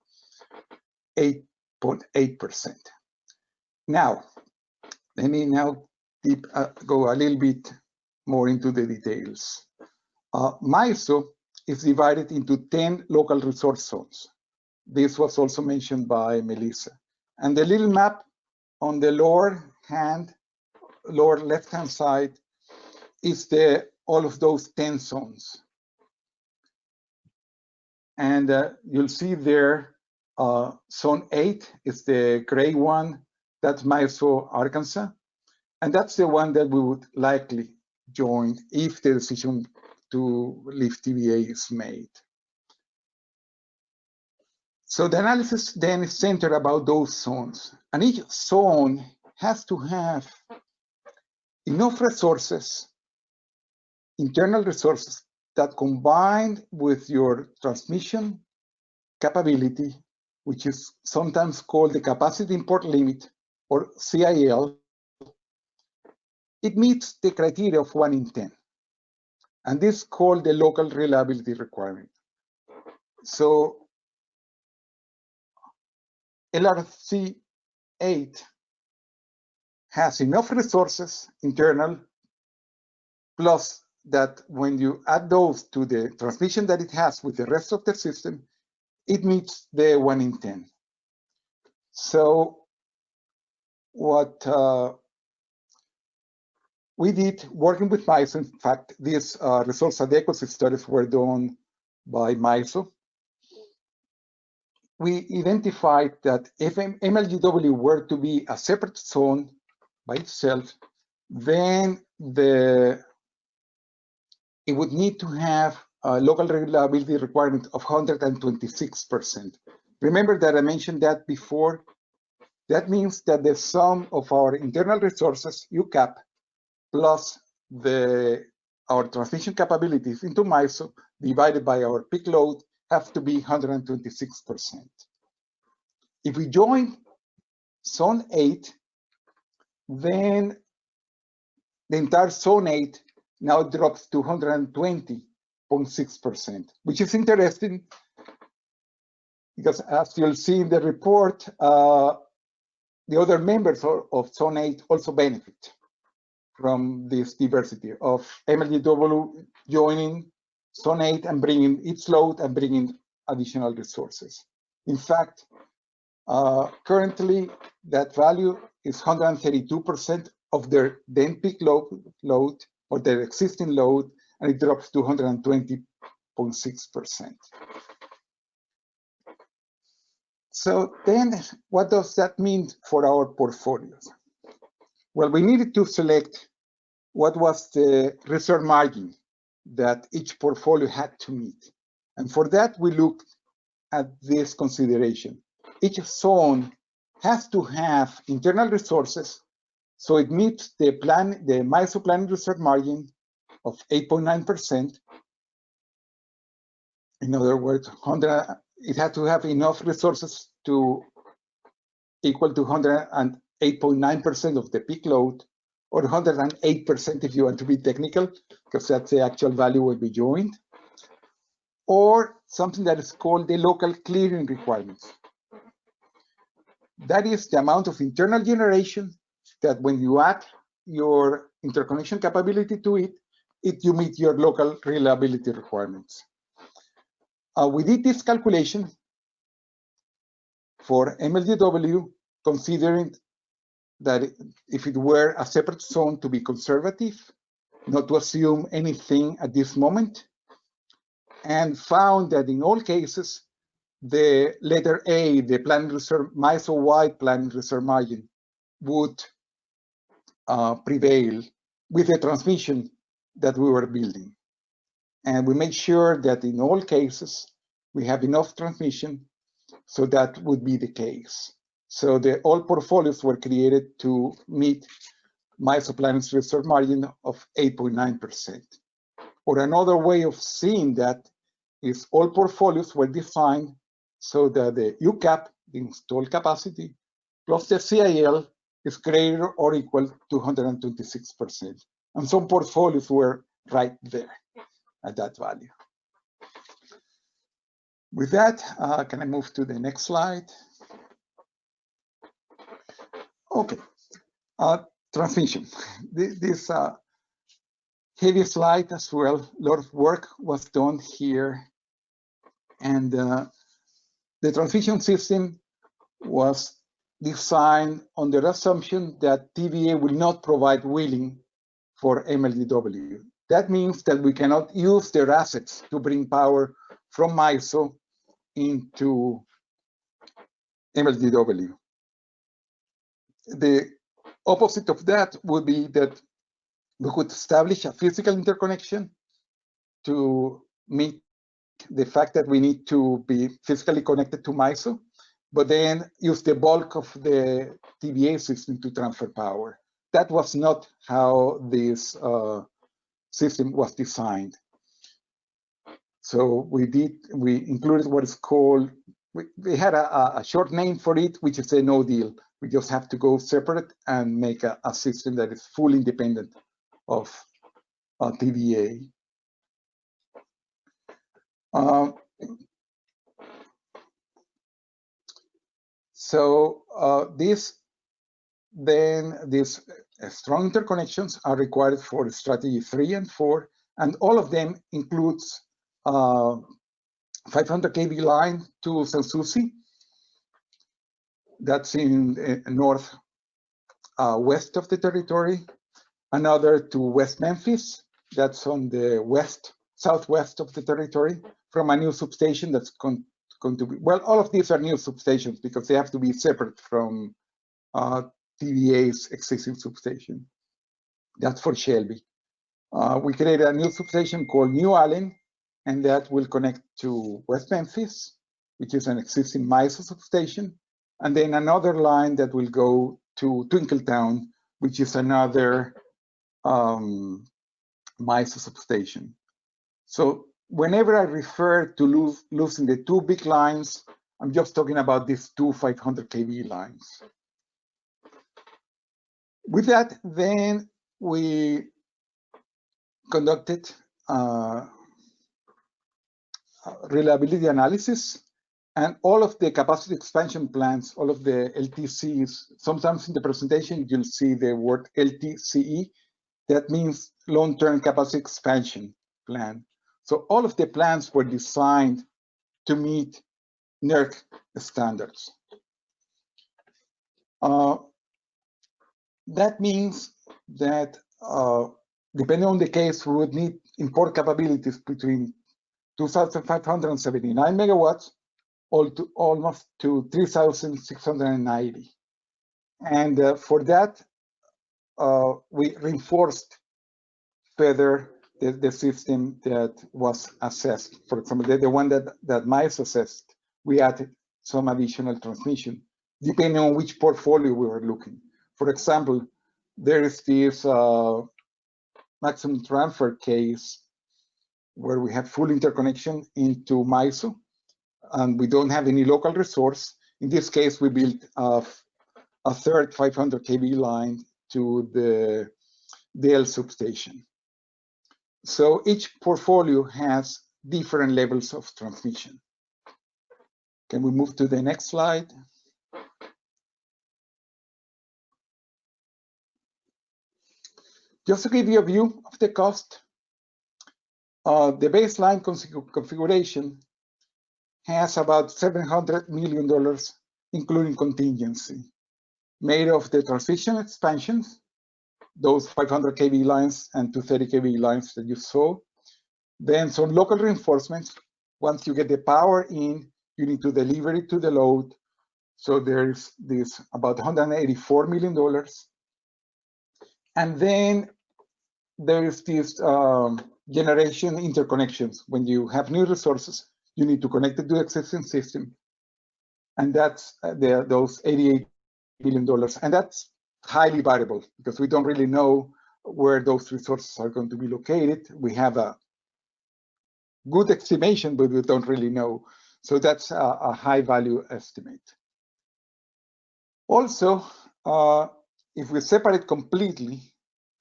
8.8%. Now, let me go a little bit more into the details. MISO is divided into 10 local resource zones. This was also mentioned by Melissa. And the little map on the lower left-hand side is all of those 10 zones. And you'll see there, zone 8 is the gray one. That's MISO Arkansas. And that's the one that we would likely join if the decision to leave TVA is made. So the analysis then is centered about those zones. And each zone has to have enough resources, internal resources, that combined with your transmission capability, which is sometimes called the capacity import limit, or CIL, it meets the criteria of 1 in 10. And this is called the local reliability requirement. So LRC 8 has enough resources internal, plus that when you add those to the transmission that it has with the rest of the system, it meets the 1 in 10. So what we did working with MISO, in fact, these resource adequacy studies were done by MISO. We identified that if MLGW were to be a separate zone by itself, then it would need to have a local reliability requirement of 126%. Remember that I mentioned that before? That means that the sum of our internal resources, UCAP, plus our transmission capabilities into MISO divided by our peak load have to be 126%. If we join zone 8, then the entire zone 8 now drops to 120.6%, which is interesting because as you'll see in the report, the other members of zone 8 also benefit from this diversity of MLGW joining zone 8 and bringing its load and bringing additional resources. In fact, currently that value is 132% of their then peak load or their existing load, and it drops to 120.6%. So then what does that mean for our portfolios? Well, we needed to select what was the reserve margin that each portfolio had to meet. And for that, we looked at this consideration. Each zone has to have internal resources so it meets the MISO planning reserve margin of 8.9%. In other words, it had to have enough resources to equal to 108.9% of the peak load, or 108% if you want to be technical, because that's the actual value will be joined, or something that is called the local clearing requirements. That is the amount of internal generation that when you add your interconnection capability to it, you meet your local reliability requirements. We did this calculation for MLGW, considering that if it were a separate zone, to be conservative, not to assume anything at this moment, and found that in all cases, the letter A, the planning reserve, MISO-wide planning reserve margin, would prevail with the transmission that we were building. And we made sure that in all cases, we have enough transmission, so that would be the case. So all portfolios were created to meet MISO planning reserve margin of 8.9%. Or another way of seeing that is all portfolios were defined so that the UCAP, the installed capacity, plus the CIL is greater or equal to 126%. And some portfolios were right there at that value. With that, can I move to the next slide? Okay, transmission. This heavy slide as well. A lot of work was done here. And the transmission system was designed on the assumption that TVA will not provide wheeling for MLGW. That means that we cannot use their assets to bring power from MISO into MLGW. The opposite of that would be that we could establish a physical interconnection to meet the fact that we need to be physically connected to MISO, but then use the bulk of the TVA system to transfer power. That was not how this system was designed. So we included what is called, we had a short name for it, which is a no deal. We just have to go separate and make a system that is fully independent of TVA. These strong interconnections are required for strategy 3 and 4, and all of them includes 500 kV line to Sanssouci. That's in north west of the territory. Another to West Memphis. That's on the southwest of the territory, from a new substation that's going to be, well, all of these are new substations because they have to be separate from TVA's existing substation. That's for Shelby. We created a new substation called New Allen, and that will connect to West Memphis, which is an existing MISO substation, and then another line that will go to Twinkletown, which is another MISO substation. So whenever I refer to losing the two big lines, I'm just talking about these two 500 kV lines. With that, then we conducted reliability analysis, and all of the capacity expansion plans, all of the LTCs, sometimes in the presentation you'll see the word LTCE, that means long-term capacity expansion plan. So all of the plans were designed to meet NERC standards. That means that depending on the case, we would need import capabilities between 2,579 megawatts almost to 3,690. And for that, we reinforced further the system that was assessed. For example, the one that MISO assessed, we added some additional transmission, depending on which portfolio we were looking. For example, there is this maximum transfer case where we have full interconnection into MISO, and we don't have any local resource. In this case, we built a third 500 kV line to the DL substation. So each portfolio has different levels of transmission. Can we move to the next slide? Just to give you a view of the cost, the baseline configuration has about $700 million, including contingency, made of the transition expansions, those 500 kV lines and 230 kV lines that you saw. Then some local reinforcements. Once you get the power in, you need to deliver it to the load. So there's this about $184 million. And then there is this generation interconnections. When you have new resources, you need to connect it to the existing system. And that's those $88 billion. And that's highly variable because we don't really know where those resources are going to be located. We have a good estimation, but we don't really know. So that's a high value estimate. Also, if we separate completely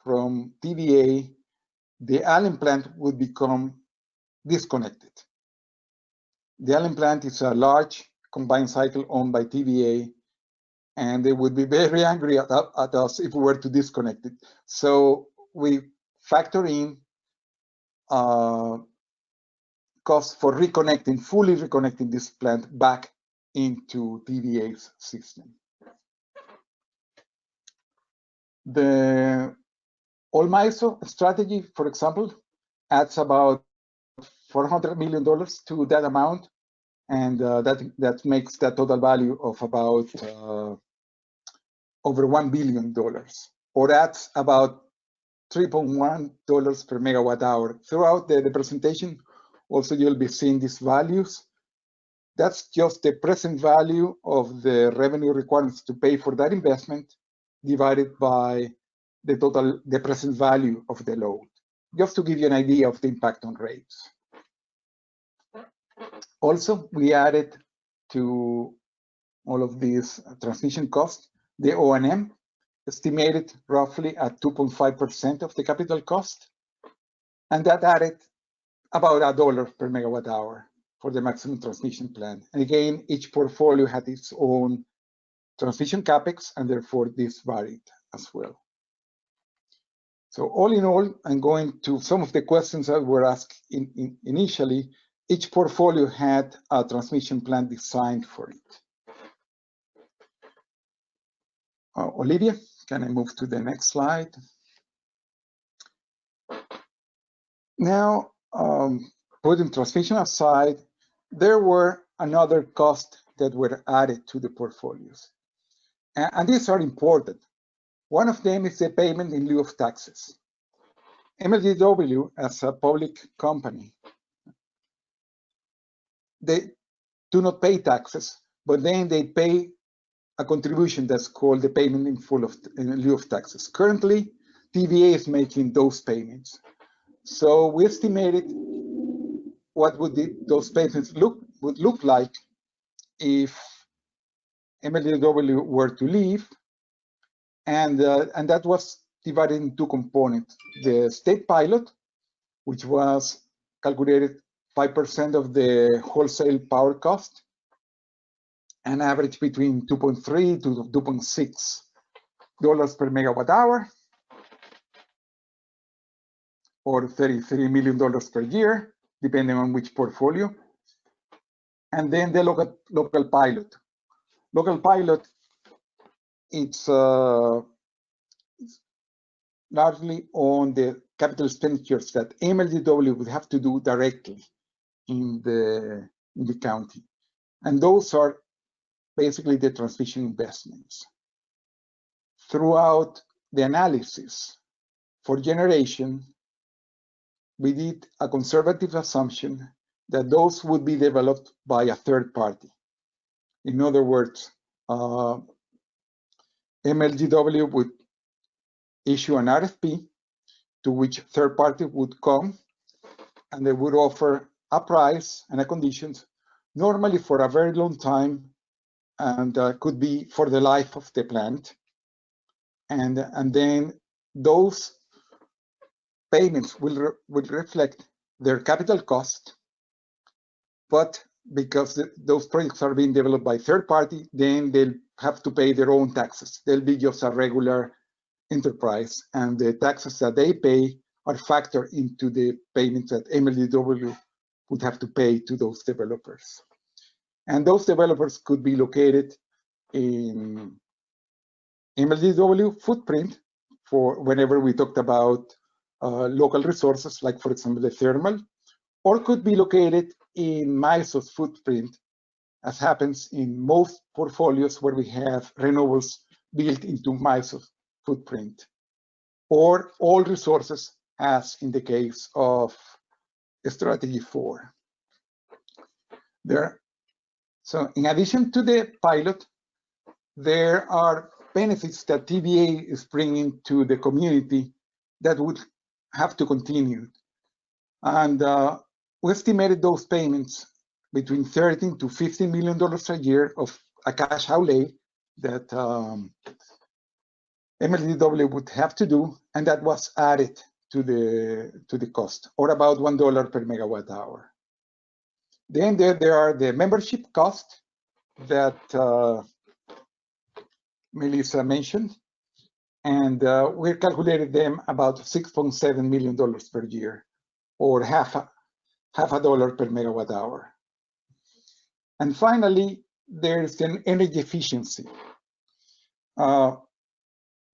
from TVA, the Allen plant would become disconnected. The Allen plant is a large combined cycle owned by TVA, and they would be very angry at us if we were to disconnect it. So we factor in costs for reconnecting, fully reconnecting this plant back into TVA's system. The All MISO strategy, for example, adds about $400 million to that amount, and that makes that total value of about over $1 billion, or that's about $3.1 per megawatt hour. Throughout the presentation, also you'll be seeing these values. That's just the present value of the revenue requirements to pay for that investment divided by the present value of the load, just to give you an idea of the impact on rates. Also, we added to all of these transmission costs, the O&M, estimated roughly at 2.5% of the capital cost, and that added about $1 per megawatt hour for the maximum transmission plan. And again, each portfolio had its own transmission capex, and therefore this varied as well. So all in all, I'm going to some of the questions that were asked initially. Each portfolio had a transmission plan designed for it. Olivia, can I move to the next slide? Now, putting transmission aside, there were another costs that were added to the portfolios. And these are important. One of them is the payment in lieu of taxes. MLGW, as a public company, they do not pay taxes, but then they pay a contribution that's called the payment in lieu of taxes. Currently, TVA is making those payments. So we estimated what would those payments would look like if MLGW were to leave, and that was divided in two components: the state pilot, which was calculated 5% of the wholesale power cost, an average between 2.3 to 2.6 dollars per megawatt hour, or $33 million per year, depending on which portfolio. And then the local pilot. Local pilot, it's largely on the capital expenditures that MLGW would have to do directly in the county. And those are basically the transmission investments. Throughout the analysis for generation, we did a conservative assumption that those would be developed by a third party. In other words, MLGW would issue an RFP to which third party would come, and they would offer a price and a conditions, normally for a very long time, and could be for the life of the plant. And then those payments will reflect their capital cost, but because those projects are being developed by third party, then they'll have to pay their own taxes. They'll be just a regular enterprise, and the taxes that they pay are factored into the payments that MLGW would have to pay to those developers. And those developers could be located in MLGW footprint for whenever we talked about local resources, like for example the thermal, or could be located in MISO's footprint, as happens in most portfolios where we have renewables built into MISO's footprint, or all resources, as in the case of Strategy 4. So in addition to the pilot, there are benefits that TVA is bringing to the community that would have to continue. And we estimated those payments between $13 to $15 million a year of a cash outlay that MLGW would have to do, and that was added to the cost, or about $1 per megawatt hour. Then there are the membership costs that Melissa mentioned, and we calculated them about $6.7 million per year, or half a dollar per megawatt hour. And finally, there's an energy efficiency.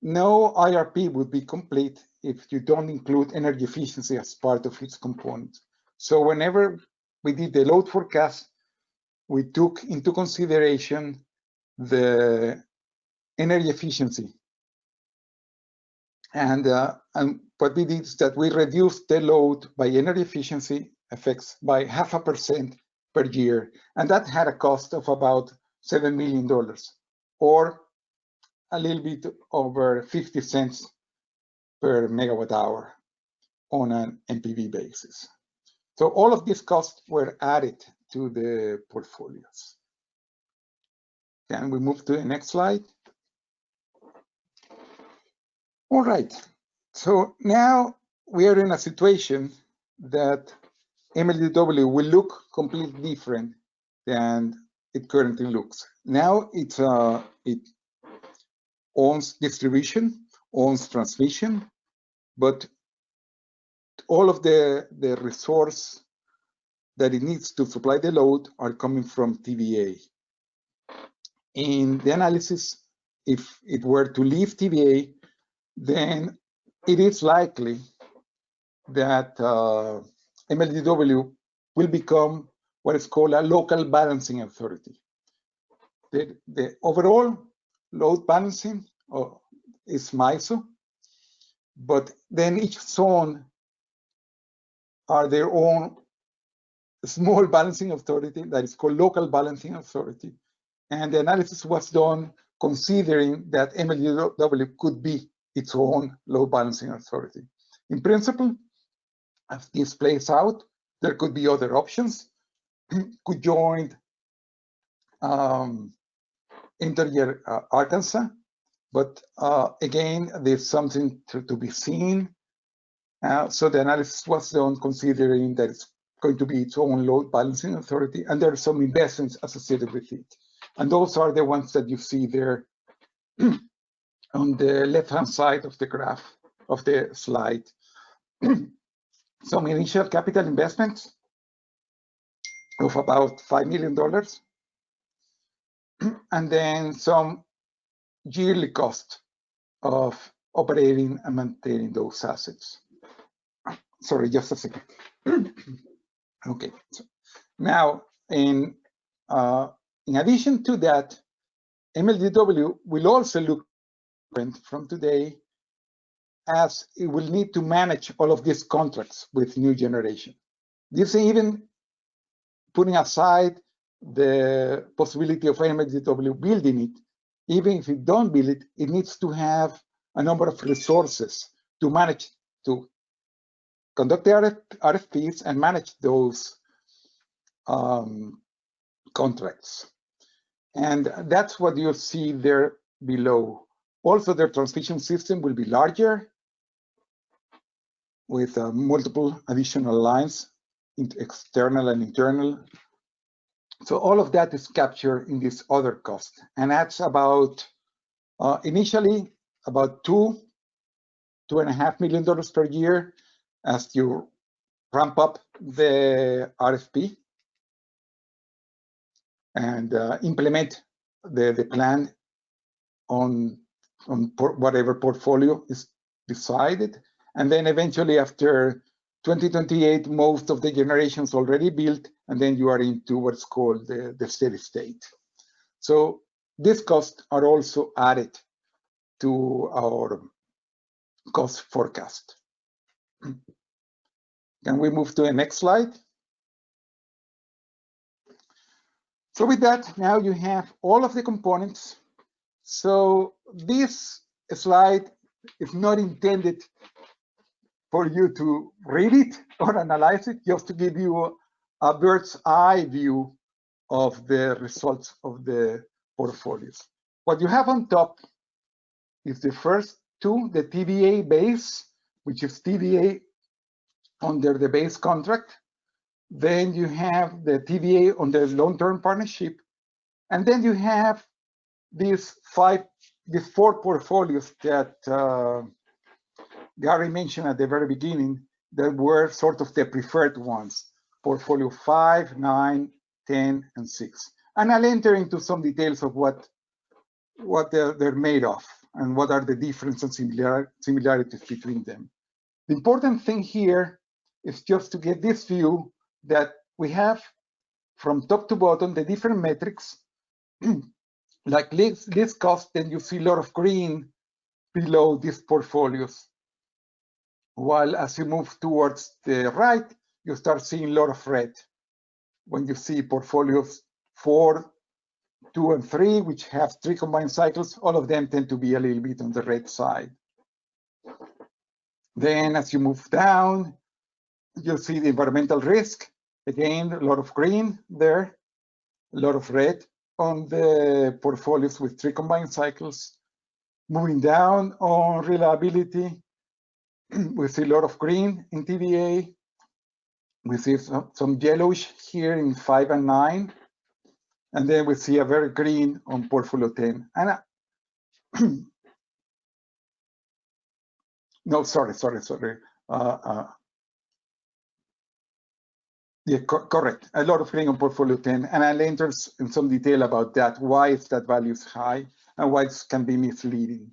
No IRP would be complete if you don't include energy efficiency as part of its components. So whenever we did the load forecast, we took into consideration the energy efficiency. And what we did is that we reduced the load by energy efficiency effects by 0.5% per year. And that had a cost of about $7 million, or a little bit over 50 cents per megawatt hour on an NPV basis. So all of these costs were added to the portfolios. Can we move to the next slide? All right, so now we are in a situation that MLGW will look completely different than it currently looks. Now it owns distribution, owns transmission, but all of the resource that it needs to supply the load are coming from TVA. In the analysis, if it were to leave TVA, then it is likely that MLGW will become what is called a local balancing authority. The overall load balancing is MISO, but then each zone are their own small balancing authority that is called local balancing authority. And the analysis was done considering that MLGW could be its own load balancing authority. In principle, as this plays out, there could be other options. Could join Integer Arkansas, but again, there's something to be seen. So the analysis was done considering that it's going to be its own load balancing authority, and there are some investments associated with it. And those are the ones that you see there on the left-hand side of the graph of the slide. Some initial capital investments of about $5 million, and then some yearly cost of operating and maintaining those assets. Sorry, just a second. Okay. So now, in addition to that, MLGW will also look different from today, as it will need to manage all of these contracts with new generation. This even putting aside the possibility of MLGW building it, even if it don't build it, it needs to have a number of resources to manage, to conduct the RFPs and manage those contracts. And that's what you'll see there below. Also, their transmission system will be larger with multiple additional lines, external and internal. So all of that is captured in this other cost. And that's about, initially, about $2.5 million per year as you ramp up the RFP and implement the plan on whatever portfolio is decided. And then eventually after 2028, most of the generations already built, and then you are into what's called the steady state. So these costs are also added to our cost forecast. Can we move to the next slide? So with that, now you have all of the components. So this slide is not intended for you to read it or analyze it, just to give you a bird's eye view of the results of the portfolios. What you have on top is the first two, the TVA base, which is TVA under the base contract. Then you have the TVA on the long-term partnership. And then you have these four portfolios that Gary mentioned at the very beginning that were sort of the preferred ones, portfolio 5, 9, 10, and 6. And I'll enter into some details of what they're made of and what are the differences and similarities between them. The important thing here is just to get this view that we have from top to bottom the different metrics. Like this cost, then you see a lot of green below these portfolios. While as you move towards the right, you start seeing a lot of red. When you see portfolios 4, 2, and 3, which have 3 combined cycles, all of them tend to be a little bit on the red side. Then as you move down, you'll see the environmental risk. Again, a lot of green there, a lot of red on the portfolios with 3 combined cycles. Moving down on reliability, we see a lot of green in TVA. We see some yellowish here in 5 and 9. And then we see a very green on portfolio 10. And no, sorry. Yeah, correct. A lot of green on portfolio 10. And I'll enter in some detail about that, why is that value is high and why it can be misleading.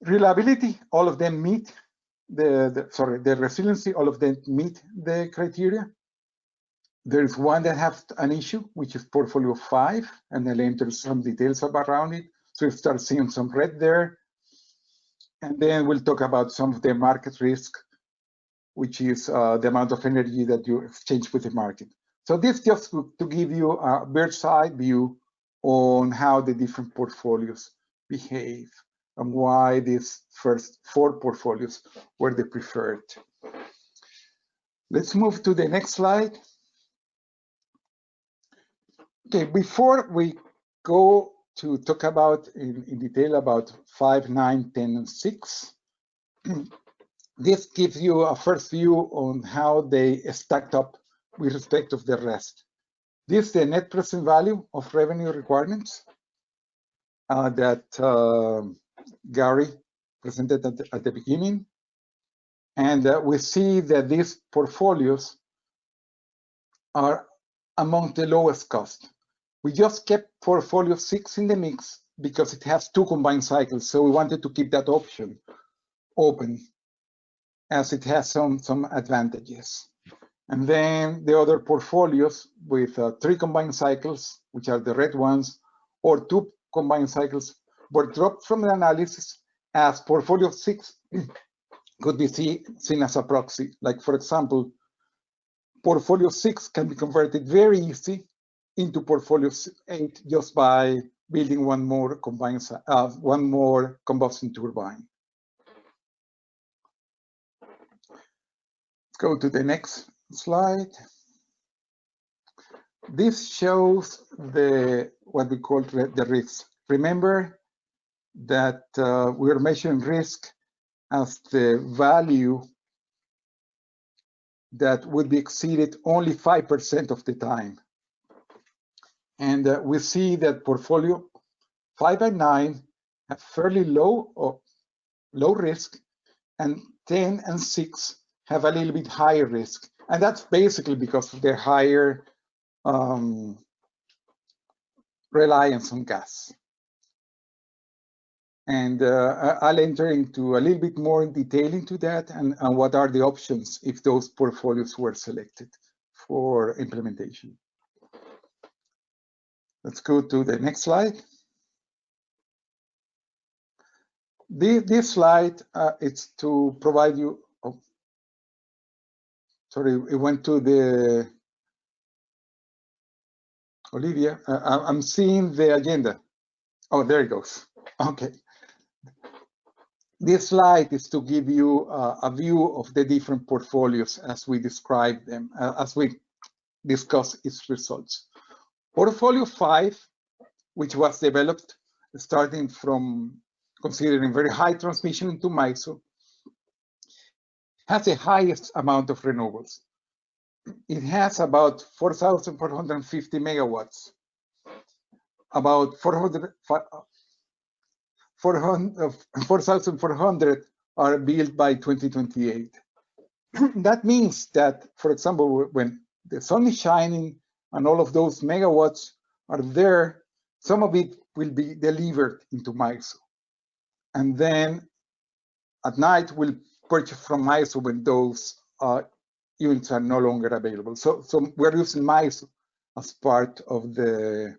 Reliability, all of them meet the resiliency, all of them meet the criteria. There is one that has an issue, which is portfolio 5, and I'll enter some details around it. So you start seeing some red there. And then we'll talk about some of the market risk, which is the amount of energy that you exchange with the market. So this just to give you a bird's eye view on how the different portfolios behave. and why these first 4 portfolios were the preferred. Let's move to the next slide. Okay, before we go to talk about in detail about 5, 9, 10, and 6, this gives you a first view on how they stacked up with respect to the rest. This is the net present value of revenue requirements that Gary presented at the beginning. And we see that these portfolios are among the lowest cost. We just kept portfolio 6 in the mix because it has 2 combined cycles. So we wanted to keep that option open as it has some advantages. And then the other portfolios with 3 combined cycles, which are the red ones, or 2 combined cycles, were dropped from the analysis as portfolio 6 could be seen as a proxy. Like, for example, portfolio 6 can be converted very easy into portfolio 8 just by building one more combustion turbine. Let's go to the next slide. This shows what we call the risk. Remember that we're measuring risk as the value that would be exceeded only 5% of the time. And we see that portfolio 5 and 9 have fairly low risk, and 10 and 6 have a little bit higher risk. And that's basically because of their higher reliance on gas. And I'll enter into a little bit more detail into that and what are the options if those portfolios were selected for implementation. Let's go to the next slide. This slide, it's to provide you, oh, sorry, it went to the, Olivia, I'm seeing the agenda. Oh, there it goes. Okay. This slide is to give you a view of the different portfolios as we describe them, as we discuss its results. Portfolio 5, which was developed starting from considering very high transmission into MISO, has the highest amount of renewables. It has about 4,450 megawatts, about 4,400 are built by 2028. That means that, for example, when the sun is shining and all of those megawatts are there, some of it will be delivered into MISO. And then at night, we'll purchase from MISO when those units are no longer available. So we're using MISO as part of the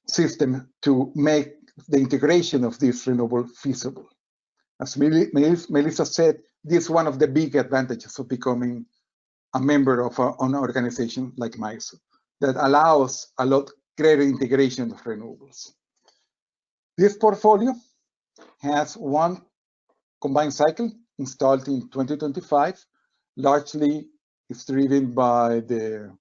system to make the integration of this renewable feasible. As Melissa said, this is one of the big advantages of becoming a member of an organization like MISO that allows a lot greater integration of renewables. This portfolio has 1 combined cycle installed in 2025. Largely, it's driven by the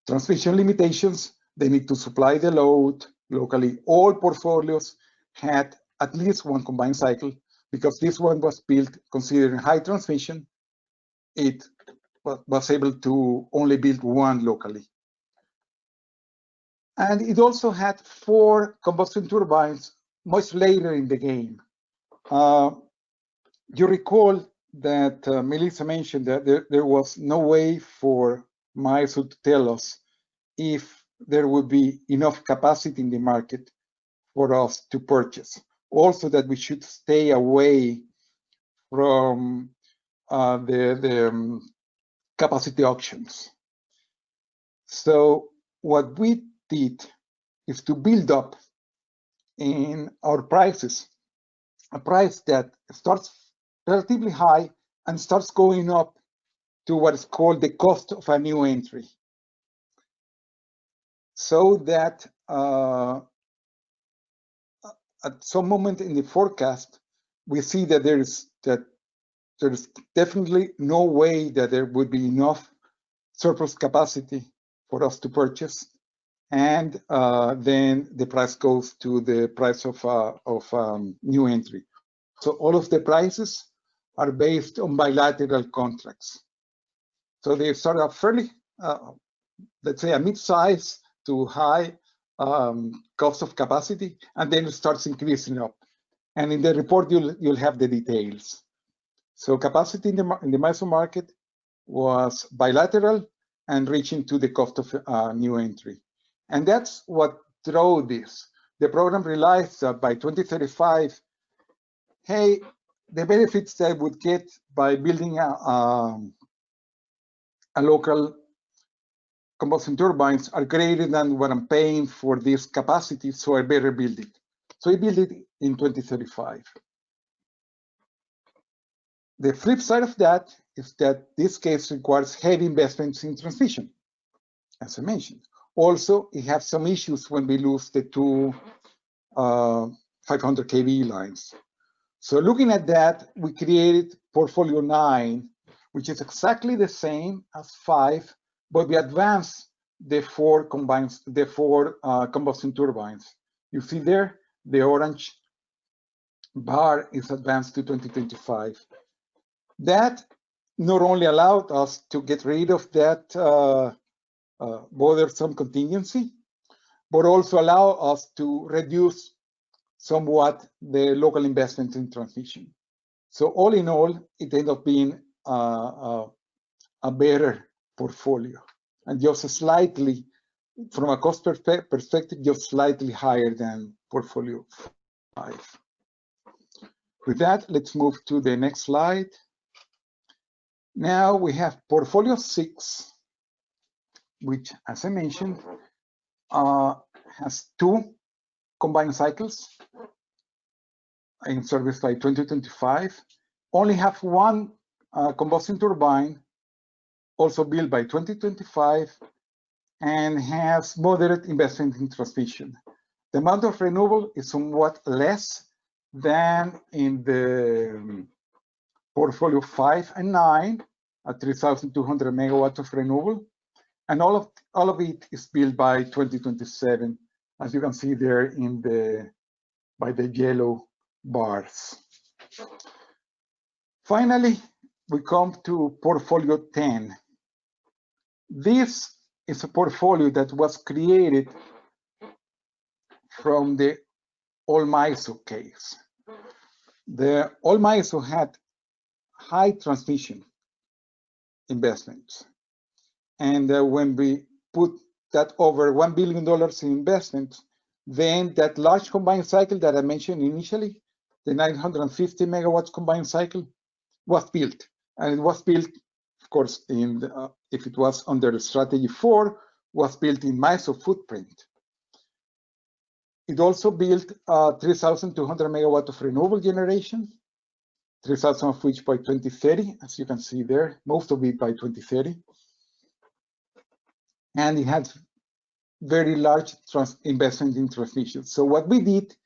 transmission limitations. They need to supply the load locally. All portfolios had at least 1 combined cycle because this one was built considering high transmission. It was able to only build 1 locally. And it also had 4 combustion turbines much later in the game. You recall that Melissa mentioned that there was no way for MISO to tell us if there would be enough capacity in the market for us to purchase. Also that we should stay away from the capacity auctions. So what we did is to build up in our prices, a price that starts relatively high and starts going up to what is called the cost of a new entry. So that at some moment in the forecast, we see that there's definitely no way that there would be enough surplus capacity for us to purchase, and then the price goes to the price of new entry. So all of the prices are based on bilateral contracts. So they start up fairly, let's say, a mid-size to high cost of capacity, and then it starts increasing up. And in the report, you'll have the details. So capacity in the MISO market was bilateral and reaching to the cost of new entry. And that's what drove this. The program realized that by 2035, hey, the benefits that I would get by building a local combustion turbines are greater than what I'm paying for this capacity, so I better build it. So I built it in 2035. The flip side of that is that this case requires heavy investments in transmission, as I mentioned. Also, it has some issues when we lose the two 500 kV lines. So looking at that, we created portfolio 9, which is exactly the same as 5, but we advanced the four combustion turbines. You see there, the orange bar is advanced to 2025. That not only allowed us to get rid of that bothersome contingency, but also allow us to reduce somewhat the local investment in transmission. So all in all, it ended up being a better portfolio, and just slightly, from a cost perspective, just slightly higher than portfolio 5. With that, let's move to the next slide. Now we have portfolio 6, which, as I mentioned, has 2 combined cycles in service by 2025. Only have 1 combustion turbine, also built by 2025, and has moderate investment in transmission. The amount of renewable is somewhat less than in the portfolio 5 and 9, at 3,200 megawatts of renewable, and all of it is built by 2027, as you can see there by the yellow bars. Finally, we come to portfolio 10. This is a portfolio that was created from the all MISO case. The all MISO had high transmission investments. And when we put that over $1 billion in investment, then that large combined cycle that I mentioned initially, the 950 megawatts combined cycle, was built. And it was built, of course, if it was under the strategy 4, was built in MISO footprint. It also built 3,200 megawatts of renewable generation, 3,000 of which by 2030, as you can see there, most of it by 2030. And it had very large investment in transmission. So what we did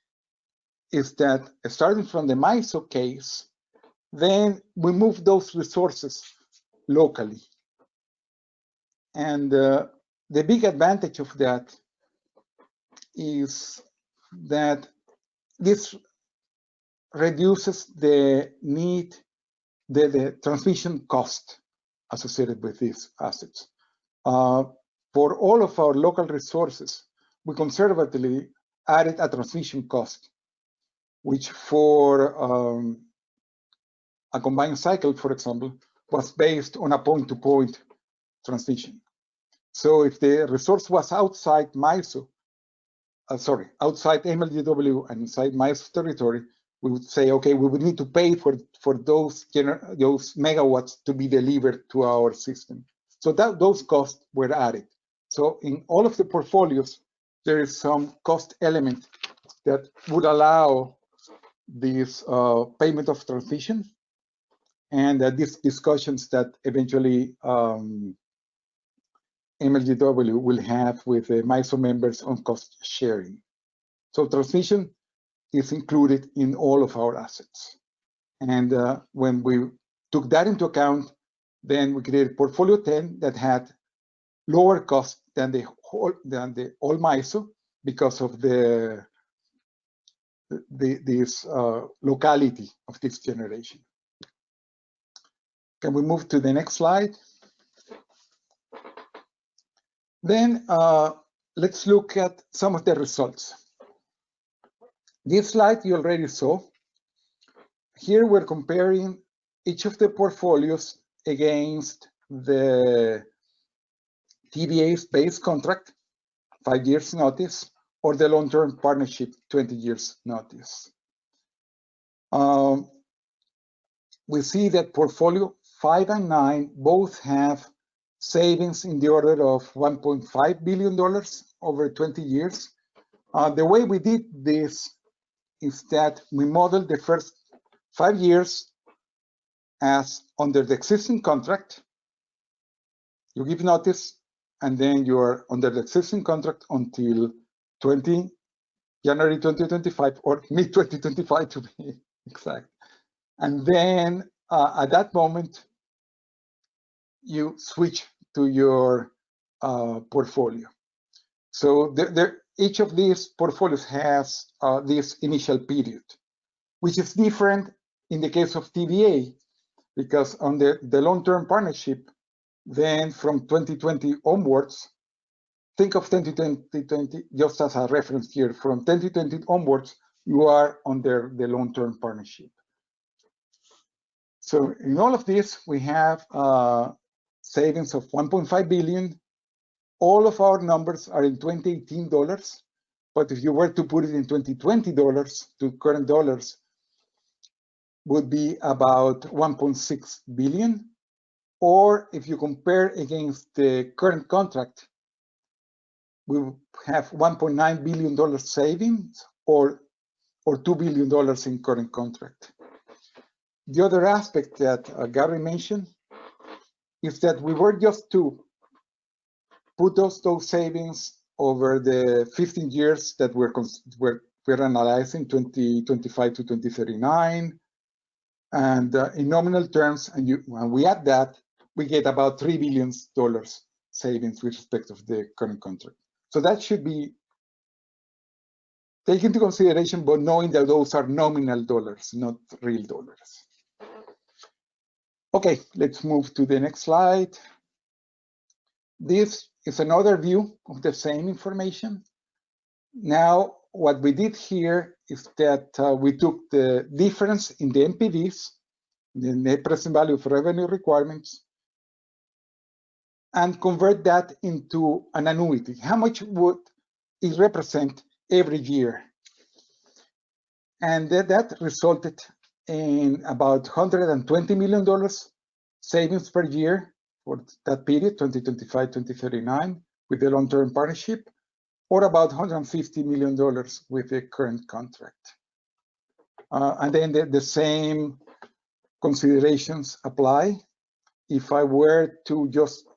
is that, starting from the MISO case, then we moved those resources locally. And the big advantage of that is that this reduces the need, the transmission cost associated with these assets. For all of our local resources, we conservatively added a transmission cost, which for a combined cycle, for example, was based on a point-to-point transmission. So if the resource was outside MISO, outside MLGW and inside MISO territory, we would say, okay, we would need to pay for those megawatts to be delivered to our system. So those costs were added. So in all of the portfolios, there is some cost element that would allow this payment of transmission and these discussions that eventually MLGW will have with the MISO members on cost sharing. So transmission is included in all of our assets. And when we took that into account, then we created portfolio 10 that had lower cost than the all MISO because of this locality of this generation. Can we move to the next slide? Then let's look at some of the results. This slide you already saw. Here we're comparing each of the portfolios against the TVA's base contract, 5 years notice, or the long-term partnership, 20 years notice. We see that portfolio 5 and 9 both have savings in the order of $1.5 billion over 20 years. The way we did this is that we modeled the first 5 years as under the existing contract. You give notice, and then you are under the existing contract until January 2025 or mid-2025 to be exact. And then at that moment, you switch to your portfolio. So each of these portfolios has this initial period, which is different in the case of TVA, because on the long-term partnership, then from 2020 onwards, think of 2020 just as a reference here. From 2020 onwards, you are under the long-term partnership. So in all of this, we have savings of 1.5 billion. All of our numbers are in 2018 dollars, but if you were to put it in 2020 dollars to current dollars, would be about 1.6 billion. Or if you compare against the current contract, we have $1.9 billion savings or $2 billion in current contract. The other aspect that Gary mentioned is that we were just to put those savings over the 15 years that we're analyzing, 2025 to 2039. And in nominal terms, and when we add that, we get about $3 billion savings with respect to the current contract. So that should be taken into consideration, but knowing that those are nominal dollars, not real dollars. Okay, let's move to the next slide. This is another view of the same information. Now, what we did here is that we took the difference in the NPVs, the net present value of revenue requirements, and convert that into an annuity. How much would it represent every year? And that resulted in about $120 million savings per year for that period, 2025-2039, with the long-term partnership, or about $150 million with the current contract. And then the same considerations apply. If I were to just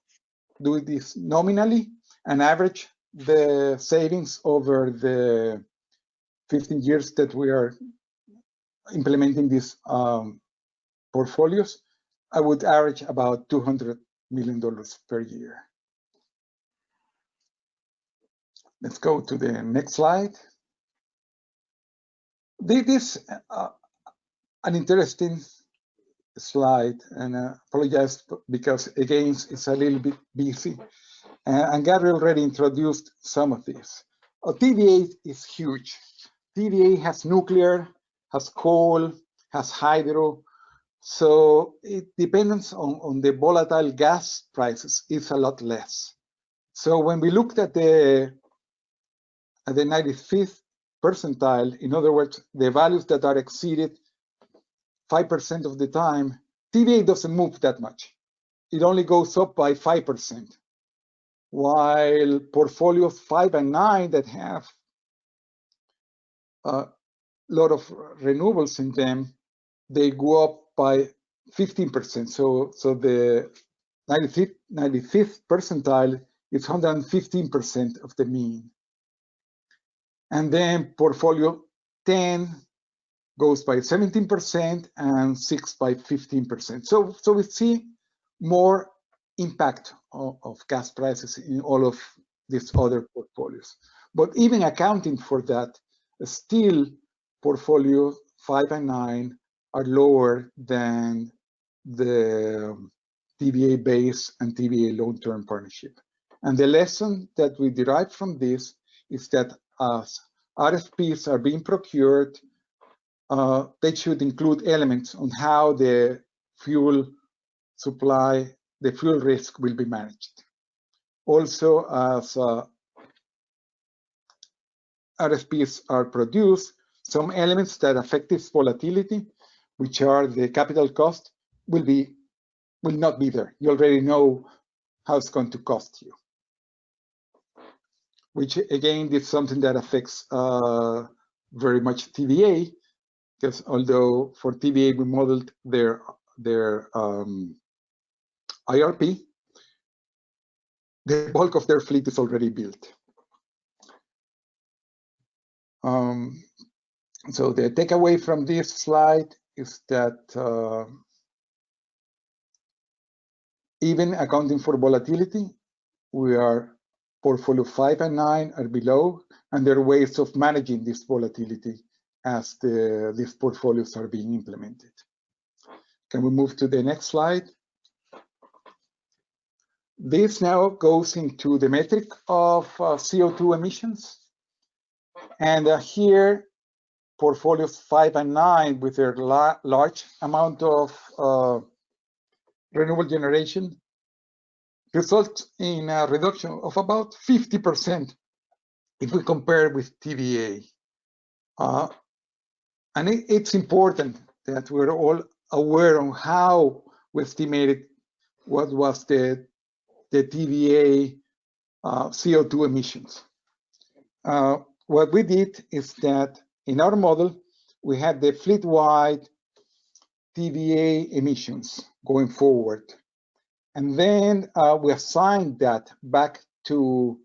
do this nominally and average the savings over the 15 years that we are implementing these portfolios, I would average about $200 million per year. Let's go to the next slide. This is an interesting slide, and I apologize because again it's a little bit busy. And Gary already introduced some of this. TVA is huge. TVA has nuclear, has coal, has hydro. So it depends on the volatile gas prices, it's a lot less. So when we looked at the 95th percentile, in other words, the values that are exceeded 5% of the time, TVA doesn't move that much. It only goes up by 5%. While portfolios 5 and 9 that have a lot of renewables in them, they go up by 15%. So the 95th percentile is 115% of the mean. And then portfolio 10 goes by 17% and 6 by 15%. So we see more impact of gas prices in all of these other portfolios. But even accounting for that, still portfolio 5 and 9 are lower than the TVA base and TVA long-term partnership. And the lesson that we derive from this is that as RFPs are being procured, they should include elements on how the fuel supply, the fuel risk will be managed. Also, as RFPs are produced, some elements that affect this volatility, which are the capital cost, will not be there. You already know how it's going to cost you. Which again is something that affects very much TVA, because although for TVA we modeled their IRP, the bulk of their fleet is already built. So the takeaway from this slide is that even accounting for volatility, we are portfolio 5 and 9 are below, and there are ways of managing this volatility as these portfolios are being implemented. Can we move to the next slide? This now goes into the metric of CO2 emissions. And here, portfolios 5 and 9, with their large amount of renewable generation, results in a reduction of about 50% if we compare with TVA. And it's important that we're all aware of how we estimated what was the TVA CO2 emissions. What we did is that in our model, we had the fleet-wide TVA emissions going forward. And then we assigned that back to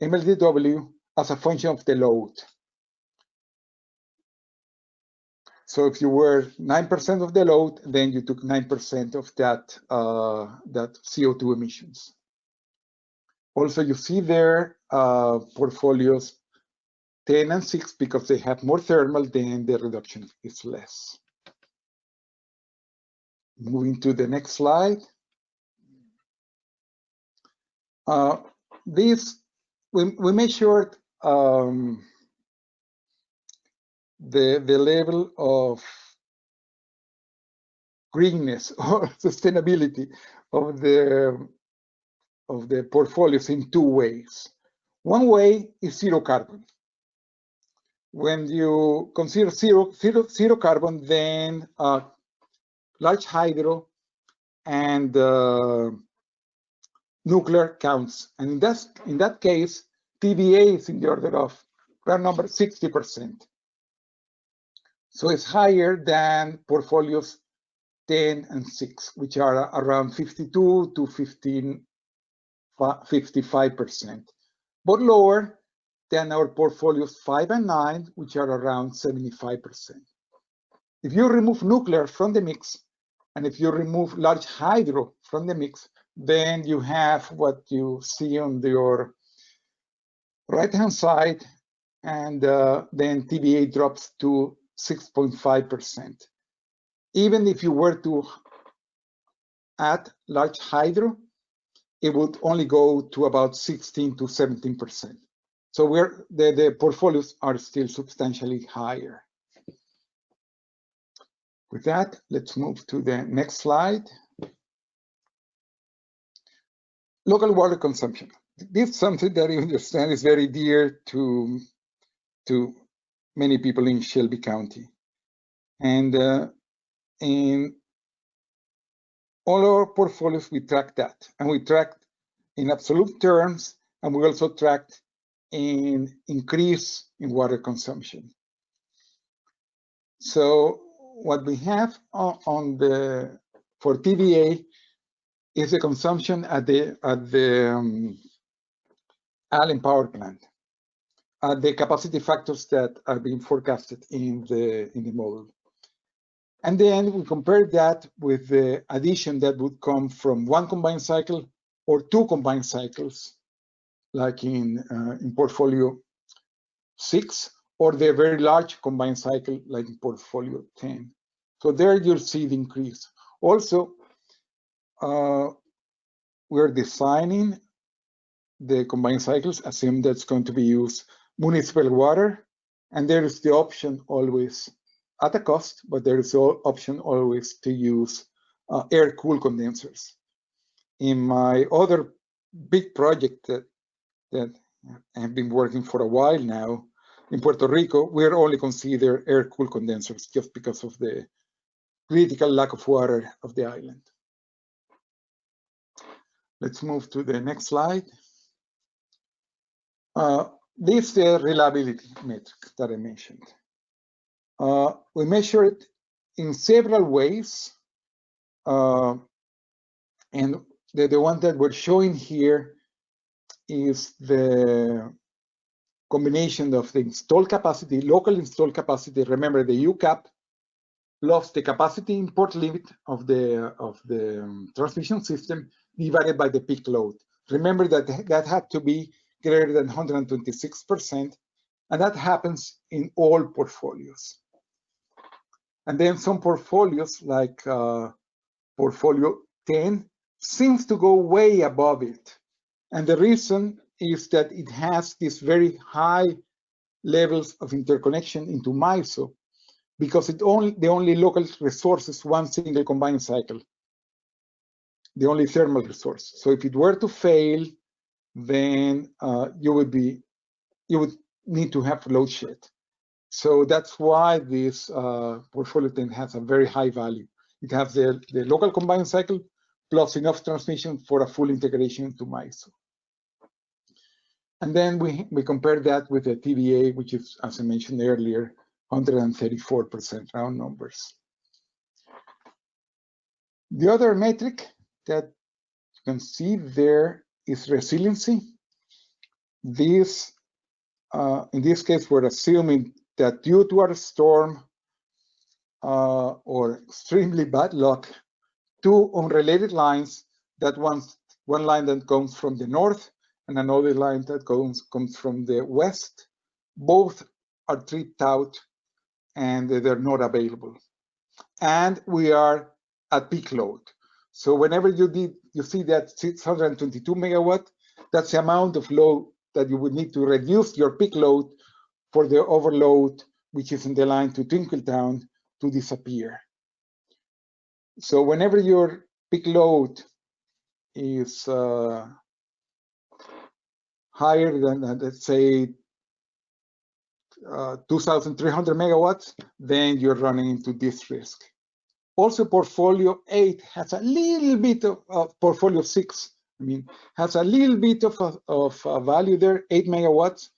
MLGW as a function of the load. So if you were 9% of the load, then you took 9% of that CO2 emissions. Also, you see there portfolios 10 and 6, because they have more thermal, then the reduction is less. Moving to the next slide. We measured the level of greenness or sustainability of the portfolios in two ways. One way is zero carbon. When you consider zero carbon, then large hydro and nuclear counts. And in that case, TVA is in the order of round number 60%. So it's higher than portfolios 10 and 6, which are around 52 to 55%, but lower than our portfolios 5 and 9, which are around 75%. If you remove nuclear from the mix, and if you remove large hydro from the mix, then you have what you see on your right-hand side, and then TVA drops to 6.5%. Even if you were to add large hydro, it would only go to about 16 to 17%. So the portfolios are still substantially higher. With that, let's move to the next slide. Local water consumption. This is something that you understand is very dear to many people in Shelby County. And in all our portfolios, we track that. And we track in absolute terms, and we also track in increase in water consumption. So what we have for TVA is the consumption at the Allen power plant. the capacity factors that are being forecasted in the model. And then we compare that with the addition that would come from one combined cycle or two combined cycles, like in portfolio 6, or the very large combined cycle like in portfolio 10. So there you'll see the increase. Also, we're designing the combined cycles, assume that's going to be used municipal water, and there is the option always at a cost, but there is the option always to use air-cooled condensers. In my other big project that I've been working for a while now, in Puerto Rico, we're only consider air-cooled condensers just because of the critical lack of water of the island. Let's move to the next slide. This is the reliability metric that I mentioned. We measure it in several ways, and the one that we're showing here is the combination of the installed capacity, local installed capacity. Remember the UCAP plus the capacity import limit of the transmission system divided by the peak load. Remember that had to be greater than 126%, and that happens in all portfolios. And then some portfolios, like portfolio 10, seems to go way above it. And the reason is that it has these very high levels of interconnection into MISO, because the only local resource is one single combined cycle, the only thermal resource. So if it were to fail, then you would need to have load shed. So that's why this portfolio 10 has a very high value. It has the local combined cycle plus enough transmission for a full integration to MISO. And then we compare that with the TVA, which is, as I mentioned earlier, 134% round numbers. The other metric that you can see there is resiliency. This, in this case, we're assuming that due to a storm or extremely bad luck, two unrelated lines, that one line that comes from the north and another line that comes from the west, both are tripped out and they're not available. And we are at peak load. So whenever you see that 622 megawatt, that's the amount of load that you would need to reduce your peak load for the overload, which is in the line to Twinkletown, to disappear. So whenever your peak load is higher than, let's say, 2,300 megawatts, then you're running into this risk. Also, portfolio 8 has a little bit of portfolio 6, I mean, has a little bit of value there, 8 megawatts.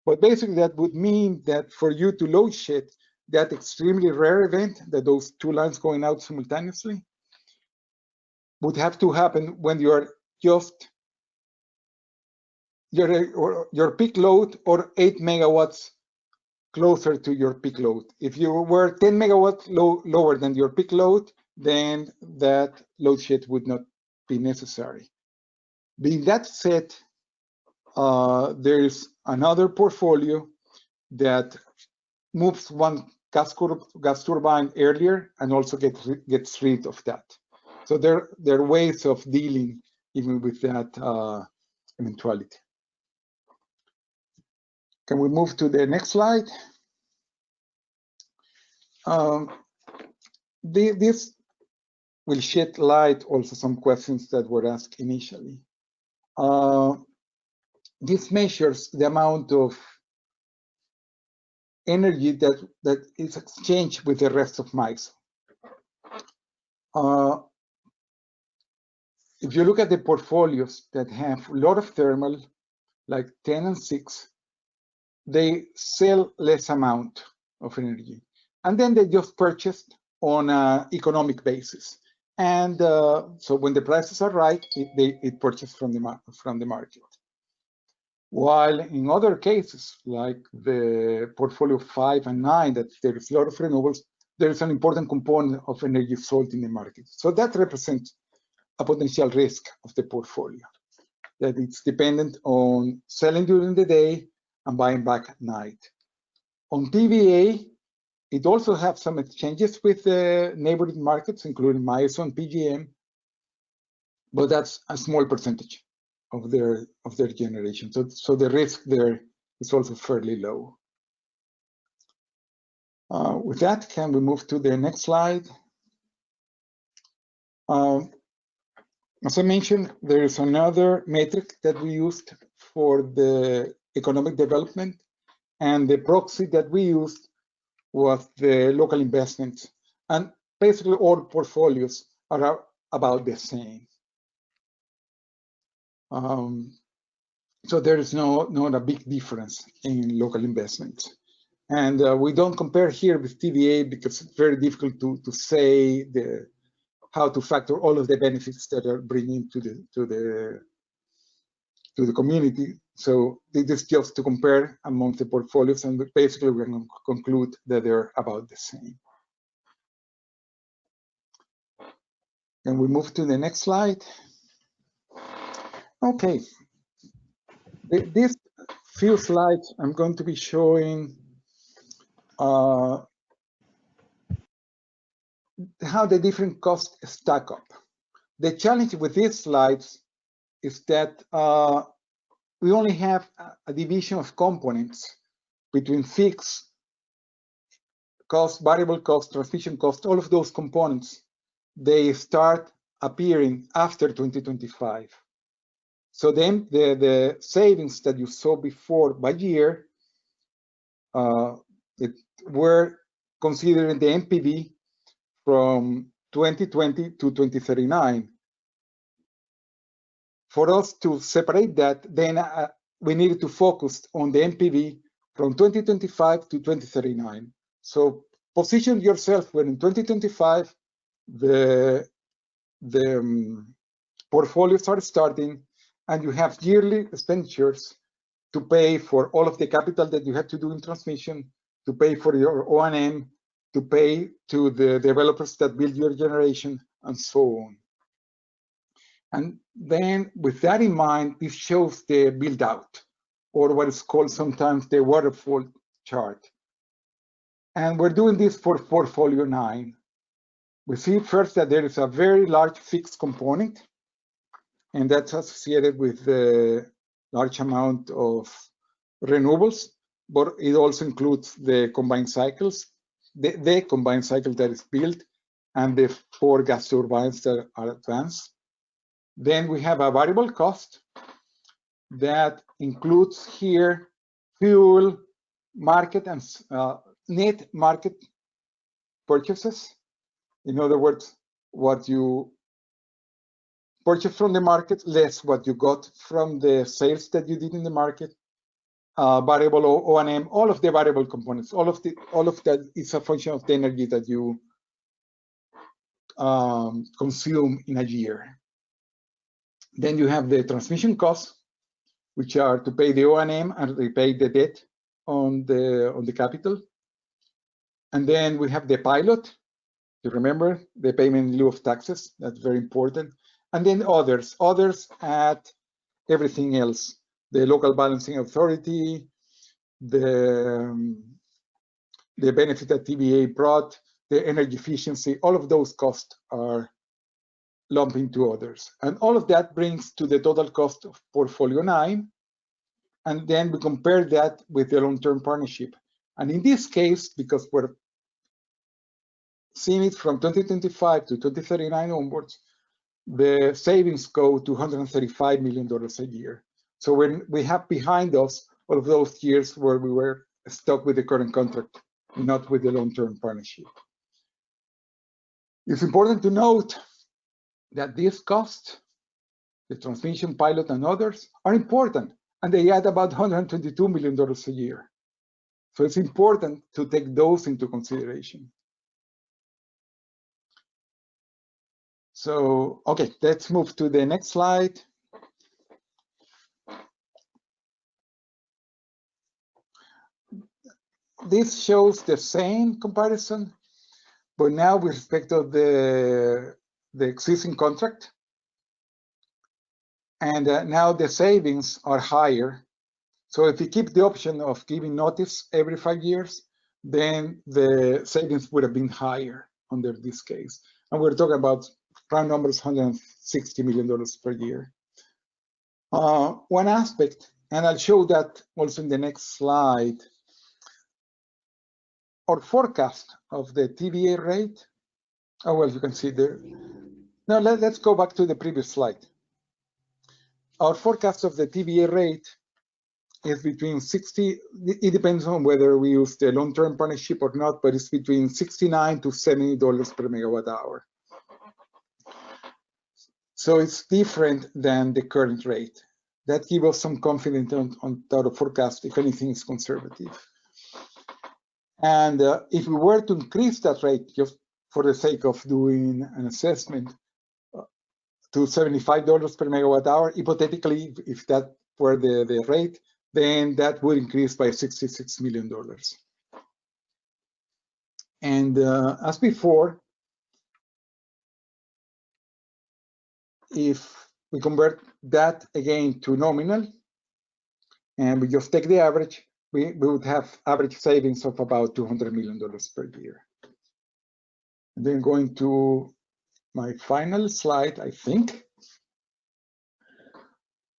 But basically, that would mean that for you to load shed that extremely rare event, that those two lines going out simultaneously, would have to happen when you are just your peak load or 8 megawatts closer to your peak load. If you were 10 megawatts lower than your peak load, then that load shed would not be necessary. Being that said, there is another portfolio that moves one gas turbine earlier and also gets rid of that. So there are ways of dealing even with that eventuality. Can we move to the next slide? This will shed light also some questions that were asked initially. This measures the amount of energy that is exchanged with the rest of MISO. If you look at the portfolios that have a lot of thermal, like 10 and 6, they sell less amount of energy. And then they just purchased on an economic basis. And so when the prices are right, it purchased from the market. While in other cases, like the portfolio 5 and 9, that there is a lot of renewables, there is an important component of energy sold in the market. So that represents a potential risk of the portfolio, that it's dependent on selling during the day and buying back at night. On TVA, it also has some exchanges with the neighboring markets, including MISO and PGM, but that's a small percentage of their generation. So the risk there is also fairly low. With that, can we move to the next slide? As I mentioned, there is another metric that we used for the economic development, and the proxy that we used was the local investments. And basically all portfolios are about the same. So there is not a big difference in local investments. And we don't compare here with TVA because it's very difficult to say how to factor all of the benefits that are bringing to the community. So this is just to compare among the portfolios, and basically we're going to conclude that they're about the same. Can we move to the next slide? Okay. These few slides, I'm going to be showing how the different costs stack up. The challenge with these slides is that we only have a division of components between fixed cost, variable cost, transmission cost, all of those components. They start appearing after 2025. So then the savings that you saw before by year were considering the NPV from 2020 to 2039. For us to separate that, then we needed to focus on the NPV from 2025 to 2039. So position yourself when in 2025 the portfolios are starting, and you have yearly expenditures to pay for all of the capital that you have to do in transmission, to pay for your O&M, to pay to the developers that build your generation, and so on. And then with that in mind, this shows the build out, or what is called sometimes the waterfall chart. And we're doing this for portfolio 9. We see first that there is a very large fixed component, and that's associated with the large amount of renewables, but it also includes the combined cycles, the combined cycle that is built, and the 4 gas turbines that are advanced. Then we have a variable cost that includes here fuel, market, and net market purchases. In other words, what you purchase from the market less what you got from the sales that you did in the market. Variable O&M, all of the variable components, all of that is a function of the energy that you consume in a year. Then you have the transmission costs, which are to pay the O&M and repay the debt on the capital. And then we have the pilot. You remember the payment in lieu of taxes. That's very important. And then others add everything else. The local balancing authority, the benefit that TVA brought, the energy efficiency, all of those costs are lumped into others. And all of that brings to the total cost of portfolio 9. And then we compare that with the long-term partnership. And in this case, because we're seeing it from 2025 to 2039 onwards, the savings go to $135 million a year. So when we have behind us all of those years where we were stuck with the current contract, not with the long-term partnership. It's important to note that these costs, the transmission pilot and others, are important, and they add about $122 million a year. So it's important to take those into consideration. So, okay, let's move to the next slide. this shows the same comparison, but now with respect to the existing contract. And now the savings are higher. So if you keep the option of giving notice every 5 years, then the savings would have been higher under this case. And we're talking about round numbers, $160 million per year. One aspect, and I'll show that also in the next slide, our forecast of the TVA rate. Oh, well, you can see there. Now let's go back to the previous slide. Our forecast of the TVA rate is between 60, it depends on whether we use the long-term partnership or not, but it's between $69 to $70 per megawatt hour. So it's different than the current rate. That gives us some confidence on our forecast, if anything is conservative. And if we were to increase that rate, just for the sake of doing an assessment, to $75 per megawatt hour, hypothetically, if that were the rate, then that would increase by $66 million. And as before, if we convert that again to nominal, and we just take the average, we would have average savings of about $200 million per year. And then going to my final slide, I think.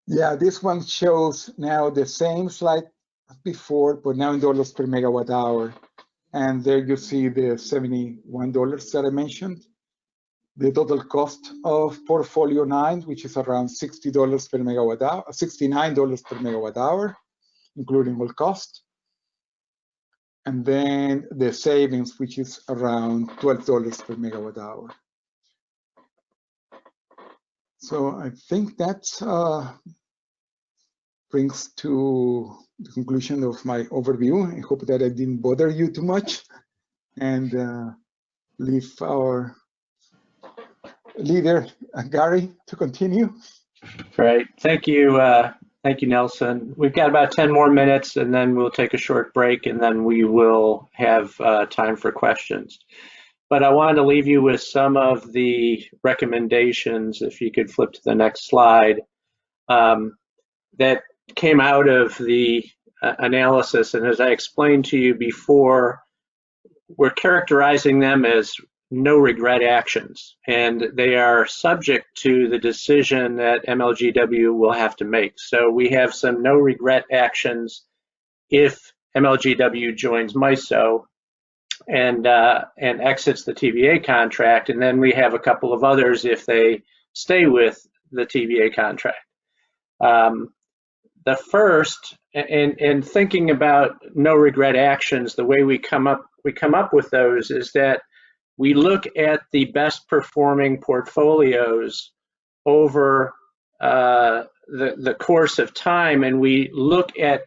Yeah, this one shows now the same slide as before, but now in dollars per megawatt hour. And there you see the $71 that I mentioned. The total cost of portfolio 9, which is around $60 per megawatt hour, $69 per megawatt hour, including all cost. And then the savings, which is around $12 per megawatt hour. So I think that brings to the conclusion of my overview. I hope that I didn't bother you too much, and leave our leader, Gary, to continue.
Great. Thank you. Thank you, Nelson. We've got about 10 more minutes, and then we'll take a short break, and then we will have time for questions. But I wanted to leave you with some of the recommendations, if you could flip to the next slide, that came out of the analysis. And as I explained to you before, we're characterizing them as no regret actions, and they are subject to the decision that MLGW will have to make. So we have some no regret actions if MLGW joins MISO and exits the TVA contract, and then we have a couple of others if they stay with the TVA contract. The first, and thinking about no regret actions, the way we come up with those is that we look at the best performing portfolios over the course of time, and we look at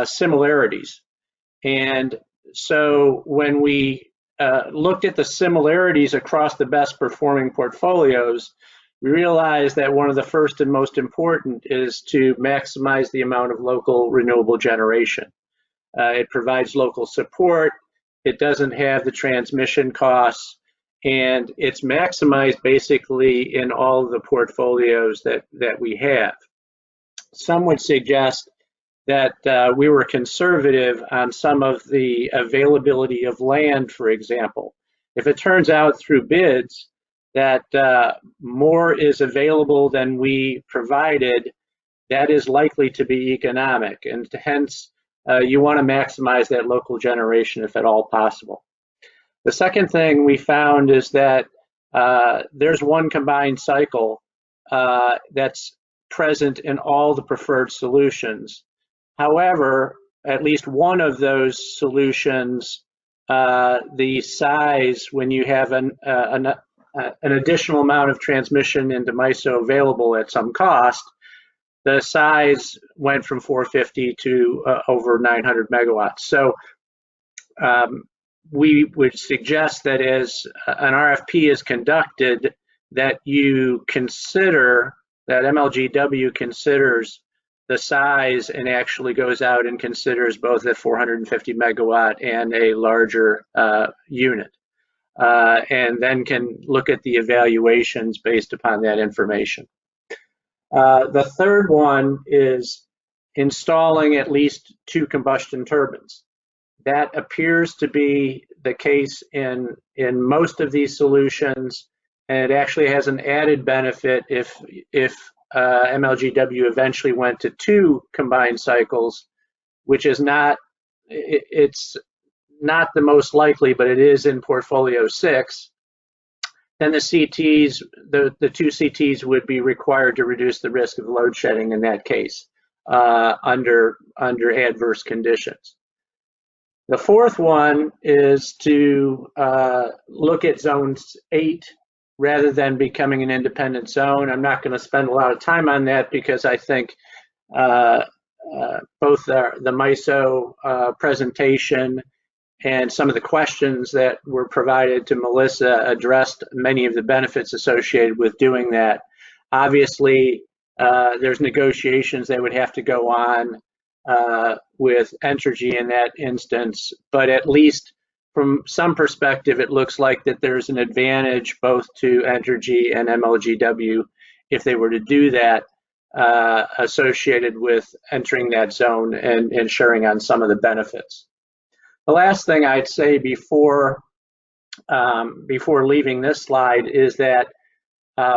similarities. And so when we looked at the similarities across the best performing portfolios, we realized that one of the first and most important is to maximize the amount of local renewable generation. It provides local support. It doesn't have the transmission costs, and it's maximized basically in all of the portfolios that we have. Some would suggest that we were conservative on some of the availability of land, for example. If it turns out through bids that more is available than we provided, that is likely to be economic, and hence you want to maximize that local generation if at all possible. The second thing we found is that there's one combined cycle that's present in all the preferred solutions. However, at least one of those solutions, the size, when you have an additional amount of transmission into MISO available at some cost, the size went from 450 to over 900 megawatts. So we would suggest that as an RFP is conducted, that you consider, that MLGW considers the size and actually goes out and considers both a 450 megawatt and a larger unit, and then can look at the evaluations based upon that information. The third one is installing at least 2 combustion turbines. That appears to be the case in most of these solutions, and it actually has an added benefit if MLGW eventually went to 2 combined cycles, which is not, it's not the most likely, but it is in portfolio 6. Then the CTs, the 2 CTs would be required to reduce the risk of load shedding in that case under adverse conditions. The fourth one is to look at zones 8 rather than becoming an independent zone. I'm not going to spend a lot of time on that because I think both the MISO presentation and some of the questions that were provided to Melissa addressed many of the benefits associated with doing that. Obviously, there's negotiations that would have to go on with Entergy in that instance, but at least from some perspective, it looks like that there's an advantage both to Entergy and MLGW if they were to do that, associated with entering that zone and sharing on some of the benefits. The last thing I'd say before leaving this slide is that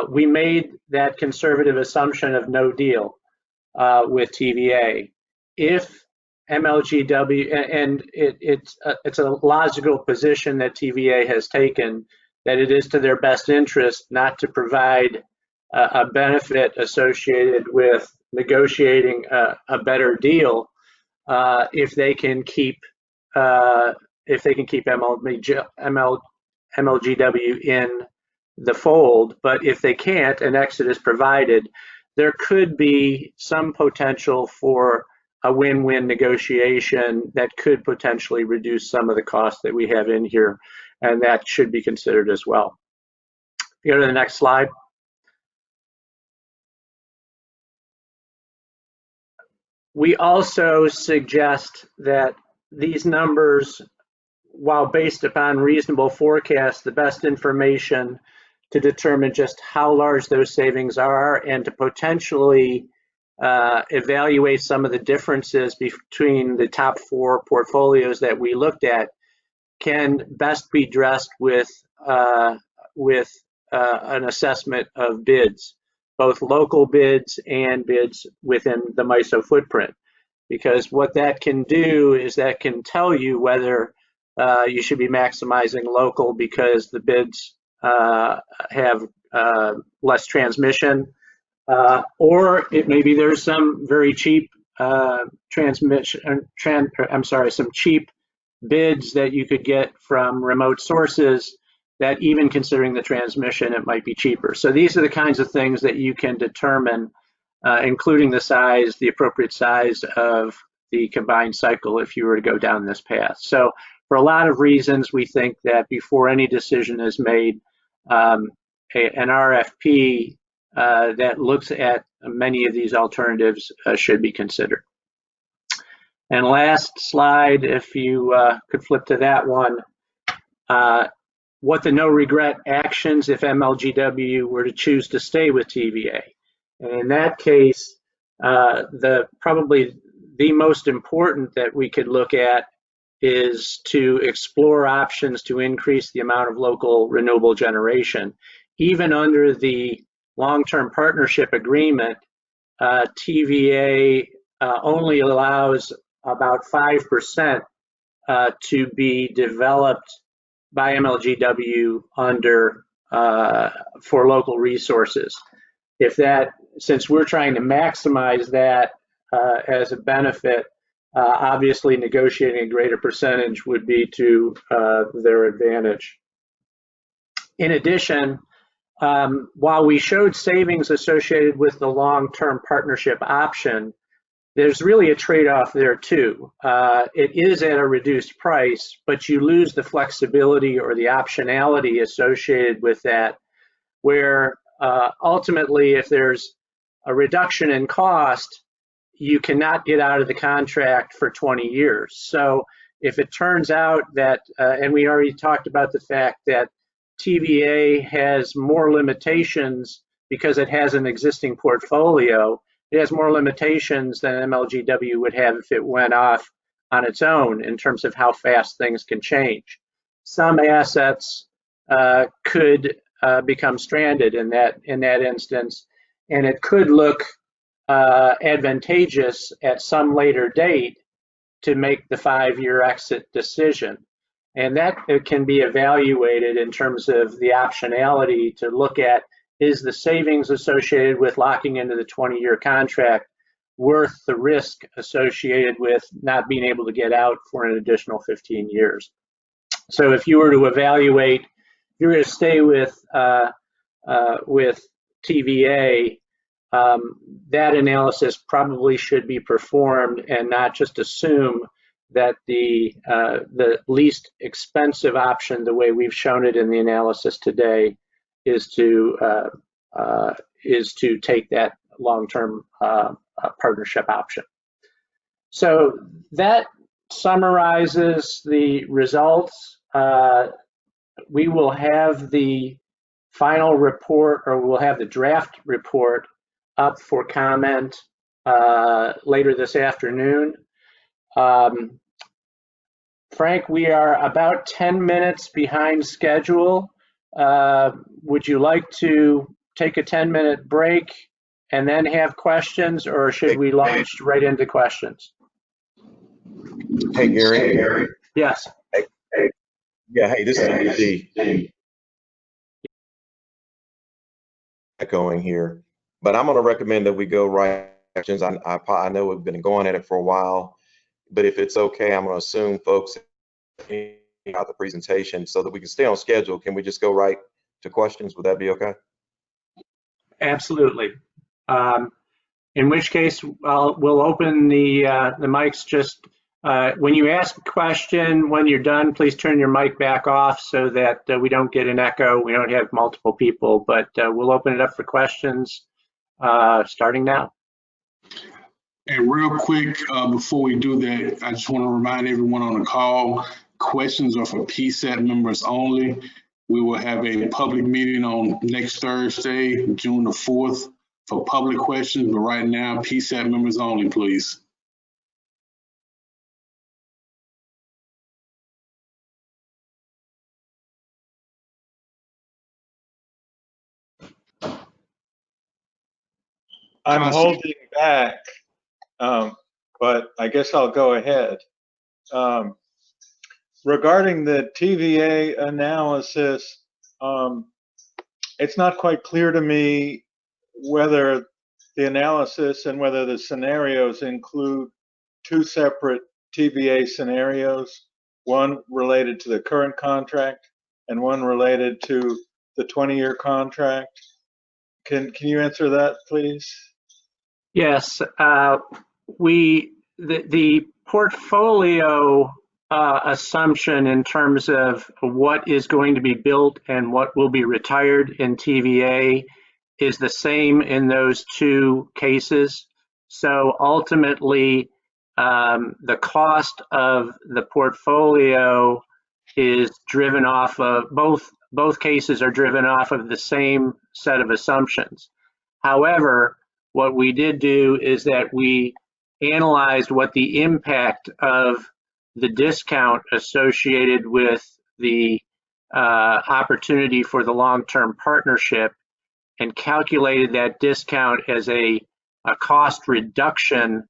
we made that conservative assumption of no deal with TVA. If MLGW, and it's a logical position that TVA has taken, that it is to their best interest not to provide a benefit associated with negotiating a better deal if they can keep MLGW in the fold. But if they can't, an exit is provided, there could be some potential for a win-win negotiation that could potentially reduce some of the costs that we have in here, and that should be considered as well. Go to the next slide. We also suggest that these numbers, while based upon reasonable forecasts, the best information to determine just how large those savings are and to potentially evaluate some of the differences between the top 4 portfolios that we looked at can best be addressed with an assessment of bids, both local bids and bids within the MISO footprint. Because what that can do is that can tell you whether you should be maximizing local because the bids have less transmission, or it maybe there's some very cheap some cheap bids that you could get from remote sources that even considering the transmission, it might be cheaper. So these are the kinds of things that you can determine, including the size, the appropriate size of the combined cycle if you were to go down this path. So for a lot of reasons, we think that before any decision is made, an RFP that looks at many of these alternatives should be considered. And last slide, if you could flip to that one, what the no regret actions if MLGW were to choose to stay with TVA. And in that case, probably the most important that we could look at is to explore options to increase the amount of local renewable generation. Even under the long-term partnership agreement, TVA only allows about 5% to be developed by MLGW for local resources. Since we're trying to maximize that as a benefit, obviously negotiating a greater percentage would be to their advantage. In addition, while we showed savings associated with the long-term partnership option, there's really a trade-off there too. It is at a reduced price, but you lose the flexibility or the optionality associated with that, where ultimately if there's a reduction in cost, you cannot get out of the contract for 20 years. So if it turns out that, and we already talked about the fact that TVA has more limitations because it has an existing portfolio, it has more limitations than MLGW would have if it went off on its own in terms of how fast things can change. Some assets could become stranded in that instance, and it could look advantageous at some later date to make the 5-year exit decision. And that can be evaluated in terms of the optionality to look at, is the savings associated with locking into the 20-year contract worth the risk associated with not being able to get out for an additional 15 years? So if you were to evaluate, if you're going to stay with TVA, that analysis probably should be performed and not just assume that the least expensive option, the way we've shown it in the analysis today, is to take that long-term partnership option. So that summarizes the results. We will have the final report, or we'll have the draft report up for comment later this afternoon. Frank, we are about 10 minutes behind schedule. Would you like to take a 10-minute break and then have questions, or should we launch right into questions?
Hey, Gary.
Yes.
Yeah, hey, this is D. Echoing here, but I'm going to recommend that we go right questions. I know we've been going at it for a while, but if it's okay, I'm going to assume folks about the presentation so that we can stay on schedule. Can we just go right to questions? Would that be okay?
Absolutely. In which case, we'll open the mics. Just when you ask a question, when you're done, please turn your mic back off so that we don't get an echo. We don't have multiple people, but we'll open it up for questions starting now.
And real quick, before we do that, I just want to remind everyone on the call, questions are for PSAT members only. We will have a public meeting on next Thursday, June the 4th, for public questions, but right now, PSAT members only, please.
I'm holding back, but I guess I'll go ahead. Regarding the TVA analysis, it's not quite clear to me whether the analysis and whether the scenarios include two separate TVA scenarios, one related to the current contract and one related to the 20-year contract. Can you answer that, please?
Yes, the portfolio assumption in terms of what is going to be built and what will be retired in TVA is the same in those two cases. So ultimately, the cost of the portfolio is driven off of, both cases are driven off of the same set of assumptions. However, what we did do is that we analyzed what the impact of the discount associated with the opportunity for the long-term partnership and calculated that discount as a cost reduction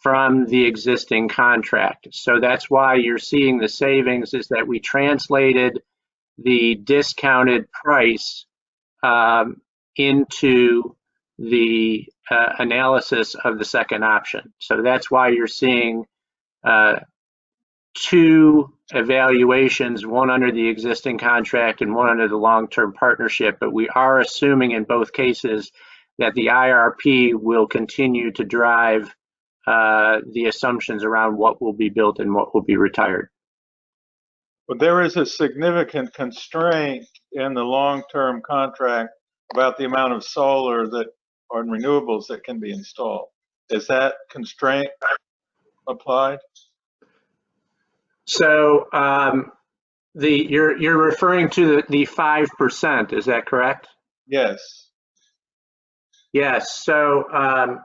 from the existing contract. So that's why you're seeing the savings, is that we translated the discounted price into the analysis of the second option. So that's why you're seeing two evaluations, one under the existing contract and one under the long-term partnership, but we are assuming in both cases that the IRP will continue to drive the assumptions around what will be built and what will be retired.
But there is a significant constraint in the long-term contract about the amount of solar that or renewables that can be installed. Is that constraint applied?
So you're referring to the 5%, is that correct?
Yes.
Yes. So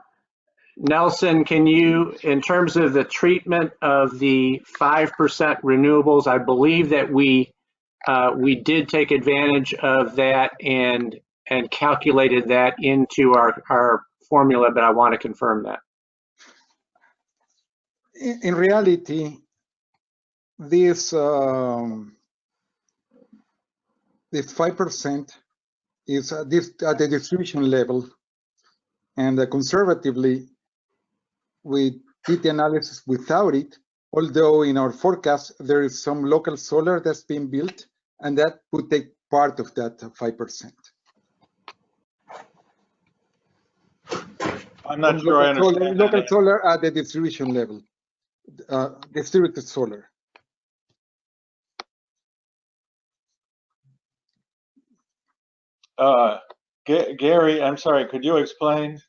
Nelson, can you, in terms of the treatment of the 5% renewables, I believe that we did take advantage of that and calculated that into our formula, but I want to confirm that.
In reality, this 5% is at the distribution level, and conservatively, we did the analysis without it, although in our forecast, there is some local solar that's being built, and that would take part of that 5%.
I'm not sure I understand.
Local solar at the distribution level, distributed solar.
Gary, I'm sorry, could you explain?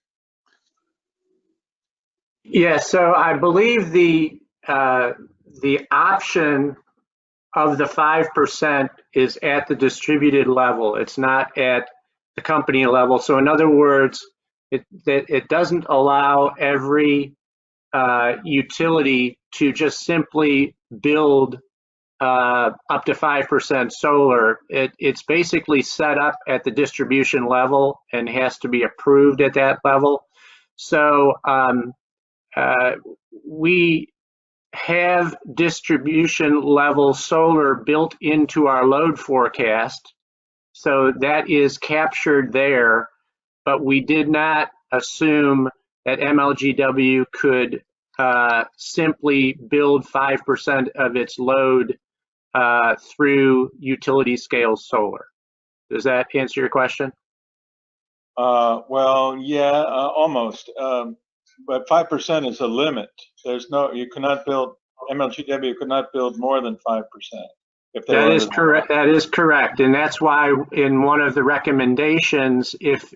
Yeah, so I believe the option of the 5% is at the distributed level. It's not at the company level. So in other words, it doesn't allow every utility to just simply build up to 5% solar. It's basically set up at the distribution level and has to be approved at that level. So we have distribution level solar built into our load forecast. So that is captured there, but we did not assume that MLGW could simply build 5% of its load through utility scale solar. Does that answer your question?
Well, yeah, almost. But 5% is a limit. There's no, you cannot build, MLGW could not build more than 5%. If they
That is correct. That is correct, and that's why in one of the recommendations, if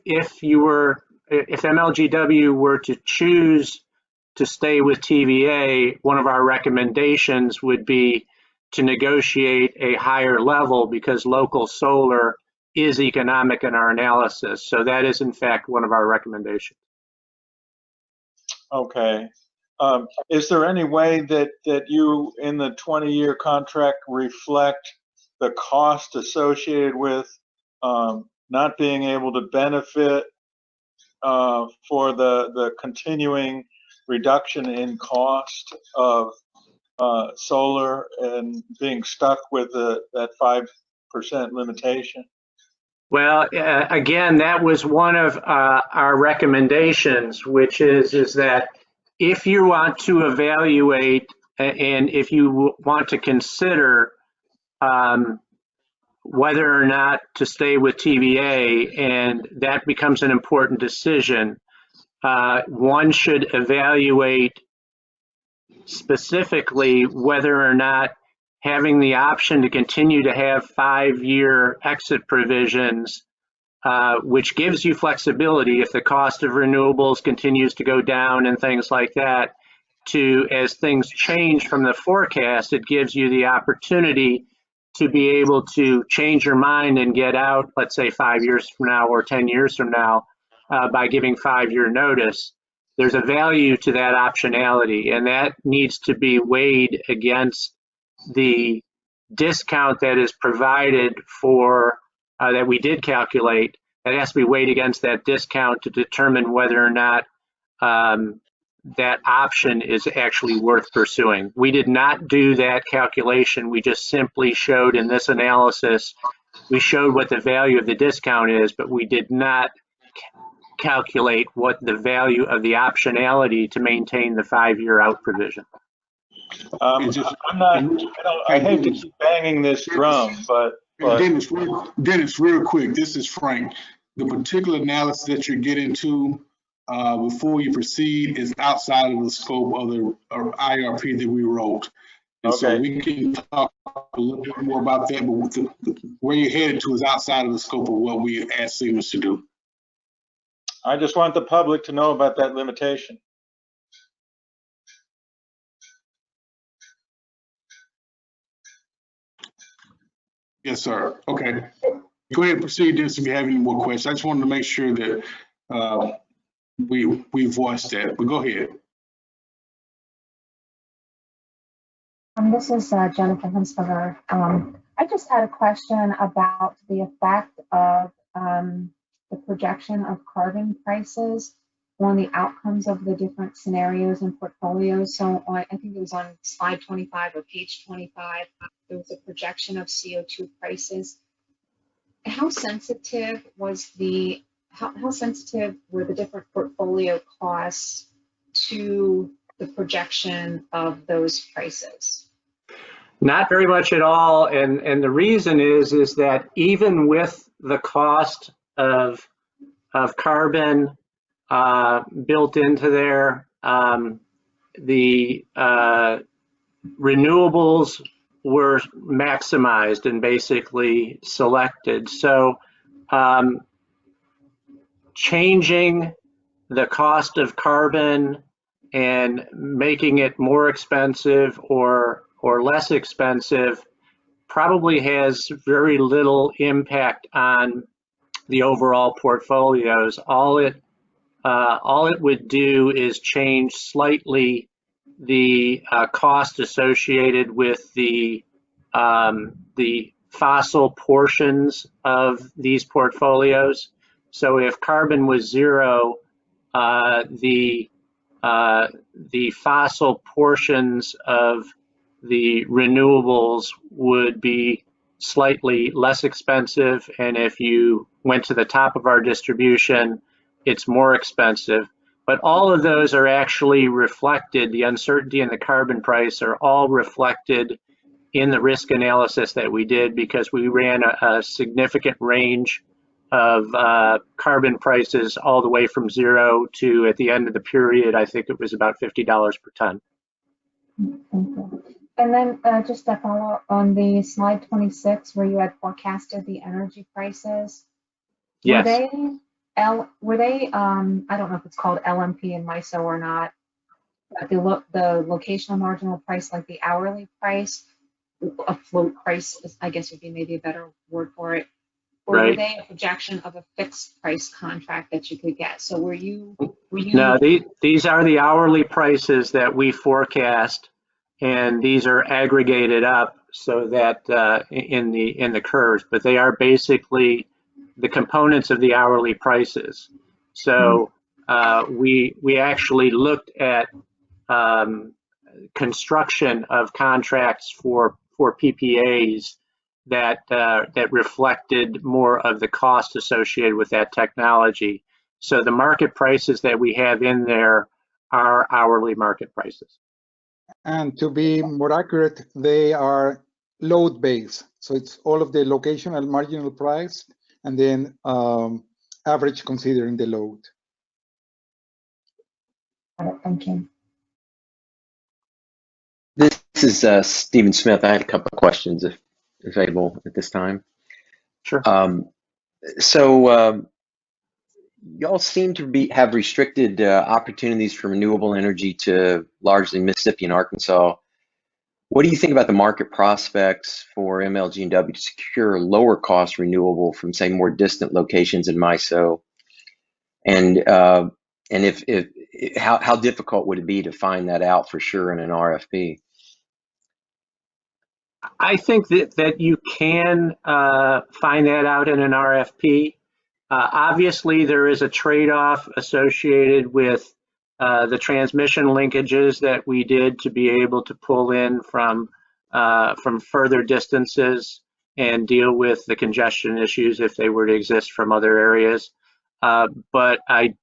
MLGW were to choose to stay with TVA, one of our recommendations would be to negotiate a higher level because local solar is economic in our analysis. So that is in fact one of our recommendations.
Okay. Is there any way that you, in the 20-year contract, reflect the cost associated with not being able to benefit for the continuing reduction in cost of solar and being stuck with that 5% limitation?
Well, again, that was one of our recommendations, which is that if you want to evaluate and if you want to consider whether or not to stay with TVA, and that becomes an important decision, one should evaluate specifically whether or not having the option to continue to have 5-year exit provisions, which gives you flexibility if the cost of renewables continues to go down and things like that, to as things change from the forecast, it gives you the opportunity to be able to change your mind and get out, let's say 5 years from now or 10 years from now, by giving 5-year notice. There's a value to that optionality, and that needs to be weighed against the discount that is provided for, that we did calculate. That has to be weighed against that discount to determine whether or not that option is actually worth pursuing. We did not do that calculation. We just simply showed in this analysis, we showed what the value of the discount is, but we did not calculate what the value of the optionality to maintain the 5-year out provision.
I hate to keep banging this drum, but
Dennis, real quick, this is Frank. The particular analysis that you're getting to before you proceed is outside of the scope of the IRP that we wrote. And so we can talk a little bit more about that, but where you're headed to is outside of the scope of what we asked Siemens to do.
I just want the public to know about that limitation.
Yes, sir. Okay. Go ahead and proceed this if you have any more questions. I just wanted to make sure that we voiced that, but go ahead.
This is Jennifer Hinsberger. I just had a question about the effect of the projection of carbon prices on the outcomes of the different scenarios and portfolios. So I think it was on slide 25 or page 25, there was a projection of CO2 prices. How sensitive was how sensitive were the different portfolio costs to the projection of those prices?
Not very much at all, and the reason is that even with the cost of carbon built into there, the renewables were maximized and basically selected. So changing the cost of carbon and making it more expensive or less expensive probably has very little impact on the overall portfolios. All it would do is change slightly the cost associated with the fossil portions of these portfolios. So if carbon was zero, the fossil portions of the renewables would be slightly less expensive, and if you went to the top of our distribution, it's more expensive. But all of those are actually reflected, the uncertainty in the carbon price are all reflected in the risk analysis that we did, because we ran a significant range of carbon prices all the way from zero to, at the end of the period, I think it was about $50 per ton.
Thank you. And then just to follow up on the slide 26, where you had forecasted the energy prices.
Yes.
Were they I don't know if it's called LMP and MISO or not, but the locational marginal price, like the hourly price, a float price, I guess would be maybe a better word for it. Or
Right.
were they a projection of a fixed price contract that you could get? So were you?
No, these are the hourly prices that we forecast, and these are aggregated up so that in the curves, but they are basically the components of the hourly prices. So we actually looked at construction of contracts for PPAs that reflected more of the cost associated with that technology. So the market prices that we have in there are hourly market prices.
And to be more accurate, they are load-based. So it's all of the locational marginal price and then average considering the load.
Thank you.
This is Stephen Smith. I had a couple of questions, if available at this time.
Sure.
Y'all seem to have restricted opportunities for renewable energy to largely Mississippi and Arkansas. What do you think about the market prospects for MLGW to secure lower cost renewable from, say, more distant locations in MISO? And how difficult would it be to find that out for sure in an RFP?
I think that you can find that out in an RFP. Obviously, there is a trade-off associated with the transmission linkages that we did to be able to pull in from further distances and deal with the congestion issues if they were to exist from other areas. But I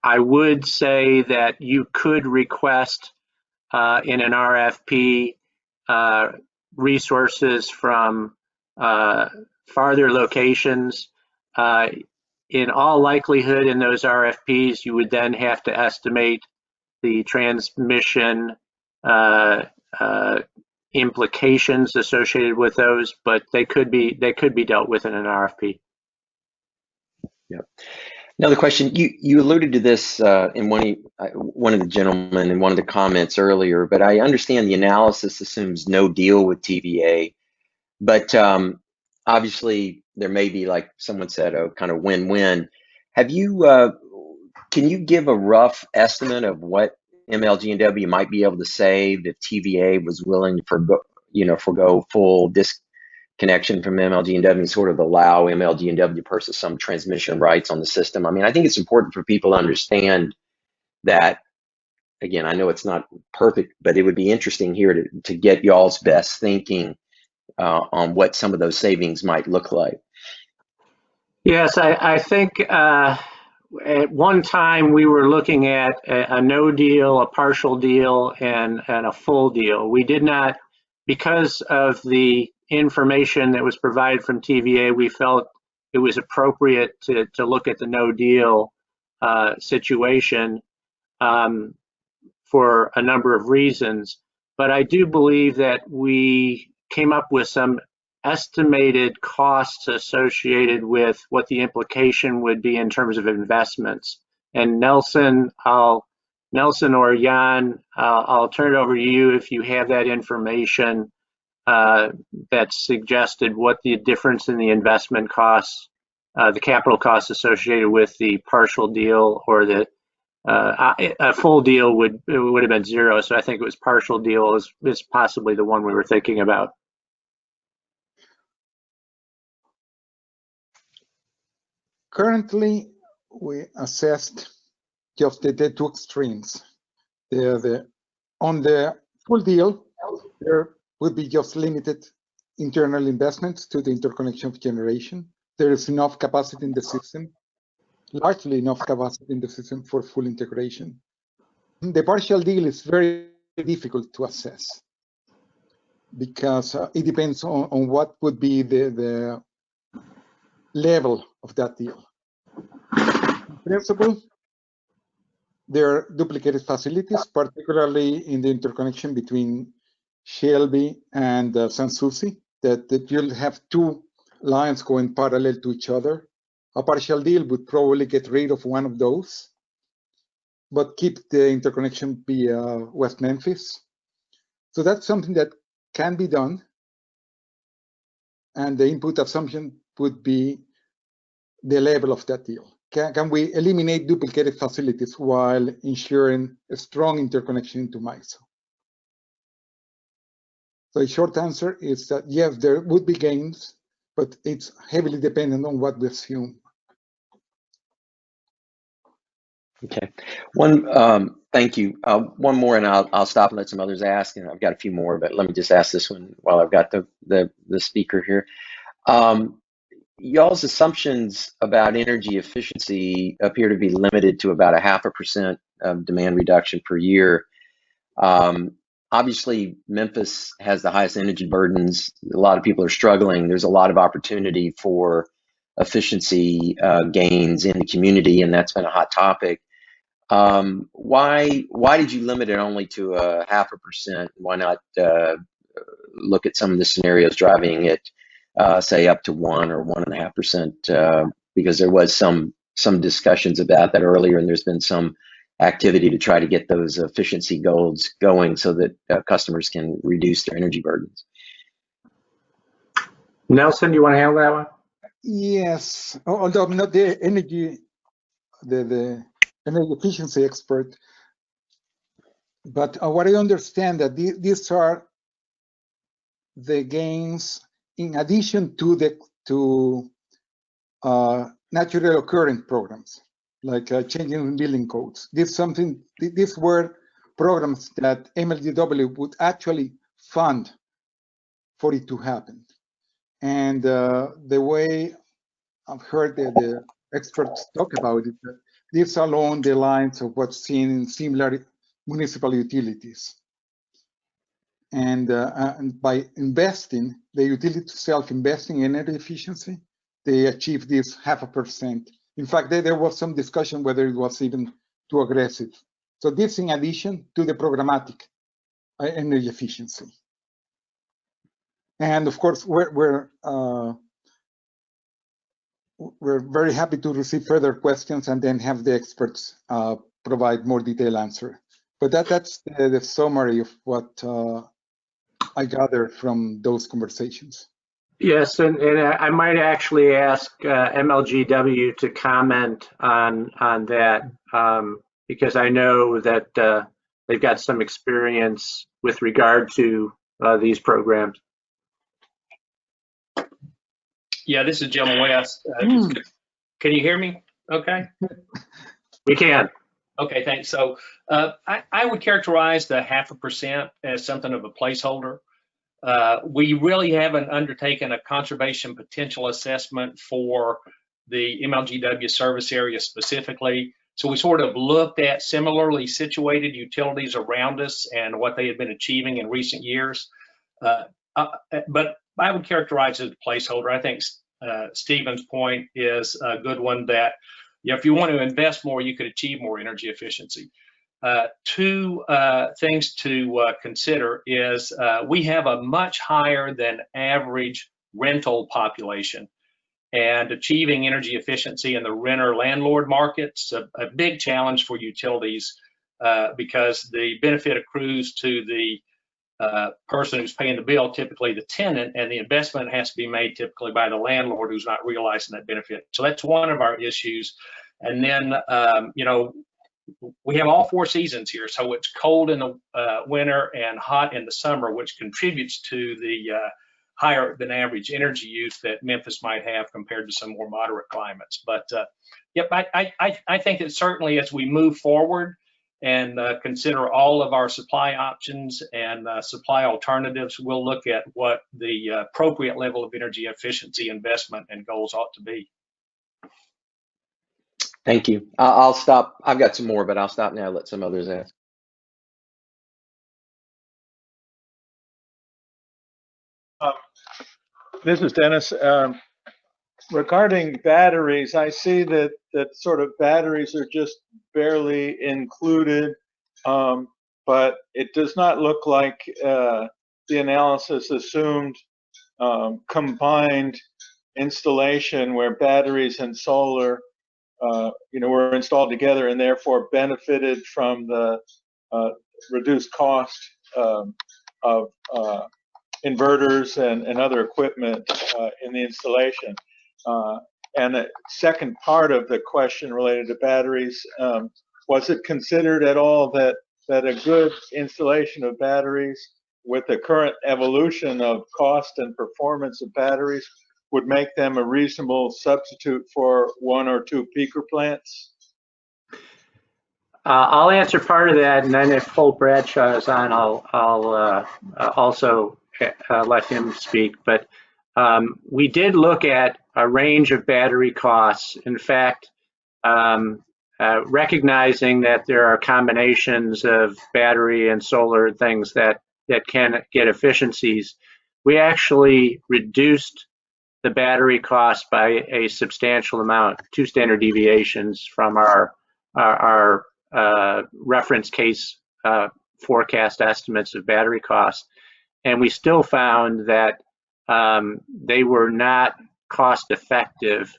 would say that you could request in an RFP resources from farther locations. In all likelihood, in those RFPs, you would then have to estimate the transmission implications associated with those, but they could be dealt with in an RFP.
Yep. Another question. You alluded to this in one of the gentlemen in one of the comments earlier, but I understand the analysis assumes no deal with TVA. But obviously, there may be, like someone said, a kind of win-win. Have you? Can you give a rough estimate of what MLGW might be able to save if TVA was willing to forgo full disconnection from MLGW and sort of allow MLGW to purchase some transmission rights on the system? I mean, I think it's important for people to understand that. Again, I know it's not perfect, but it would be interesting here to get y'all's best thinking on what some of those savings might look like.
Yes, I think at one time we were looking at a no deal, a partial deal, and a full deal. We did not, because of the information that was provided from TVA, we felt it was appropriate to look at the no deal situation for a number of reasons. But I do believe that we came up with some estimated costs associated with what the implication would be in terms of investments. And Nelson or Jan, I'll turn it over to you if you have that information that suggested what the difference in the investment costs, the capital costs associated with the partial deal or the a full deal would have been zero. So I think it was partial deal is possibly the one we were thinking about.
Currently, we assessed just the two extremes. On the full deal, there would be just limited internal investments to the interconnection of generation. There is enough capacity in the system, largely enough capacity in the system for full integration. The partial deal is very difficult to assess because it depends on what would be the level of that deal. In principle, there are duplicated facilities, particularly in the interconnection between Shelby and Sanssouci, that you'll have two lines going parallel to each other. A partial deal would probably get rid of one of those, but keep the interconnection via West Memphis. So that's something that can be done. And the input assumption would be the level of that deal. Can we eliminate duplicated facilities while ensuring a strong interconnection into MISO? So the short answer is that yes, there would be gains, but it's heavily dependent on what we assume.
Okay, thank you. One more, and I'll stop and let some others ask. And I've got a few more, but let me just ask this one while I've got the speaker here. Y'all's assumptions about energy efficiency appear to be limited to about 0.5% of demand reduction per year. Obviously, Memphis has the highest energy burdens. A lot of people are struggling. There's a lot of opportunity for efficiency gains in the community, and that's been a hot topic. Why did you limit it only to 0.5%? Why not look at some of the scenarios driving it, say up to 1 or 1.5%? Because there was some discussions about that earlier, and there's been some activity to try to get those efficiency goals going so that customers can reduce their energy burdens.
Nelson, do you want to handle that one?
Yes, although I'm not the energy efficiency expert, but what I understand that these are the gains in addition to naturally occurring programs like changing billing codes. These were programs that MLGW would actually fund for it to happen. And the way I've heard the experts talk about it, these are along the lines of what's seen in similar municipal utilities. And by investing, the utility self-investing in energy efficiency, they achieve this 0.5%. In fact, there was some discussion whether it was even too aggressive. So this in addition to the programmatic energy efficiency. And of course, we're very happy to receive further questions and then have the experts provide more detailed answer. But that's the summary of what I gathered from those conversations.
Yes, and I might actually ask MLGW to comment on that because I know that they've got some experience with regard to these programs.
Yeah, this is Jim West. Can you hear me? Okay.
We can.
Okay, thanks. So I would characterize the 0.5% as something of a placeholder. We really haven't undertaken a conservation potential assessment for the MLGW service area specifically. So we sort of looked at similarly situated utilities around us and what they had been achieving in recent years. But I would characterize it as a placeholder. I think Stephen's point is a good one that if you want to invest more, you could achieve more energy efficiency. Two things to consider is we have a much higher than average rental population, and achieving energy efficiency in the renter-landlord market's a big challenge for utilities because the benefit accrues to the person who's paying the bill, typically the tenant, and the investment has to be made typically by the landlord who's not realizing that benefit. So that's one of our issues. And then, you know, we have all 4 seasons here, so it's cold in the winter and hot in the summer, which contributes to the higher than average energy use that Memphis might have compared to some more moderate climates. But yep, I think that certainly as we move forward and consider all of our supply options and supply alternatives, we'll look at what the appropriate level of energy efficiency investment and goals ought to be.
Thank you. I'll stop. I've got some more, but I'll stop now. Let some others ask.
This is Dennis. Regarding batteries, I see that sort of batteries are just barely included, but it does not look like the analysis assumed combined installation where batteries and solar were installed together and therefore benefited from the reduced cost of inverters and other equipment in the installation. And the second part of the question related to batteries, was it considered at all that a good installation of batteries with the current evolution of cost and performance of batteries would make them a reasonable substitute for 1 or 2 peaker plants?
I'll answer part of that, and then if Holt Bradshaw is on, I'll also let him speak. But we did look at a range of battery costs. In fact, recognizing that there are combinations of battery and solar things that can get efficiencies, we actually reduced the battery cost by a substantial amount, 2 standard deviations from our reference case forecast estimates of battery costs. And we still found that they were not cost effective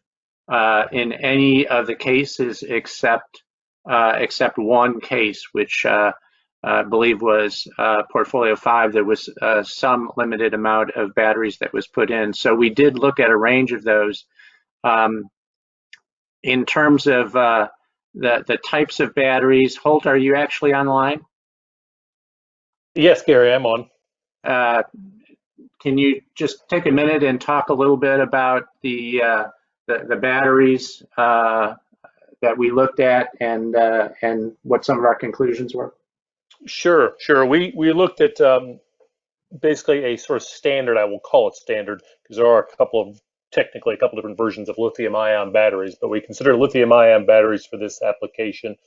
in any of the cases except one case, which I believe was portfolio 5. There was some limited amount of batteries that was put in. So we did look at a range of those. In terms of the types of batteries, Holt, are you actually on the line?
Yes, Gary, I'm on.
Can you just take a minute and talk a little bit about the batteries that we looked at and what some of our conclusions were?
Sure. We looked at basically a sort of standard, I will call it standard, because there are technically a couple different versions of lithium-ion batteries, but we consider lithium-ion batteries for this application.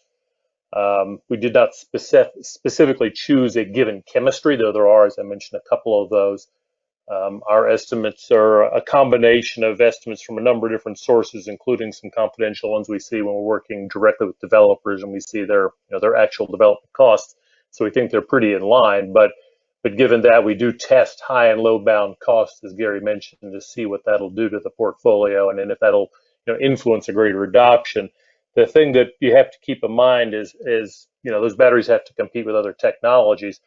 We did not specifically choose a given chemistry, though there are, as I mentioned, a couple of those. Our estimates are a combination of estimates from a number of different sources, including some confidential ones we see when we're working directly with developers and we see their actual development costs. So we think they're pretty in line, but given that, we do test high and low bound costs, as Gary mentioned, to see what that'll do to the portfolio, and then if that'll influence a greater adoption. The thing that you have to keep in mind is those batteries have to compete with other technologies.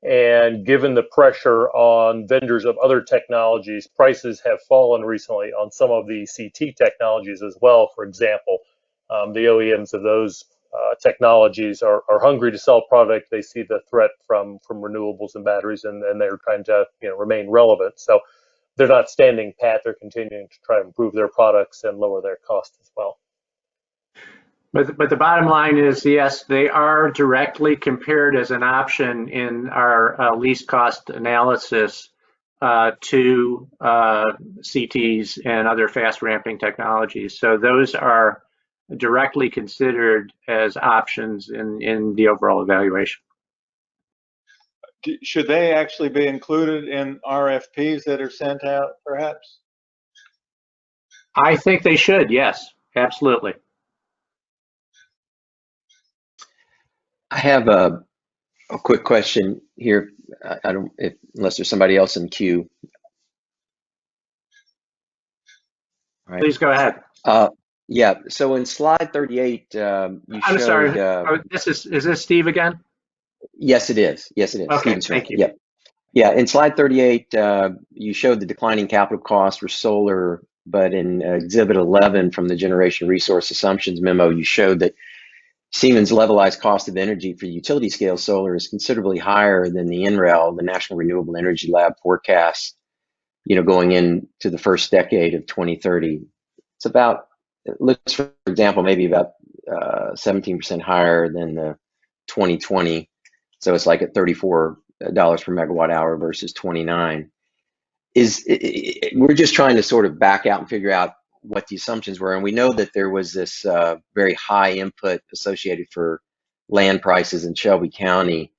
And given the pressure on vendors of other technologies, prices have fallen recently on some of the CT technologies as well. For example, the OEMs of those technologies are hungry to sell product. They see the threat from renewables and batteries, and they're trying to remain relevant. So they're not standing pat. They're continuing to try to improve their products and lower their cost as well.
But the bottom line is, yes, they are directly compared as an option in our least cost analysis to CTs and other fast ramping technologies. So those are directly considered as options in the overall evaluation.
Should they actually be included in RFPs that are sent out, perhaps?
I think they should, yes, absolutely.
I have a quick question here. I don't, unless there's somebody else in queue. All right.
Please go ahead.
Yeah. So in slide 38, you
I'm
showed.
sorry. Is this Steve again?
Yes, it is. Yes, it is.
Okay.
Steven's
Thank
right.
you.
Yep. Yeah. In slide 38, you showed the declining capital cost for solar, but in Exhibit 11 from the Generation Resource Assumptions memo, you showed that Siemens' levelized cost of energy for utility scale solar is considerably higher than the NREL, the National Renewable Energy Lab forecast, going into the first decade of 2030. It's about, it looks, for example, maybe about 17% higher than the 2020. So it's like at $34 per megawatt hour versus 29. We're just trying to sort of back out and figure out what the assumptions were. And we know that there was this very high input associated for land prices in Shelby County,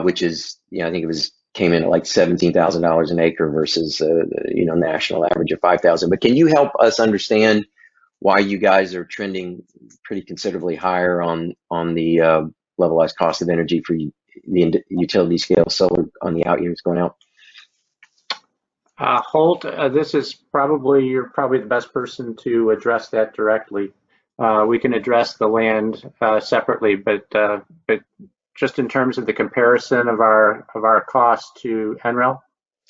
which is, I think came in at like $17,000 an acre versus, national average of 5,000. But can you help us understand why you guys are trending pretty considerably higher on the levelized cost of energy for the utility scale solar on the out years going out?
Holt, this is you're probably the best person to address that directly. We can address the land separately, but just in terms of the comparison of our cost to NREL.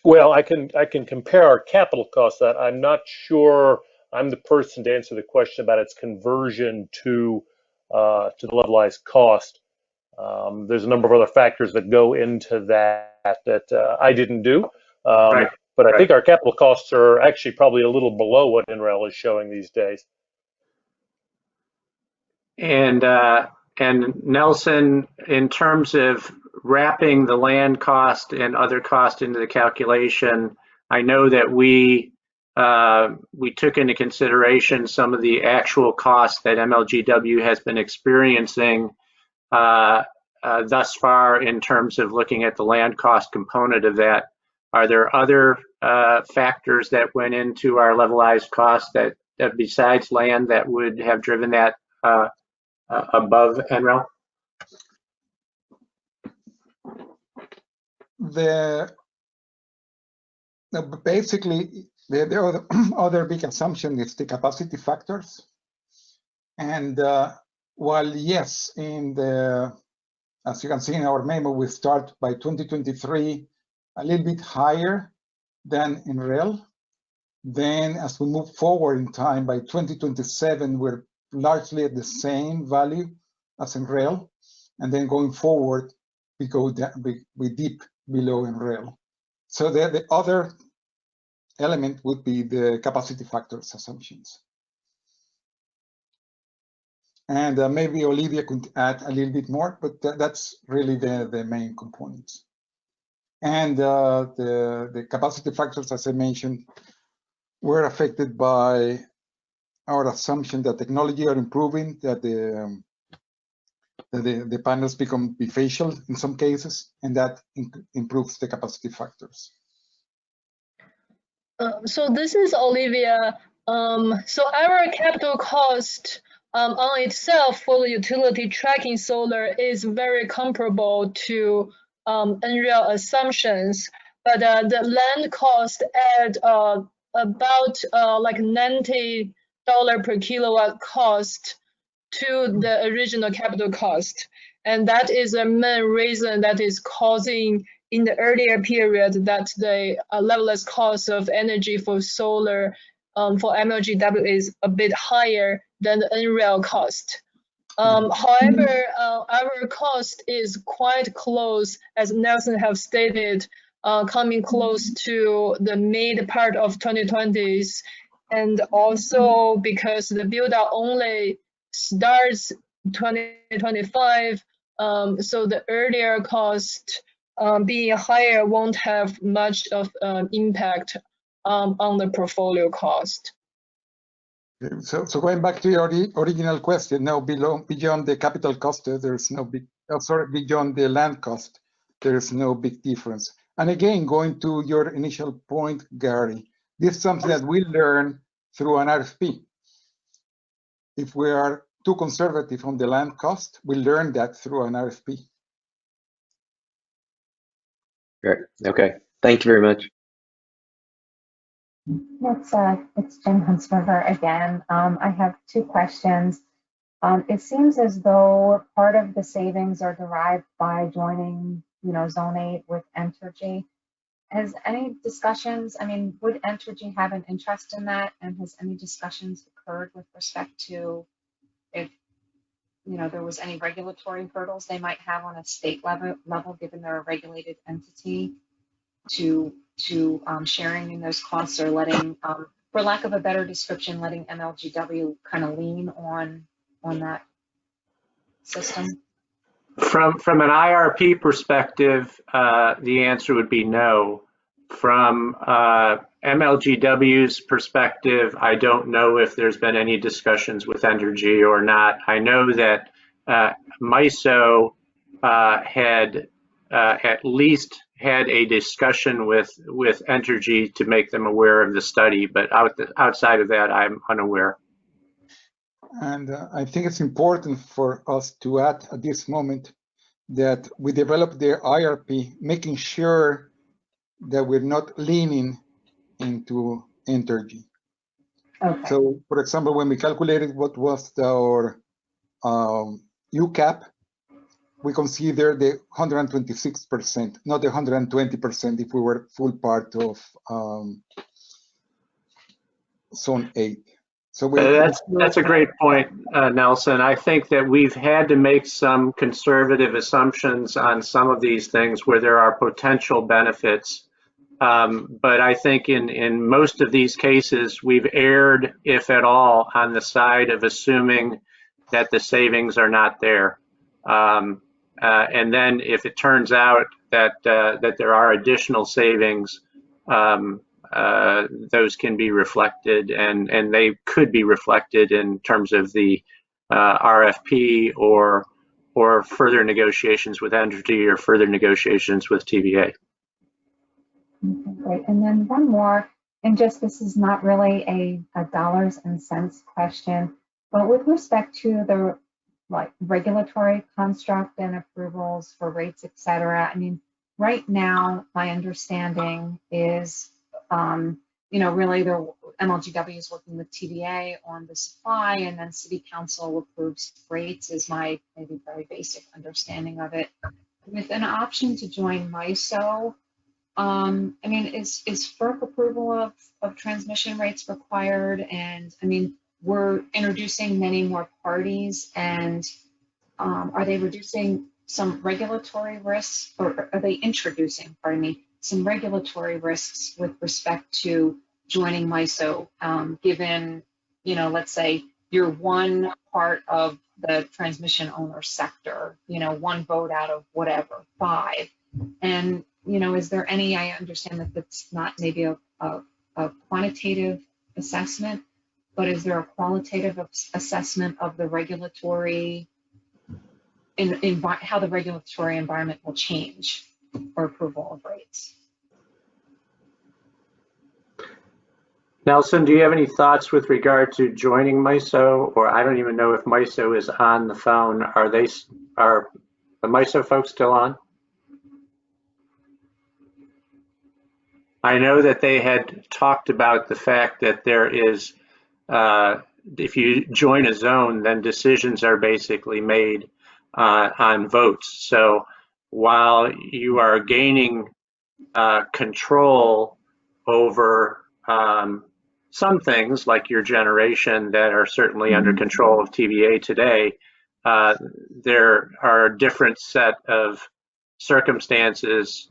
Well, I can compare our capital costs. That I'm not sure I'm the person to answer the question about its conversion to the levelized cost. There's a number of other factors that go into that I didn't do.
Right.
But I think our capital costs are actually probably a little below what NREL is showing these days.
And Nelson, in terms of wrapping the land cost and other costs into the calculation, I know that we took into consideration some of the actual costs that MLGW has been experiencing thus far in terms of looking at the land cost component of that. Are there other factors that went into our levelized cost that besides land that would have driven that above NREL?
Basically, the other big assumption is the capacity factors. And while yes, as you can see in our memo, we start by 2023 a little bit higher than in NREL. Then as we move forward in time, by 2027, we're largely at the same value as in NREL. And then going forward, we go down, we dip below NREL. So the other element would be the capacity factors assumptions. And maybe Olivia could add a little bit more, but that's really the main components. And the capacity factors, as I mentioned, were affected by our assumption that technology are improving, that the panels become bifacial in some cases, and that improves the capacity factors.
So this is Olivia. So our capital cost on itself for the utility tracking solar is very comparable to NREL assumptions, but the land cost add about like $90 per kilowatt cost to the original capital cost. And that is the main reason that is causing in the earlier period that the levelized cost of energy for solar for MLGW is a bit higher than the NREL cost. However, our cost is quite close, as Nelson have stated, coming close to the mid part of 2020s. And also because the build-out only starts 2025, so the earlier cost being higher won't have much of impact on the portfolio cost.
So going back to your original question, now beyond the capital cost, there's no big, beyond the land cost, there is no big difference. And again, going to your initial point, Gary, this is something that we learn through an RFP. If we are too conservative on the land cost, we learn that through an RFP.
Great. Okay. Thank you very much.
It's Jen Huntsberger again. I have two questions. It seems as though part of the savings are derived by joining, Zone 8 with Entergy. Has any discussions, would Entergy have an interest in that? And has any discussions occurred with respect to if, there was any regulatory hurdles they might have on a state level given they're a regulated entity to sharing in those costs, or letting, for lack of a better description, letting MLGW kind of lean on that system?
From an IRP perspective, the answer would be no. From MLGW's perspective, I don't know if there's been any discussions with Entergy or not. I know that MISO had at least had a discussion with Entergy to make them aware of the study, but outside of that, I'm unaware.
And I think it's important for us to add at this moment that we develop the IRP, making sure that we're not leaning into Entergy.
Okay.
So, for example, when we calculated what was our UCAP, we consider the 126%, not the 120% if we were full part of Zone 8. So
that's a great point, Nelson. I think that we've had to make some conservative assumptions on some of these things where there are potential benefits. But I think in most of these cases, we've erred, if at all, on the side of assuming that the savings are not there. And then if it turns out that there are additional savings, those can be reflected, and they could be reflected in terms of the RFP or further negotiations with Entergy or further negotiations with TVA.
Okay, great. And then one more, and just this is not really a dollars and cents question, but with respect to the regulatory construct and approvals for rates, et cetera. Right now, my understanding is, really the MLGW is working with TVA on the supply, and then City Council approves rates is my maybe very basic understanding of it. With an option to join MISO, is FERC approval of transmission rates required? And we're introducing many more parties, and are they reducing some regulatory risks, or are they introducing, some regulatory risks with respect to joining MISO, given, let's say you're one part of the transmission owner sector, one vote out of whatever, 5. And, is there any, I understand that that's not maybe a quantitative assessment, but is there a qualitative assessment of the regulatory, how the regulatory environment will change for approval of rates?
Nelson, do you have any thoughts with regard to joining MISO? Or I don't even know if MISO is on the phone. Are the MISO folks still on? I know that they had talked about the fact that there is, if you join a zone, then decisions are basically made on votes. So while you are gaining control over some things like your generation that are certainly under control of TVA today, there are a different set of circumstances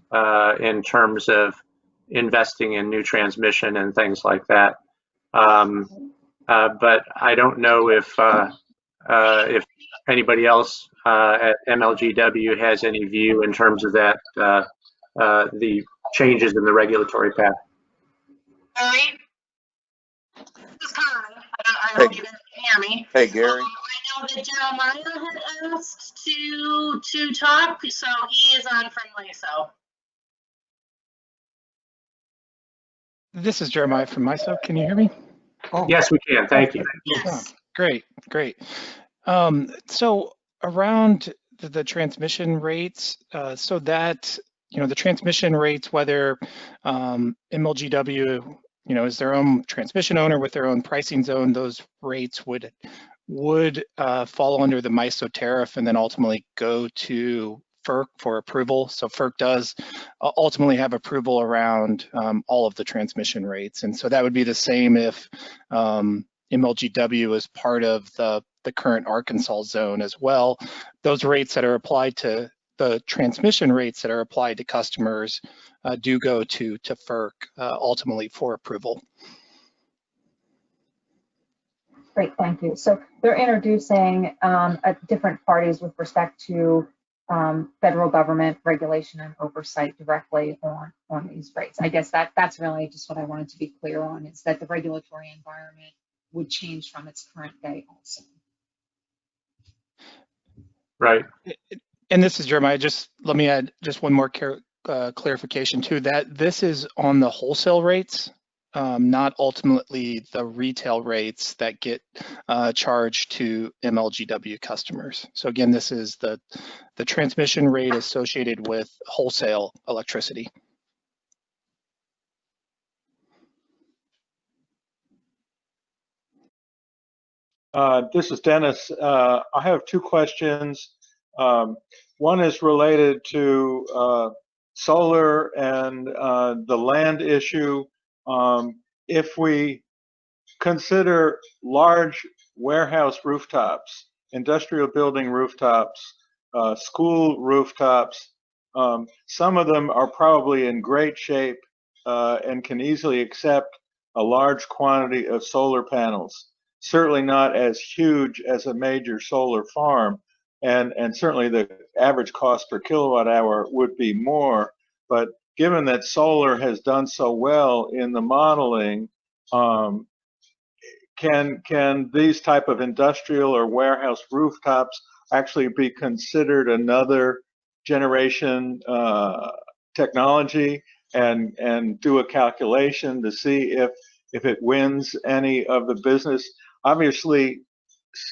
in terms of investing in new transmission and things like that. But I don't know if anybody else at MLGW has any view in terms of that, the changes in the regulatory path.
Gary? This is Connie. I hope you can hear me.
Hey, Gary.
I know that Jeremiah had asked to talk, so he is on from MISO.
This is Jeremiah from MISO. Can you hear me?
Oh. Yes, we can. Thank you.
Yes.
Great. So around the transmission rates, so that, the transmission rates, whether MLGW, is their own transmission owner with their own pricing zone, those rates would fall under the MISO tariff and then ultimately go to FERC for approval. So FERC does ultimately have approval around all of the transmission rates. And so that would be the same if MLGW is part of the current Arkansas zone as well. Those rates that are applied to the transmission rates that are applied to customers do go to FERC ultimately for approval.
Great, thank you. So they're introducing different parties with respect to federal government regulation and oversight directly on these rates. I guess that's really just what I wanted to be clear on, is that the regulatory environment would change from its current day also.
Right.
And this is Jeremiah. Just let me add just one more clarification too, that this is on the wholesale rates, not ultimately the retail rates that get charged to MLGW customers. So again, this is the transmission rate associated with wholesale electricity.
This is Dennis. I have two questions. One is related to solar and the land issue. If we consider large warehouse rooftops, industrial building rooftops, school rooftops, some of them are probably in great shape and can easily accept a large quantity of solar panels. Certainly not as huge as a major solar farm, and certainly the average cost per kilowatt hour would be more. But given that solar has done so well in the modeling, can these type of industrial or warehouse rooftops actually be considered another generation technology, and do a calculation to see if it wins any of the business? Obviously,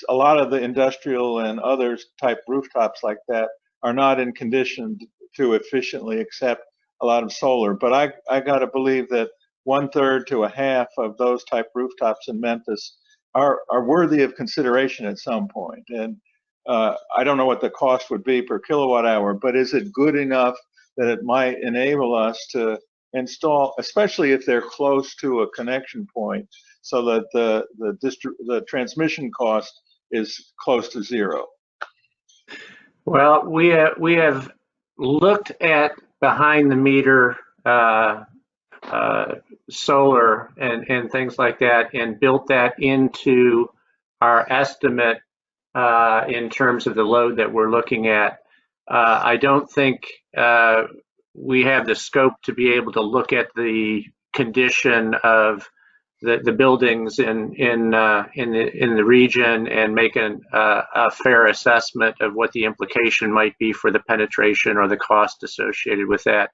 a lot of the industrial and other type rooftops like that are not in condition to efficiently accept a lot of solar. But I got to believe that 1/3 to a half of those type rooftops in Memphis are worthy of consideration at some point. And I don't know what the cost would be per kilowatt hour, but is it good enough that it might enable us to install, especially if they're close to a connection point, so that the transmission cost is close to zero?
Well, we have looked at behind the meter solar and things like that, and built that into our estimate in terms of the load that we're looking at. I don't think we have the scope to be able to look at the condition of the buildings in the region and make a fair assessment of what the implication might be for the penetration or the cost associated with that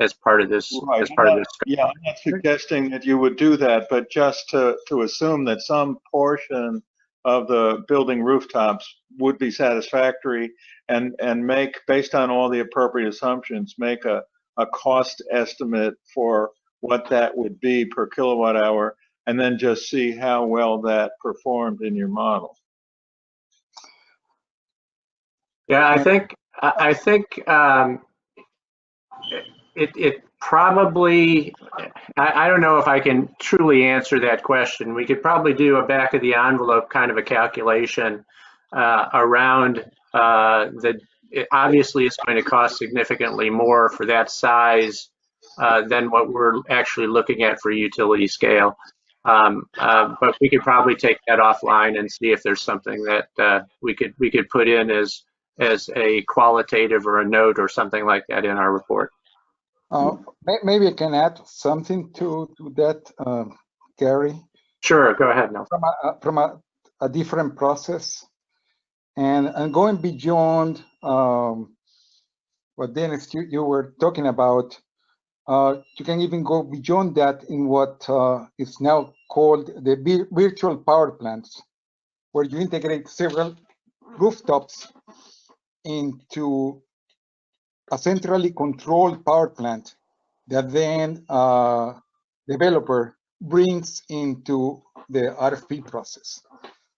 as part of this.
Right.
As part of this.
Yeah, I'm not suggesting that you would do that, but just to assume that some portion of the building rooftops would be satisfactory, and make, based on all the appropriate assumptions, make a cost estimate for what that would be per kilowatt hour, and then just see how well that performed in your model.
Yeah, I think it probably, I don't know if I can truly answer that question. We could probably do a back of the envelope kind of a calculation around obviously it's going to cost significantly more for that size than what we're actually looking at for utility scale. But we could probably take that offline and see if there's something that we could put in as a qualitative or a note or something like that in our report.
Maybe I can add something to that, Gary.
Sure, go ahead, Nelson.
From a different process, and going beyond what Dennis you were talking about, you can even go beyond that in what is now called the virtual power plants, where you integrate several rooftops into a centrally controlled power plant that then developer brings into the RFP process.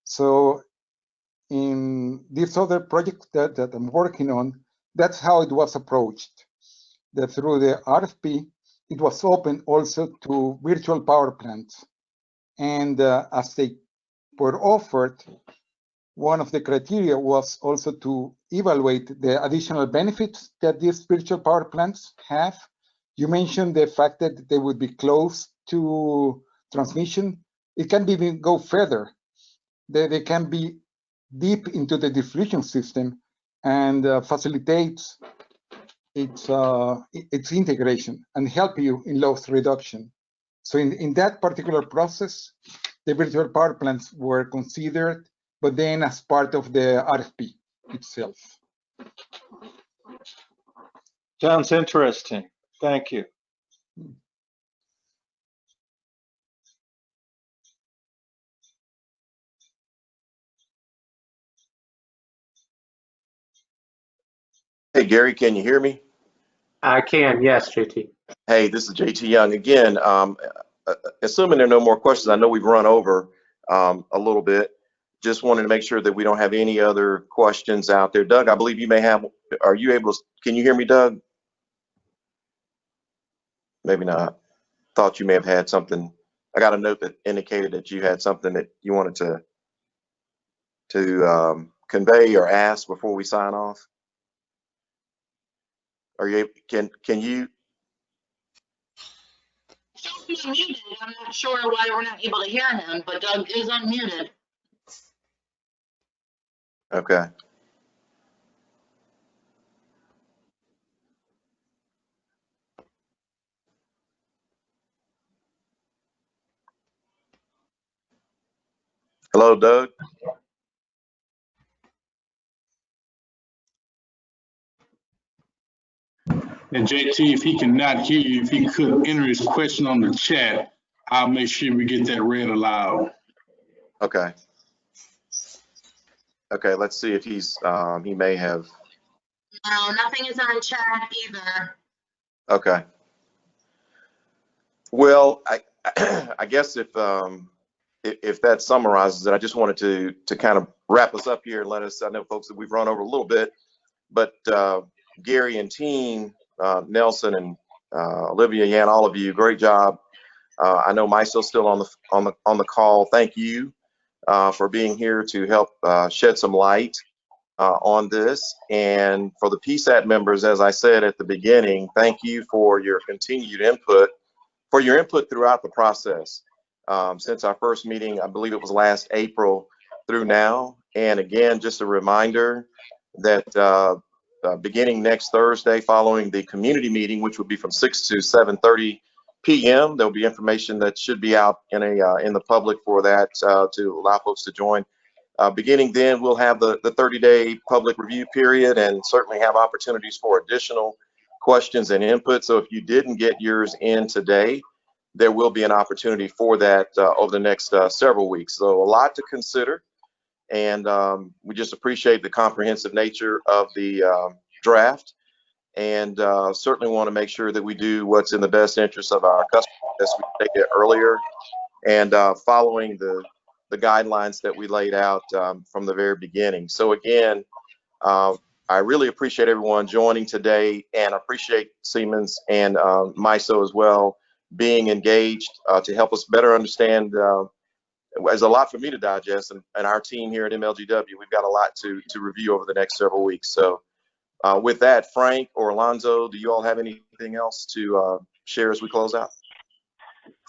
So in this other project that I'm working on, that's how it was approached. That through the RFP, it was open also to virtual power plants. And as they were offered, one of the criteria was also to evaluate the additional benefits that these virtual power plants have. You mentioned the fact that they would be close to transmission. It can even go further. They can be deep into the distribution system and facilitates its integration and help you in loss reduction. So in that particular process, the virtual power plants were considered, but then as part of the RFP itself.
Sounds interesting. Thank you.
Hey, Gary, can you hear me?
I can, yes, JT.
Hey, this is JT Young again. Assuming there are no more questions, I know we've run over a little bit. Just wanted to make sure that we don't have any other questions out there. Doug, I believe you may have, are you able to, can you hear me, Doug? Maybe not. Thought you may have had something. I got a note that indicated that you had something that you wanted to convey or ask before we sign off. Are you able, can you?
He's unmuted. I'm not sure why we're not able to hear him, but Doug is unmuted.
Okay. Hello, Doug.
And JT, if he cannot hear you, if he could enter his question on the chat, I'll make sure we get that read aloud.
Okay. Okay, let's see if he's, he may have.
No, nothing is on chat either.
Okay. Well, I guess if that summarizes it, I just wanted to kind of wrap us up here and let us, I know folks that we've run over a little bit, but Gary and team, Nelson and Olivia, Yan, all of you, great job. I know MISO's still on the call. Thank you for being here to help shed some light on this. And for the PSAT members, as I said at the beginning, thank you for your continued input, throughout the process. Since our first meeting, I believe it was last April through now. And again, just a reminder that beginning next Thursday, following the community meeting, which will be from 6 to 7:30 p.m., there'll be information that should be out in the public for that to allow folks to join. Beginning then, we'll have the 30-day public review period and certainly have opportunities for additional questions and input. So if you didn't get yours in today, there will be an opportunity for that over the next several weeks. So a lot to consider. And we just appreciate the comprehensive nature of the draft, and certainly want to make sure that we do what's in the best interest of our customers, as we stated earlier, and following the guidelines that we laid out from the very beginning. So again, I really appreciate everyone joining today, and appreciate Siemens and MISO as well being engaged to help us better understand. There's a lot for me to digest, and our team here at MLGW, we've got a lot to review over the next several weeks. So with that, Frank or Alonzo, do you all have anything else to share as we close out?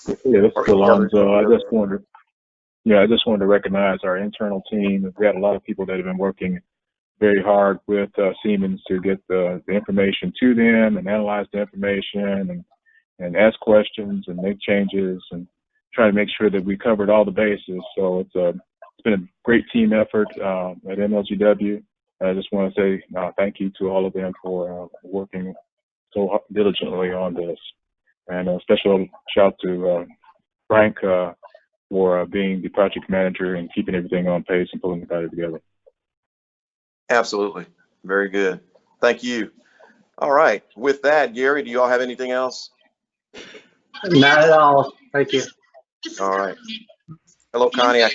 Yeah, this is Alonzo. I just wanted to recognize our internal team. We had a lot of people that have been working very hard with Siemens to get the information to them and analyze the information and ask questions and make changes and try to make sure that we covered all the bases. So it's been a great team effort at MLGW. I just want to say thank you to all of them for working so diligently on this. And a special shout to Frank for being the project manager and keeping everything on pace and pulling the project together.
Absolutely. Very good. Thank you. All right. With that, Gary, do you all have anything else?
Not at all. Thank you.
All right. Hello, Connie.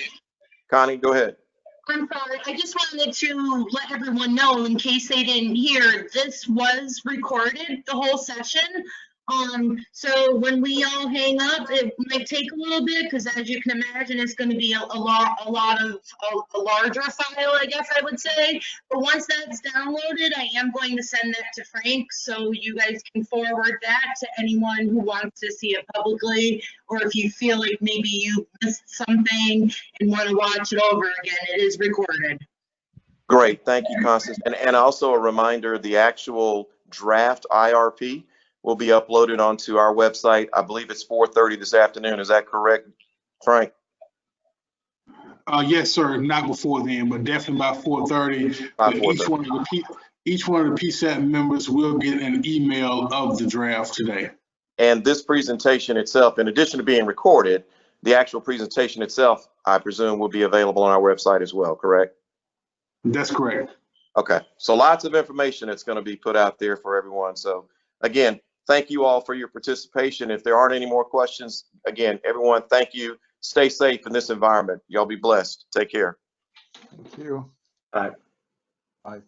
Connie, go ahead.
I'm sorry, I just wanted to let everyone know, in case they didn't hear, this was recorded, the whole session. So when we all hang up, it might take a little bit, because as you can imagine, it's going to be a larger file, I guess I would say. But once that's downloaded, I am going to send that to Frank, so you guys can forward that to anyone who wants to see it publicly, or if you feel like maybe you missed something and want to watch it over again, it is recorded.
Great. Thank you, Constance. And also a reminder, the actual draft IRP will be uploaded onto our website. I believe it's 4:30 this afternoon. Is that correct, Frank?
Yes, sir. Not before then, but definitely by 4:30. Each one of the PSAT members will get an email of the draft today.
And this presentation itself, in addition to being recorded, the actual presentation itself, I presume, will be available on our website as well, correct?
That's correct.
Okay. So lots of information that's going to be put out there for everyone. So again, thank you all for your participation. If there aren't any more questions, again, everyone, thank you. Stay safe in this environment. Y'all be blessed. Take care.
Thank you.
Bye.
Bye.